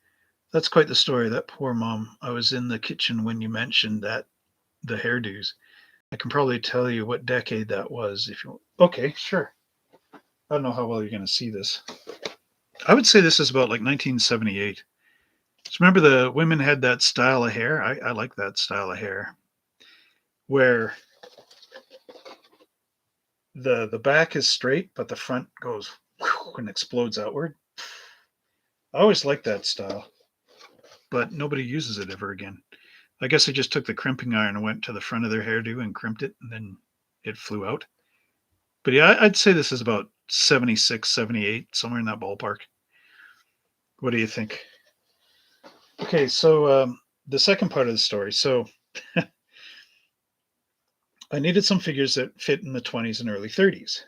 That's quite the story. That poor mom. I was in the kitchen when you mentioned that the hairdos. I can probably tell you what decade that was if you. Okay, sure. I don't know how well you're going to see this. I would say this is about like 1978. Just remember the women had that style of hair. I like that style of hair where the back is straight, but the front goes and explodes outward. I always liked that style, but nobody uses it ever again. I guess I just took the crimping iron and went to the front of their hairdo and crimped it, and then it flew out. But yeah, I'd say this is about 76, 78, somewhere in that ballpark. What do you think? Okay, so the second part of the story. So I needed some figures that fit in the 20s and early 30s.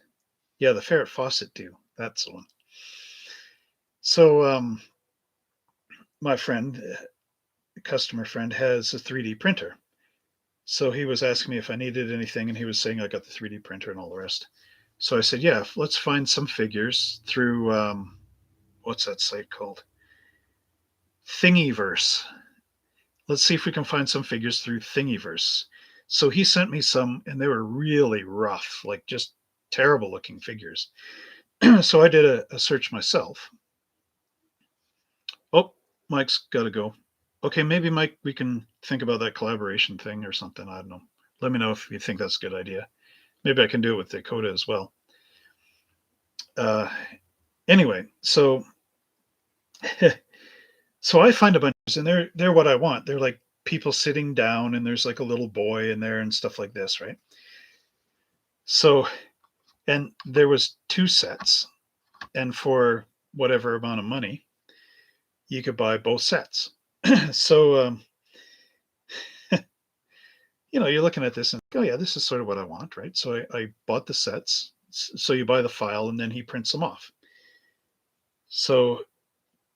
Yeah, the ferret faucet do. That's the one. So my friend, customer friend, has a 3D printer. So he was asking me if I needed anything, and he was saying I got the 3D printer and all the rest. So I said, yeah, let's find some figures through what's that site called? Thingiverse. Let's see if we can find some figures through Thingiverse. So he sent me some, and they were really rough, like just terrible looking figures. So I did a search myself. Oh, Mike's got to go. Okay, maybe Mike, we can think about that collaboration thing or something. I don't know. Let me know if you think that's a good idea. Maybe I can do it with Dakota as well. Uh, anyway, so so I find a bunch, and they're what I want. They're like people sitting down, and there's like a little boy in there and stuff like this, right? So, and there was two sets, and for whatever amount of money, you could buy both sets. So, you're looking at this and oh yeah, this is sort of what I want, right? So I bought the sets. So you buy the file, and then he prints them off. So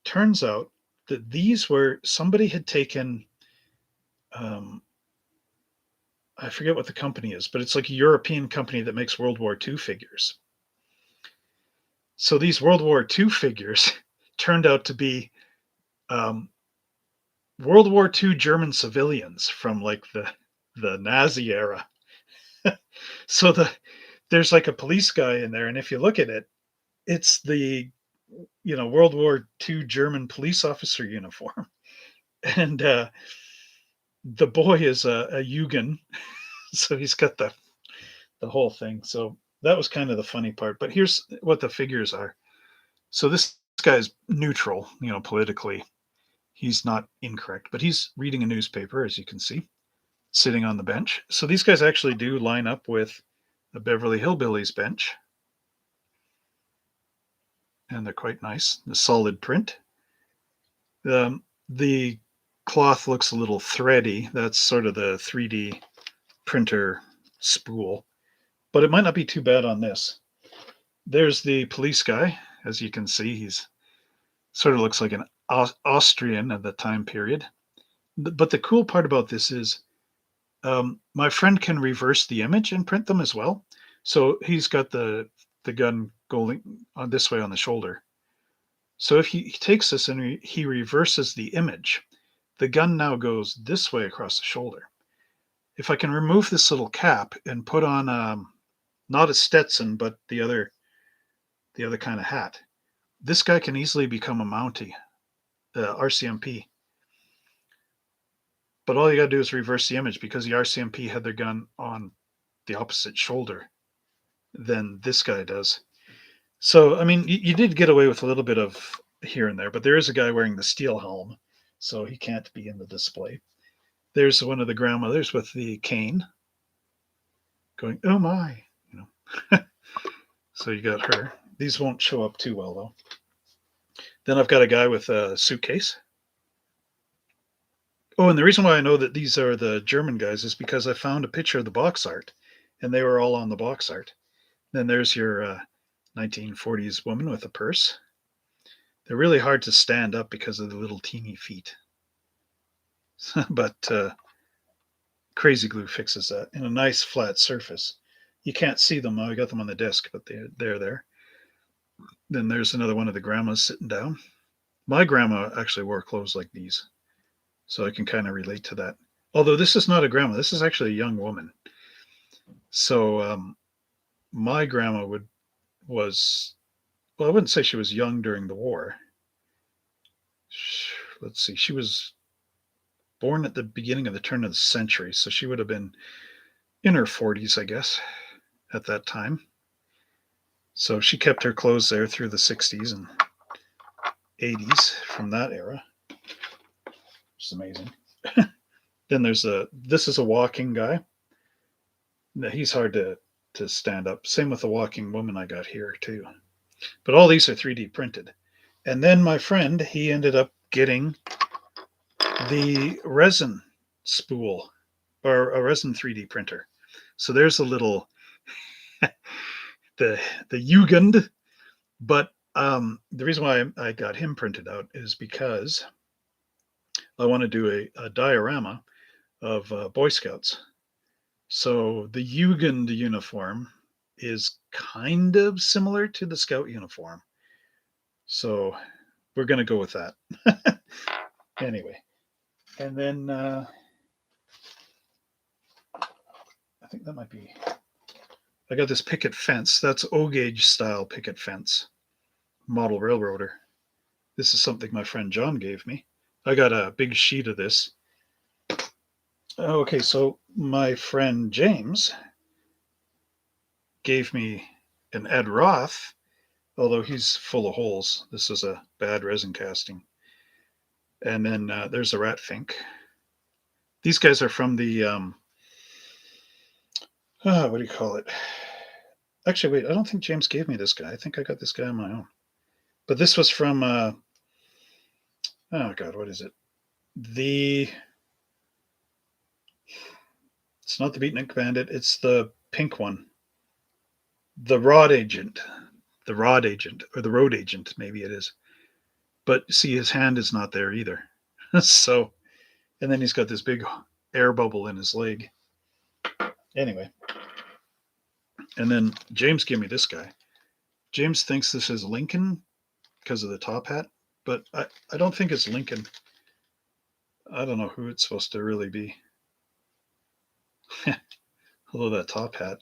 turns out that these were somebody had taken. Um, I forget what the company is, but it's like a European company that makes World War II figures. So these World War II figures turned out to be um, World War II German civilians from like the Nazi era. So there's like a police guy in there, and if you look at it, it's the World War II German police officer uniform, and the boy is a Yugen, so he's got the whole thing. So that was kind of the funny part. But here's what the figures are. So this guy's neutral, politically. He's not incorrect, but he's reading a newspaper, as you can see, sitting on the bench. So these guys actually do line up with the Beverly Hillbillies bench. And they're quite nice. The solid print. The cloth looks a little thready. That's sort of the 3D printer spool. But it might not be too bad on this. There's the police guy. As you can see, he's sort of looks like an Austrian of the time period. But the cool part about this is my friend can reverse the image and print them as well. So he's got the gun going on this way on the shoulder. So if he takes this and he reverses the image, the gun now goes this way across the shoulder. If I can remove this little cap and put on not a Stetson, but the other kind of hat, this guy can easily become a Mountie, the RCMP. But all you got to do is reverse the image because the RCMP had their gun on the opposite shoulder than this guy does. So, I mean, you did get away with a little bit of here and there, but there is a guy wearing the steel helm, so he can't be in the display. There's one of the grandmothers with the cane going, oh my, So you got her. These won't show up too well, though. Then I've got a guy with a suitcase. Oh, and the reason why I know that these are the German guys is because I found a picture of the box art, and they were all on the box art. Then there's your 1940s woman with a purse. They're really hard to stand up because of the little teeny feet. But Crazy Glue fixes that in a nice flat surface. You can't see them. I got them on the desk, but they're there. Then there's another one of the grandmas sitting down. My grandma actually wore clothes like these, so I can kind of relate to that. Although this is not a grandma, this is actually a young woman. So my grandma was, well, I wouldn't say she was young during the war. Let's see, she was born at the beginning of the turn of the century, so she would have been in her 40s, I guess, at that time. So she kept her clothes there through the 60s and 80s from that era, which is amazing. Then this is a walking guy. He's hard to stand up. Same with the walking woman I got here too. But all these are 3D printed. And then my friend, he ended up getting the resin spool or a resin 3D printer. So there's a little the Jugend. But the reason why I got him printed out is because I want to do a diorama of Boy Scouts. So the Jugend uniform is kind of similar to the Scout uniform. So we're going to go with that. Anyway, and then I think that might be, I got this picket fence. That's O-gauge style picket fence, model railroader. This is something my friend John gave me. I got a big sheet of this. Okay, so my friend James gave me an Ed Roth, although he's full of holes. This is a bad resin casting. And then there's a Rat Fink. These guys are from the, what do you call it? Actually, wait, I don't think James gave me this guy. I think I got this guy on my own. But this was from, oh God, what is it? It's not the Beatnik Bandit, it's the pink one. The Rod Agent. The Rod Agent, or the Road Agent, maybe it is. But see, his hand is not there either. So, and then he's got this big air bubble in his leg. Anyway. And then James gave me this guy. James thinks this is Lincoln because of the top hat, but I don't think it's Lincoln. I don't know who it's supposed to really be. Although that top hat.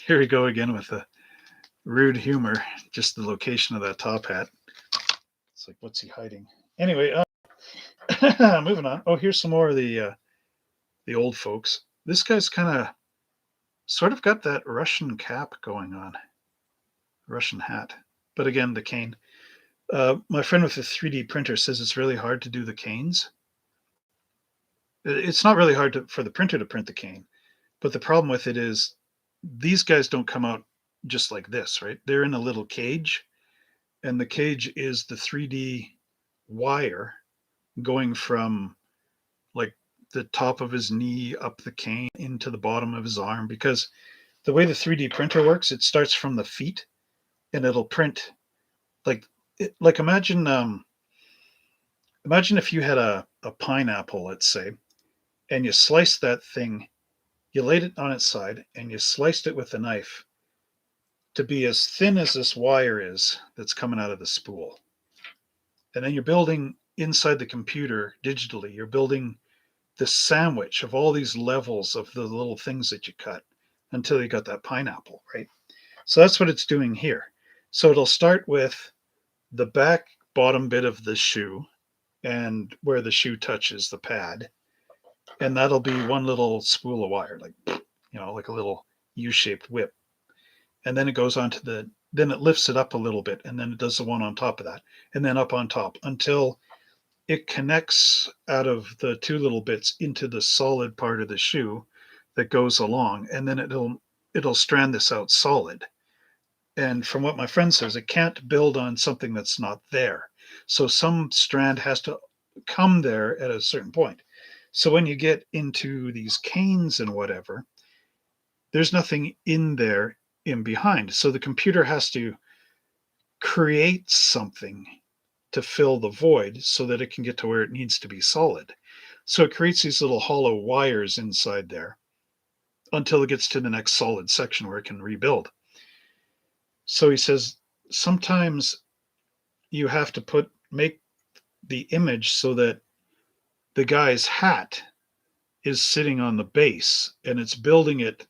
Here we go again with the rude humor, just the location of that top hat. It's like, what's he hiding? Anyway, moving on. Oh, here's some more of the old folks. This guy's kind of sort of got that Russian cap going on. Russian hat. But again, the cane. My friend with the 3D printer says it's really hard to do the canes. It's not really hard for the printer to print the cane, but the problem with it is these guys don't come out just like this, right? They're in a little cage, and the cage is the 3D wire going from like the top of his knee up the cane into the bottom of his arm, because the way the 3D printer works, it starts from the feet and it'll print like imagine if you had a pineapple, let's say, and you sliced that thing, you laid it on its side and you sliced it with a knife to be as thin as this wire is that's coming out of the spool. And then you're building inside the computer digitally, you're building this sandwich of all these levels of the little things that you cut until you got that pineapple, right? So that's what it's doing here. So it'll start with the back bottom bit of the shoe and where the shoe touches the pad. And that'll be one little spool of wire, like a little U-shaped whip. And then it goes on to then it lifts it up a little bit, and then it does the one on top of that, and then up on top until it connects out of the two little bits into the solid part of the shoe that goes along, and then it'll strand this out solid. And from what my friend says, it can't build on something that's not there. So some strand has to come there at a certain point. So when you get into these canes and whatever, there's nothing in there in behind. So the computer has to create something to fill the void so that it can get to where it needs to be solid. So it creates these little hollow wires inside there until it gets to the next solid section where it can rebuild. So he says sometimes you have to make the image so that the guy's hat is sitting on the base, and it's building it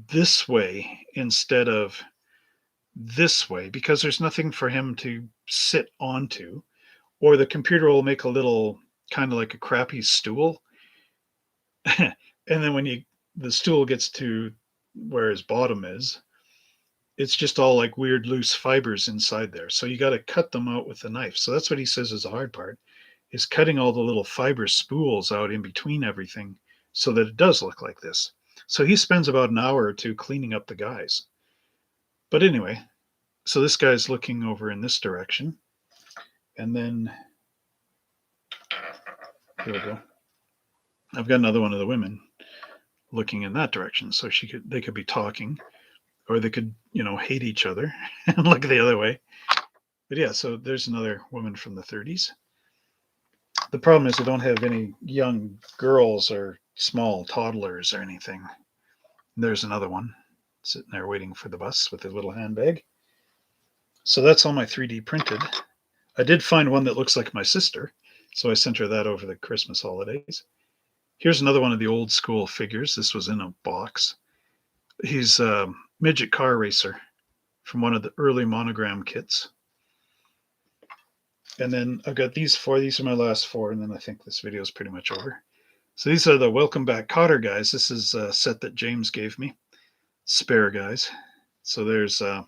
this way instead of this way because there's nothing for him to sit onto, or the computer will make a little kind of like a crappy stool. And then when the stool gets to where his bottom is, it's just all like weird loose fibers inside there. So you got to cut them out with a knife. So that's what he says is the hard part, is cutting all the little fiber spools out in between everything so that it does look like this. So he spends about an hour or two cleaning up the guys. But anyway, so this guy's looking over in this direction. And then, here we go. I've got another one of the women looking in that direction. So they could be talking, or they could, hate each other and look the other way. But yeah, so there's another woman from the 30s. The problem is I don't have any young girls or small toddlers or anything. There's another one sitting there waiting for the bus with his little handbag. So that's all my 3D printed. I did find one that looks like my sister, so I sent her that over the Christmas holidays. Here's another one of the old school figures. This was in a box. He's a midget car racer from one of the early monogram kits. And then I've got these 4. These are my last 4, and then I think this video is pretty much over. So these are the Welcome Back Cotter guys. This is a set that James gave me. Spare guys. So there's, I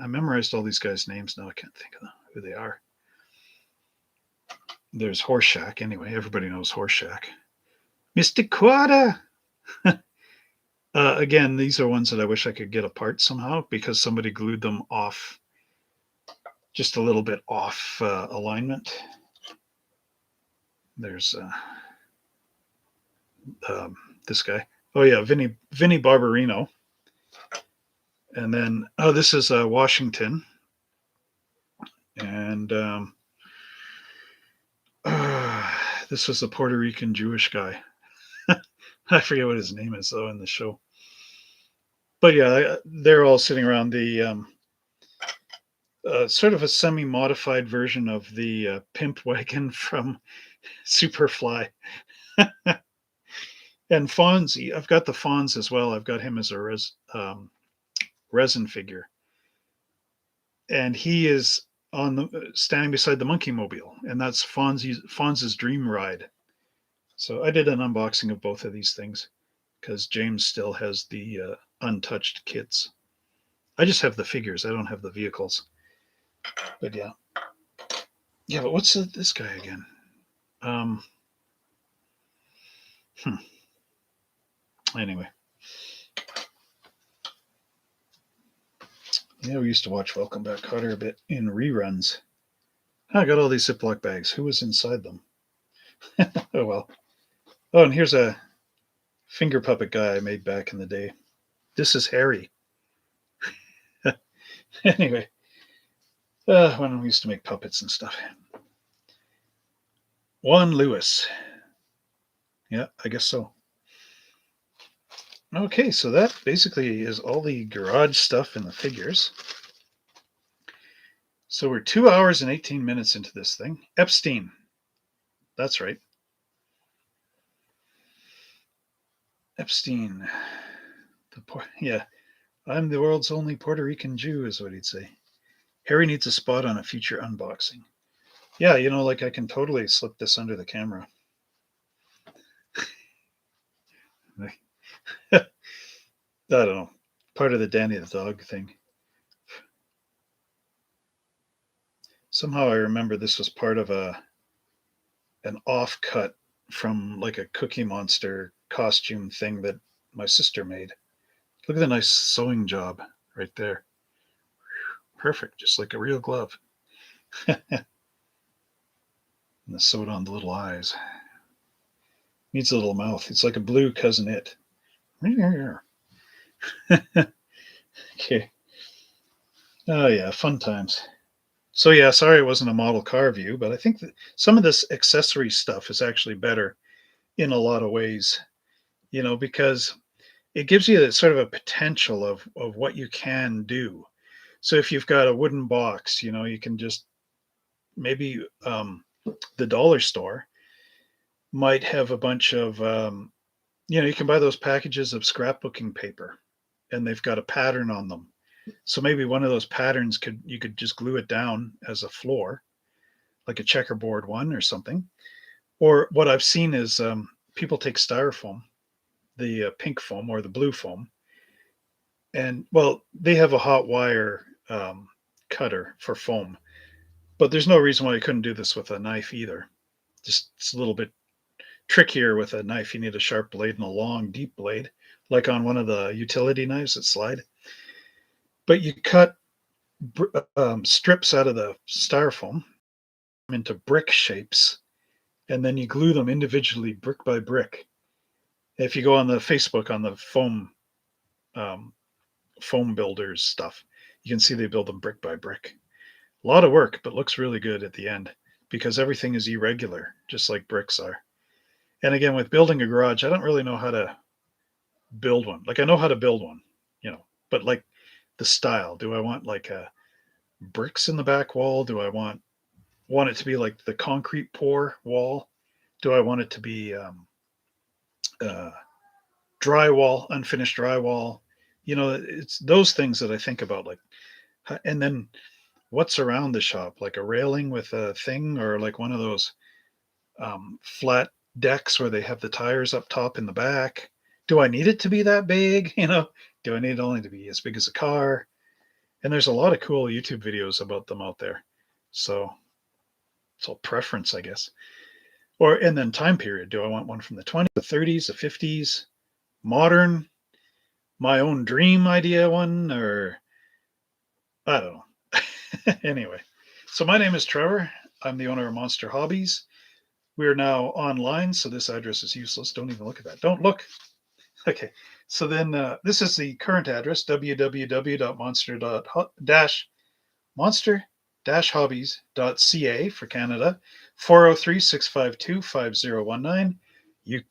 memorized all these guys' names. Now I can't think of who they are. There's Horseshack. Anyway, everybody knows Horseshack. Mr. Quada! Again, these are ones that I wish I could get apart somehow because somebody glued them off, just a little bit off alignment. There's this guy. Oh yeah, Vinny Barbarino. And then, this is Washington. And this was the Puerto Rican Jewish guy. I forget what his name is, though, in the show. But yeah, they're all sitting around the sort of a semi-modified version of the Pimp Wagon from Superfly. And Fonzie, I've got the Fonz as well. I've got him as a resin figure. And he is standing beside the Monkey Mobile, and that's Fonz's dream ride. So I did an unboxing of both of these things because James still has the untouched kits. I just have the figures. I don't have the vehicles. But yeah. Yeah, but what's this guy again? Anyway. Yeah, we used to watch Welcome Back Kotter a bit in reruns. I got all these Ziploc bags. Who was inside them? Oh, well. Oh, and here's a finger puppet guy I made back in the day. This is Harry. Anyway. When we used to make puppets and stuff. Juan Lewis. Yeah, I guess so. Okay, so that basically is all the garage stuff and the figures. So we're 2 hours and 18 minutes into this thing. Epstein. That's right. Epstein. Yeah, I'm the world's only Puerto Rican Jew, is what he'd say. Harry needs a spot on a future unboxing. Yeah, like I can totally slip this under the camera. I don't know. Part of the Danny the Dog thing. Somehow I remember this was part of an offcut from like a Cookie Monster costume thing that my sister made. Look at the nice sewing job right there. Perfect, just like a real glove. And the sewed on the little eyes. Needs a little mouth. It's like a blue Cousin It. Okay. Oh yeah, fun times. So yeah, sorry it wasn't a model car view, but I think that some of this accessory stuff is actually better in a lot of ways, because it gives you sort of a potential of what you can do. So if you've got a wooden box, you can just maybe the dollar store, might have a bunch of, you can buy those packages of scrapbooking paper, and they've got a pattern on them. So maybe one of those patterns you could just glue it down as a floor, like a checkerboard one or something. Or what I've seen is people take styrofoam, the pink foam or the blue foam, and well, they have a hot wire cutter for foam, but there's no reason why you couldn't do this with a knife either. Just it's a little bit trickier with a knife. You need a sharp blade and a long, deep blade, like on one of the utility knives that slide. But you cut strips out of the styrofoam into brick shapes, and then you glue them individually, brick by brick. If you go on the Facebook on the um, foam builders stuff, you can see they build them brick by brick. A lot of work, but looks really good at the end because everything is irregular, just like bricks are. And again, with building a garage, I don't really know how to build one. Like I know how to build one, but like the style. Do I want like bricks in the back wall? Do I want it to be like the concrete pour wall? Do I want it to be uh, drywall, unfinished drywall? It's those things that I think about. Like, and then what's around the shop? Like a railing with a thing, or like one of those flat decks where they have the tires up top in the back. Do I need it to be that big? Do I need it only to be as big as a car? And there's a lot of cool YouTube videos about them out there. So it's all preference, I guess. And then time period. Do I want one from the 20s, the 30s, the 50s, modern, my own dream idea one, or I don't know. Anyway, so my name is Trevor. I'm the owner of Monster Hobbies. We are now online, so this address is useless. Don't even look at that. Don't look. Okay, so then this is the current address, www.monster-hobbies.ca for Canada, 403-652-5019. You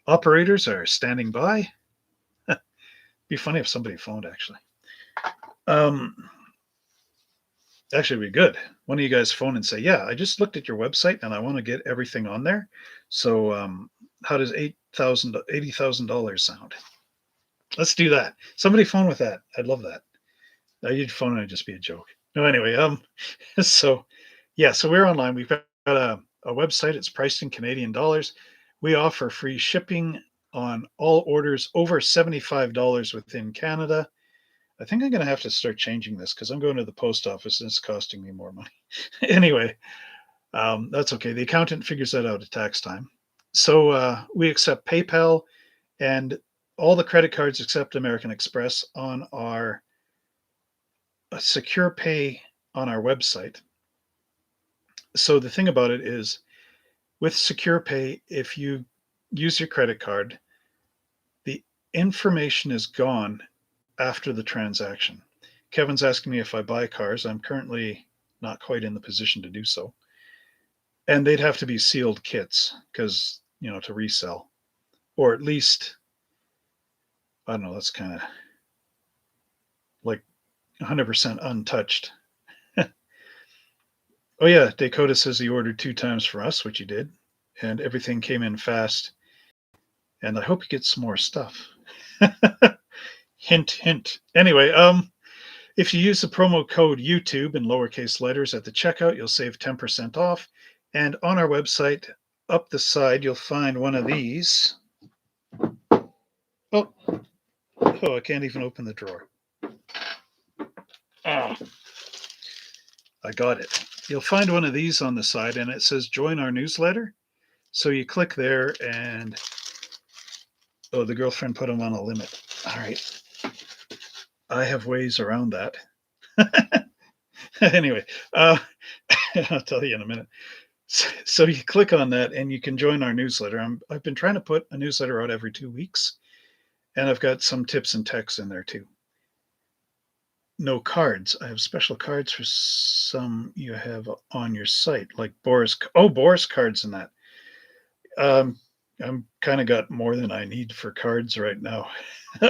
operators are standing by. Be funny if somebody phoned, actually. Actually, it'd be good. One of you guys phone and say, yeah, I just looked at your website and I want to get everything on there. So how does $80,000 sound? Let's do that. Somebody phone with that. I'd love that. You'd phone and it'd just be a joke. No, anyway, so yeah, so we're online. We've got a website. It's priced in Canadian dollars. We offer free shipping on all orders over $75 within Canada. I think I'm going to have to start changing this because I'm going to the post office and it's costing me more money. Anyway, that's okay. The accountant figures that out at tax time. So we accept PayPal and all the credit cards except American Express on our secure pay on our website. So the thing about it is with secure pay, if you use your credit card, the information is gone after the transaction. Kevin's asking me if I buy cars. I'm currently not quite in the position to do so. And they'd have to be sealed kits because, to resell. Or at least, I don't know, that's kind of like 100% untouched. Oh, yeah, Dakota says he ordered 2 times for us, which he did. And everything came in fast. And I hope he gets some more stuff. Hint, hint. Anyway, if you use the promo code YouTube in lowercase letters at the checkout, you'll save 10% off. And on our website, up the side, you'll find one of these. Oh, I can't even open the drawer. Oh, I got it. You'll find one of these on the side, and it says join our newsletter. So you click there, and the girlfriend put them on a limit. All right. I have ways around that. Anyway, I'll tell you in a minute. So you click on that and you can join our newsletter. I've been trying to put a newsletter out every 2 weeks, and I've got some tips and texts in there too. No cards. I have special cards for some you have on your site, like Boris cards and that. I'm kind of got more than I need for cards right now.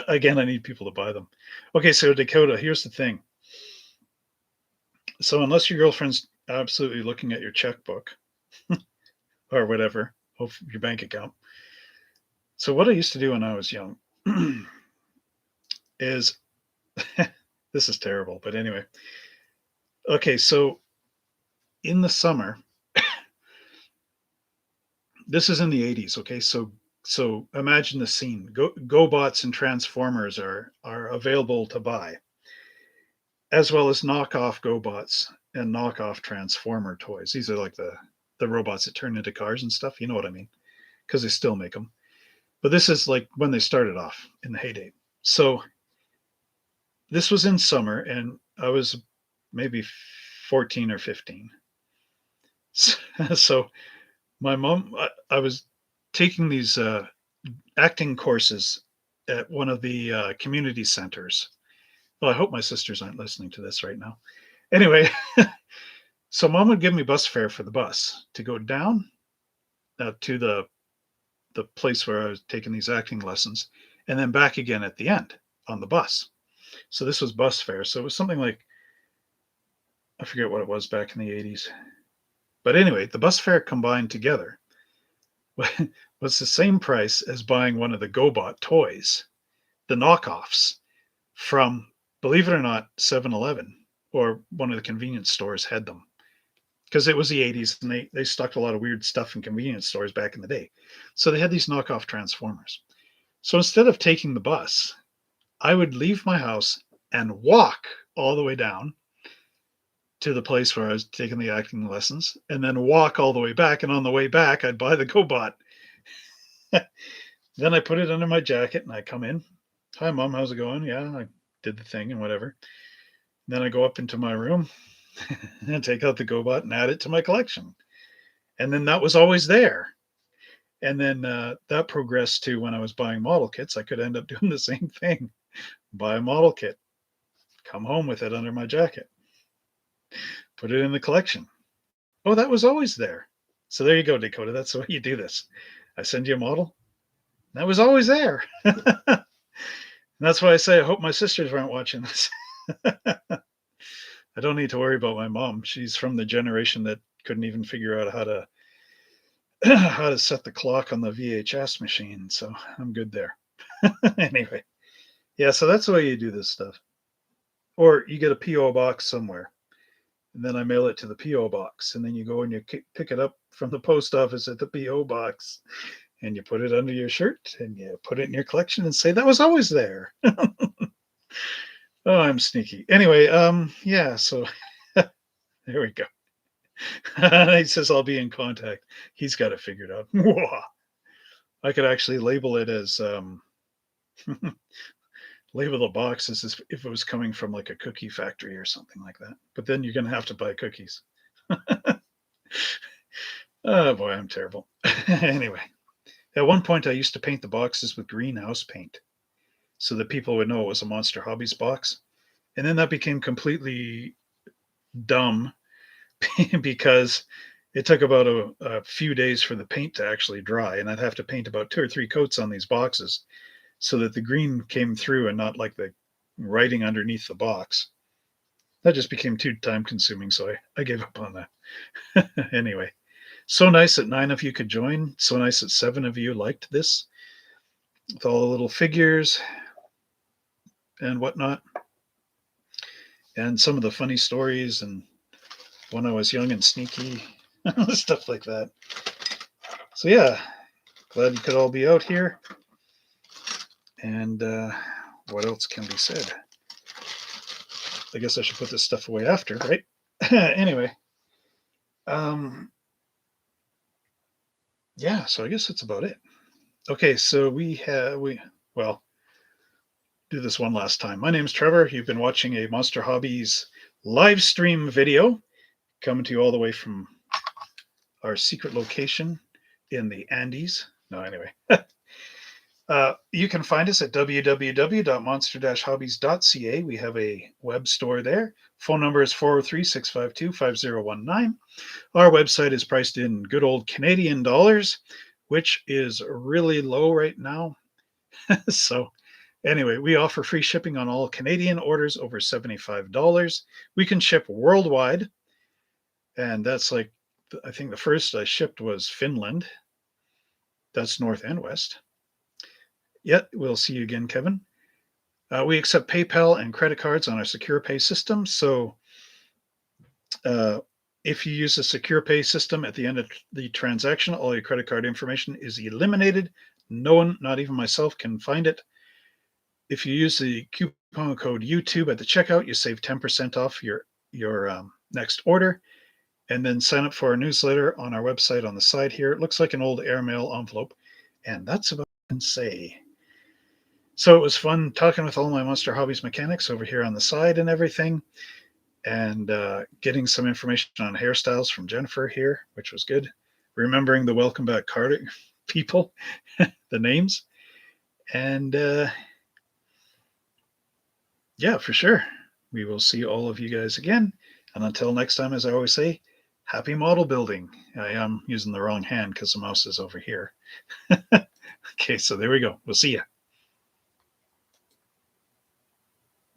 Again, I need people to buy them. Okay, so Dakota, here's the thing. So unless your girlfriend's absolutely looking at your checkbook or whatever, of your bank account. So what I used to do when I was young is this is terrible, but anyway. Okay, so in the summer, this is in the 80s, okay? So imagine the scene. GoBots and Transformers are available to buy, as well as knockoff GoBots and knockoff Transformer toys. These are like the robots that turn into cars and stuff. You know what I mean? Because they still make them. But this is like when they started off in the heyday. So this was in summer, and I was maybe 14 or 15. So my mom, I was taking these acting courses at one of the community centers. Well, I hope my sisters aren't listening to this right now. Anyway, so mom would give me bus fare for the bus to go down to the place where I was taking these acting lessons, and then back again at the end on the bus. So this was bus fare. So it was something like, I forget what it was back in the 80s. But anyway, the bus fare combined together was the same price as buying one of the GoBot toys, the knockoffs from, believe it or not, 7-Eleven, or one of the convenience stores had them. Because it was the 80s and they stocked a lot of weird stuff in convenience stores back in the day. So they had these knockoff Transformers. So instead of taking the bus, I would leave my house and walk all the way down to the place where I was taking the acting lessons, and then walk all the way back. And on the way back, I'd buy the GoBot. Then I put it under my jacket and I come in. Hi, Mom, how's it going? Yeah, I did the thing and whatever. Then I go up into my room and take out the GoBot and add it to my collection. And then that was always there. And then that progressed to when I was buying model kits, I could end up doing the same thing. Buy a model kit, come home with it under my jacket, put it in the collection. Oh, that was always there. So there you go, Dakota. That's the way you do this. I send you a model. That was always there. And that's why I say I hope my sisters aren't watching this. I don't need to worry about my mom. She's from the generation that couldn't even figure out how to how to set the clock on the VHS machine. So I'm good there. Anyway, yeah, so that's the way you do this stuff. Or you get a PO box somewhere, and then I mail it to the PO box, and then you go and you pick it up from the post office at the PO box, and you put it under your shirt, and you put it in your collection, and say that was always there. Oh, I'm sneaky. Anyway, yeah. So there we go. He says I'll be in contact. He's got it figured out. I could actually label it as label the box as if it was coming from like a cookie factory or something like that. But then you're going to have to buy cookies. Oh boy, I'm terrible. Anyway, at one point I used to paint the boxes with greenhouse paint so that people would know it was a Monster Hobbies box. And then that became completely dumb because it took about a few days for the paint to actually dry. And I'd have to paint about 2 or 3 coats on these boxes so that the green came through and not like the writing underneath the box. That just became too time consuming. So I gave up on that. Anyway, so nice that 9 of you could join. So nice that 7 of you liked this with all the little figures and whatnot. And some of the funny stories and when I was young and sneaky, stuff like that. So yeah, glad you could all be out here. And what else can be said? I guess I should put this stuff away after, right? Anyway, yeah. So I guess that's about it. Okay, so well, do this one last time. My name's Trevor. You've been watching a Monster Hobbies live stream video coming to you all the way from our secret location in the Andes. No, anyway. You can find us at www.monster-hobbies.ca. We have a web store there. Phone number is 403-652-5019. Our website is priced in good old Canadian dollars, which is really low right now. So anyway, we offer free shipping on all Canadian orders over $75. We can ship worldwide. And that's like, I think the first I shipped was Finland. That's north and west. Yeah, we'll see you again, Kevin. We accept PayPal and credit cards on our secure pay system. So uh, if you use a secure pay system at the end of the transaction, all your credit card information is eliminated. No one, not even myself, can find it. If you use the coupon code YouTube at the checkout, you save 10% off your next order. And then sign up for our newsletter on our website on the side here. It looks like an old airmail envelope. And that's about all I can say. So it was fun talking with all my Monster Hobbies mechanics over here on the side and everything, and getting some information on hairstyles from Jennifer here, which was good. Remembering the Welcome Back Carter people, the names. And yeah, for sure. We will see all of you guys again. And until next time, as I always say, happy model building. I am using the wrong hand because the mouse is over here. Okay, so there we go. We'll see you.